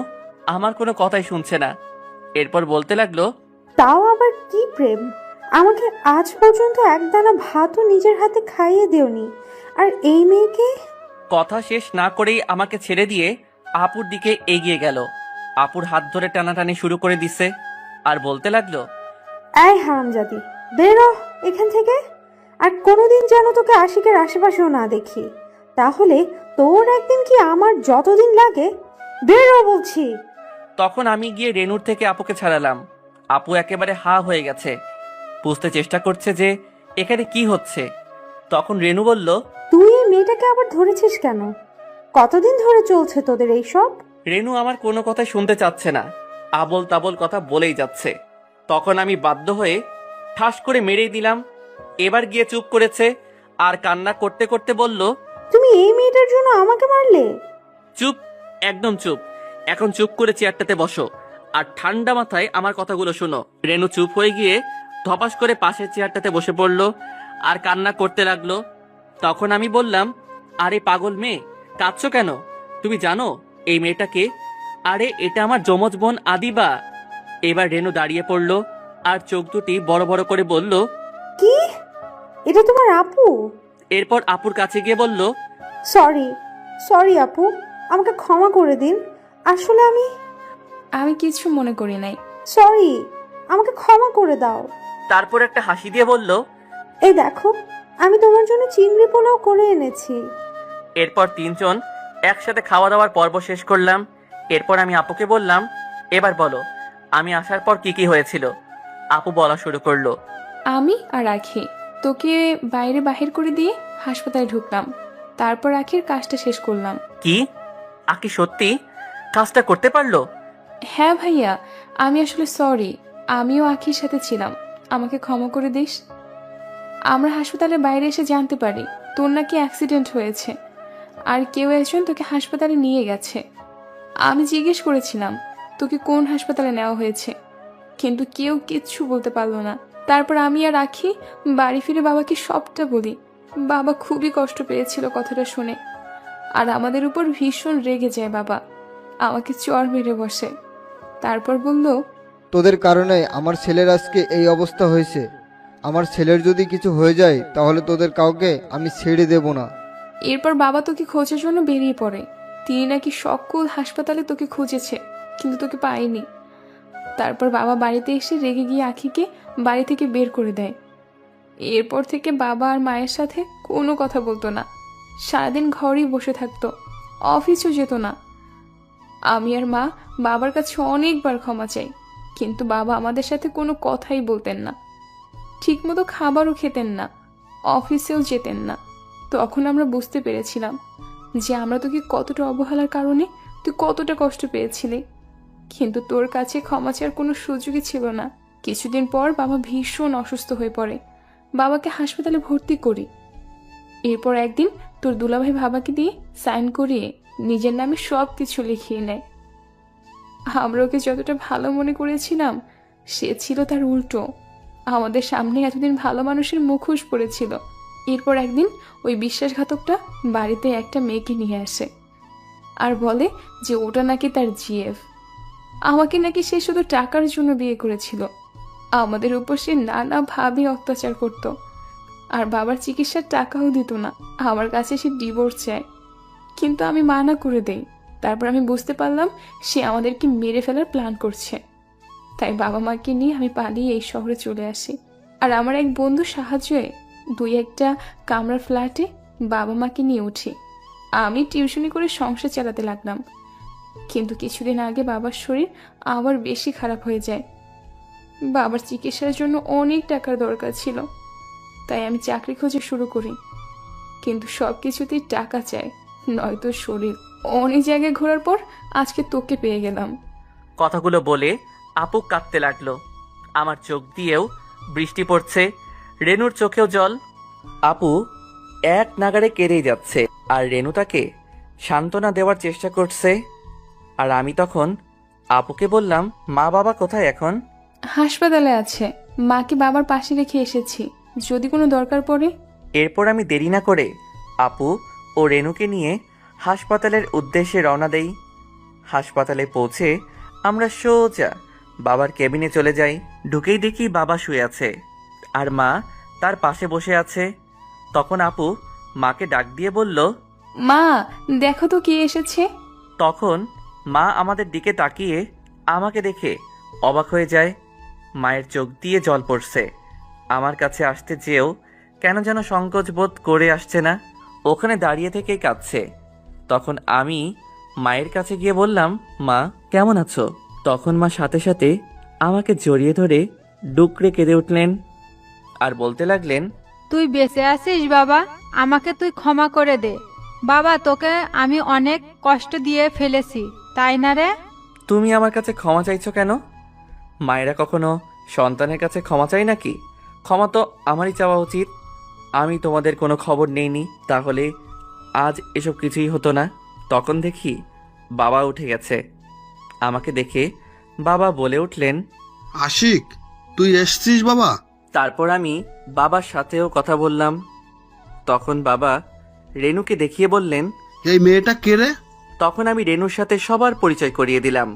আমার কোনো কথাই শুনছে না। এরপর বলতে লাগলো, তাও আবার কি প্রেম? আমাকে আজ পর্যন্ত একদানা ভাতও নিজের হাতে খাইয়ে দেওনি, আর এই মেয়েকে? কথা শেষ না করেই আমাকে ছেড়ে দিয়ে আপুর দিকে এগিয়ে গেল। আপুর হাত ধরে টানাটানি শুরু করে দিছে আর বলতে লাগলো, এই হারামজাদি, বেরো এখান থেকে। আর কোনোদিন যেন তোকে আশিকের আশেপাশেও না দেখি, তাহলে তোর একদিন কি আমার যতদিন লাগে। বেরো বলছি। তখন আমি গিয়ে রেনুর থেকে আপুকে ছাড়ালাম। আপু একেবারে হা হয়ে গেছে, বুঝতে চেষ্টা করছে যে এখানে কি হচ্ছে। তখন রেনু বলল, তুই এই মেয়েটাকে আবার ধরেছিস কেন? কতদিন ধরে চলছে তোদের এইসব? রেনু আমার কোনো কথাই শুনতে চাচ্ছে না, আবল তাবল কথা বলেই যাচ্ছে। তখন আমি বাধ্য হয়ে ঠাস করে মেরেই দিলাম। এবার গিয়ে চুপ করেছে আর কান্না করতে করতে বলল, তুমি এই মেয়েটার জন্য আমাকে মারলে? চুপ, একদম চুপ। এখন চুপ করে চেয়ারটাতে বসো আর ঠান্ডা মাথায় আমার কথাগুলো শোনো। রেনু চুপ হয়ে গিয়ে ধপাস করে পাশের চেয়ারটাতে বসে পড়লো আর কান্না করতে লাগলো। তখন আমি বললাম, আরে পাগল মেয়ে, কাঁদছো কেন? তুমি জানো এই মেয়েটাকে? আরে এটা আমার যমজ বোন আদিবা। এবার রেনু দাঁড়িয়ে পড়লো আর চোখ দুটি বড় বড় করে বলল, কি? এটা তোমার আপু? এরপর আপুর কাছে গিয়ে বলল, সরি সরি আপু, আমাকে ক্ষমা করে দিন। আসলে আমি কিছু মনে করি নাই। সরি, আমাকে ক্ষমা করে দাও। তারপর একটা হাসি দিয়ে বলল, এই দেখো, আমি তোমার জন্য চিংড়ি পোলাও করে এনেছি। এরপর তিনজন একসাথে খাওয়া দাওয়ার পর্ব শেষ করলাম। এরপর আমি আপুকে বললাম, এবার বলো আমি আসার পর কি কি হয়েছিল। আপু বলা শুরু করলো, আমি আর আখি তোকে বাইরে বাহির করে দিয়ে হাসপাতালে ঢুকলাম। তারপর আখির কাজটা শেষ করলাম। কি আকি সত্যি কাজটা করতে পারলো? হ্যাঁ ভাইয়া, আমি আসলে সরি, আমিও আখির সাথে ছিলাম, আমাকে ক্ষমা করে দিস। আমরা হাসপাতালের বাইরে এসে জানতে পারি তোর নাকি অ্যাক্সিডেন্ট হয়েছে আর কেউ একজন তোকে হাসপাতালে নিয়ে গেছে। আমি জিজ্ঞেস করেছিলাম তোকে কোন হাসপাতালে নেওয়া হয়েছে, কিন্তু কেউ কিচ্ছু বলতে পারলো না। তারপর আমি আর আখি বাড়ি ফিরে বাবাকে সবটা বলি। বাবা খুবই কষ্ট পেয়েছিল কথাটা শুনে, আর আমাদের উপর ভীষণ রেগে যায় বাবা, আমাকে চড় মেরে বসে। তারপর বলল, তোদের কারণে আমার ছেলের আজকে এই অবস্থা হয়েছে। আমার ছেলের যদি কিছু হয়ে যায় তাহলে তোদের কাউকে আমি ছেড়ে দেব না। এরপর বাবা তোকে খোঁজার জন্য বেরিয়ে পড়ে। তিনি নাকি সকল হাসপাতালে তোকে খুঁজেছে কিন্তু তোকে পায়নি। তারপর বাবা বাড়িতে এসে রেগে গিয়ে আখিকে বাড়ি থেকে বের করে দেয়। এরপর থেকে বাবা আর মায়ের সাথে কোনো কথা বলতো না, সারাদিন ঘরেই বসে থাকতো, অফিসও যেত না। আমি আর মা বাবার কাছে অনেকবার ক্ষমা চাই, কিন্তু বাবা আমাদের সাথে কোনো কথাই বলতেন না, ঠিকমতো খাবারও খেতেন না, অফিসেও যেতেন না। তখন আমরা বুঝতে পেরেছিলাম যে আমরা তোকে কতটা অবহেলার কারণে তুই কতটা কষ্ট পেয়েছিলি, কিন্তু তোর কাছে ক্ষমা চাওয়ার কোনো সুযোগই ছিল না। কিছুদিন পর বাবা ভীষণ অসুস্থ হয়ে পড়ে, বাবাকে হাসপাতালে ভর্তি করি। এরপর একদিন তোর দুলাভাই বাবাকে দিয়ে সাইন করিয়ে নিজের নামে সব কিছু লিখিয়ে নেয়। আমরা ওকে যতটা ভালো মনে করেছিলাম সে ছিল তার উল্টো, আমাদের সামনে এতদিন ভালো মানুষের মুখোশ পড়েছিল। এরপর একদিন ওই বিশ্বাসঘাতকটা বাড়িতে একটা মেয়েকে নিয়ে আসে আর বলে যে ওটা নাকি তার জিএফ। আমাকে নাকি সে শুধু টাকার জন্য বিয়ে করেছিল। আমাদের উপর সে নানাভাবে অত্যাচার করত আর বাবার চিকিৎসার টাকাও দিত না। আমার কাছে সে ডিভোর্স চায়, কিন্তু আমি মানা করে দেই। তারপর আমি বুঝতে পারলাম সে আমাদেরকে মেরে ফেলার প্ল্যান করছে। তাই বাবা মাকে নিয়ে আমি পালিয়ে এই শহরে চলে আসি। আর আমার এক বন্ধু সাহায্যে 2-1টা কামরার ফ্ল্যাটে বাবা মাকে নিয়ে উঠি। আমি টিউশনি করে সংসার চালাতে লাগলাম। কিন্তু কিছুদিন আগে বাবার শরীর আবার বেশি খারাপ হয়ে যায়। বাবার চিকিৎসার জন্য অনেক টাকার দরকার ছিল, তাই আমি চাকরি খোঁজা শুরু করি। কিন্তু সব কিছুতেই টাকা চাই, নয়তো শরীর। অনেক জায়গায় ঘোরার পর আজকে তোকে পেয়ে গেলাম। কথাগুলো বলে আপু কাঁদতে লাগলো। আমার চোখ দিয়েও বৃষ্টি পড়ছে, রেনুর চোখেও জল। আপু এক নাগাড়ে কেঁদেই যাচ্ছে আর রেনু তাকে সান্ত্বনা দেওয়ার চেষ্টা করছে। আর আমি তখন আপুকে বললাম, মা বাবা কোথায় এখন? হাসপাতালে আছে, মাকে বাবার পাশে রেখে এসেছি, যদি কোনো দরকার পড়ে। এরপর আমি দেরি না করে আপু ও রেনুকে নিয়ে হাসপাতালের উদ্দেশ্যে রওনা দেই। হাসপাতালে পৌঁছে আমরা সোজা বাবার কেবিনে চলে যাই। ঢুকেই দেখি বাবা শুয়ে আছে আর মা তার পাশে বসে আছে। তখন আপু মাকে ডাক দিয়ে বলল, মা দেখো তো কে এসেছে। তখন মা আমাদের দিকে তাকিয়ে আমাকে দেখে অবাক হয়ে যায়। মায়ের চোখ দিয়ে জল পড়ছে। আমার কাছে আসতে যেও কেন যেন সংকোচ বোধ করে আসছে না, ওখানে দাঁড়িয়ে থেকেই কাঁদছে। তখন আমি মায়ের কাছে গিয়ে বললাম, মা কেমন আছো? তখন মা সাথে সাথে আমাকে জড়িয়ে ধরে ডুকরে কেঁদে উঠলেন আর বলতে লাগলেন, তুই বেঁচে আছিস বাবা, আমাকে তুই ক্ষমা করে দে। বাবা, তোকে আমি অনেক কষ্ট দিয়ে ফেলেছি, তাই না রে? তুমি আমার কাছে ক্ষমা চাইছো কেন? মায়েরা কখনো সন্তানের কাছে ক্ষমা চাই নাকি? ক্ষমা তো আমারই চাওয়া উচিত। আমি তোমাদের কোনো খবর নেইনি, তাহলে আজ এসব কিছুই হতো না। তখন দেখি বাবা উঠে গেছে। আমাকে দেখে বাবা বলে উঠলেন, আশিক, তুই এসছিস বাবা? তারপর আমি বাবার সাথেও কথা বললাম। তখন বাবা রেনুকে দেখিয়ে বললেন, এই মেয়েটা কে রে? তখন আমি রেনুর সাথে সবার পরিচয় করিয়ে দিলাম।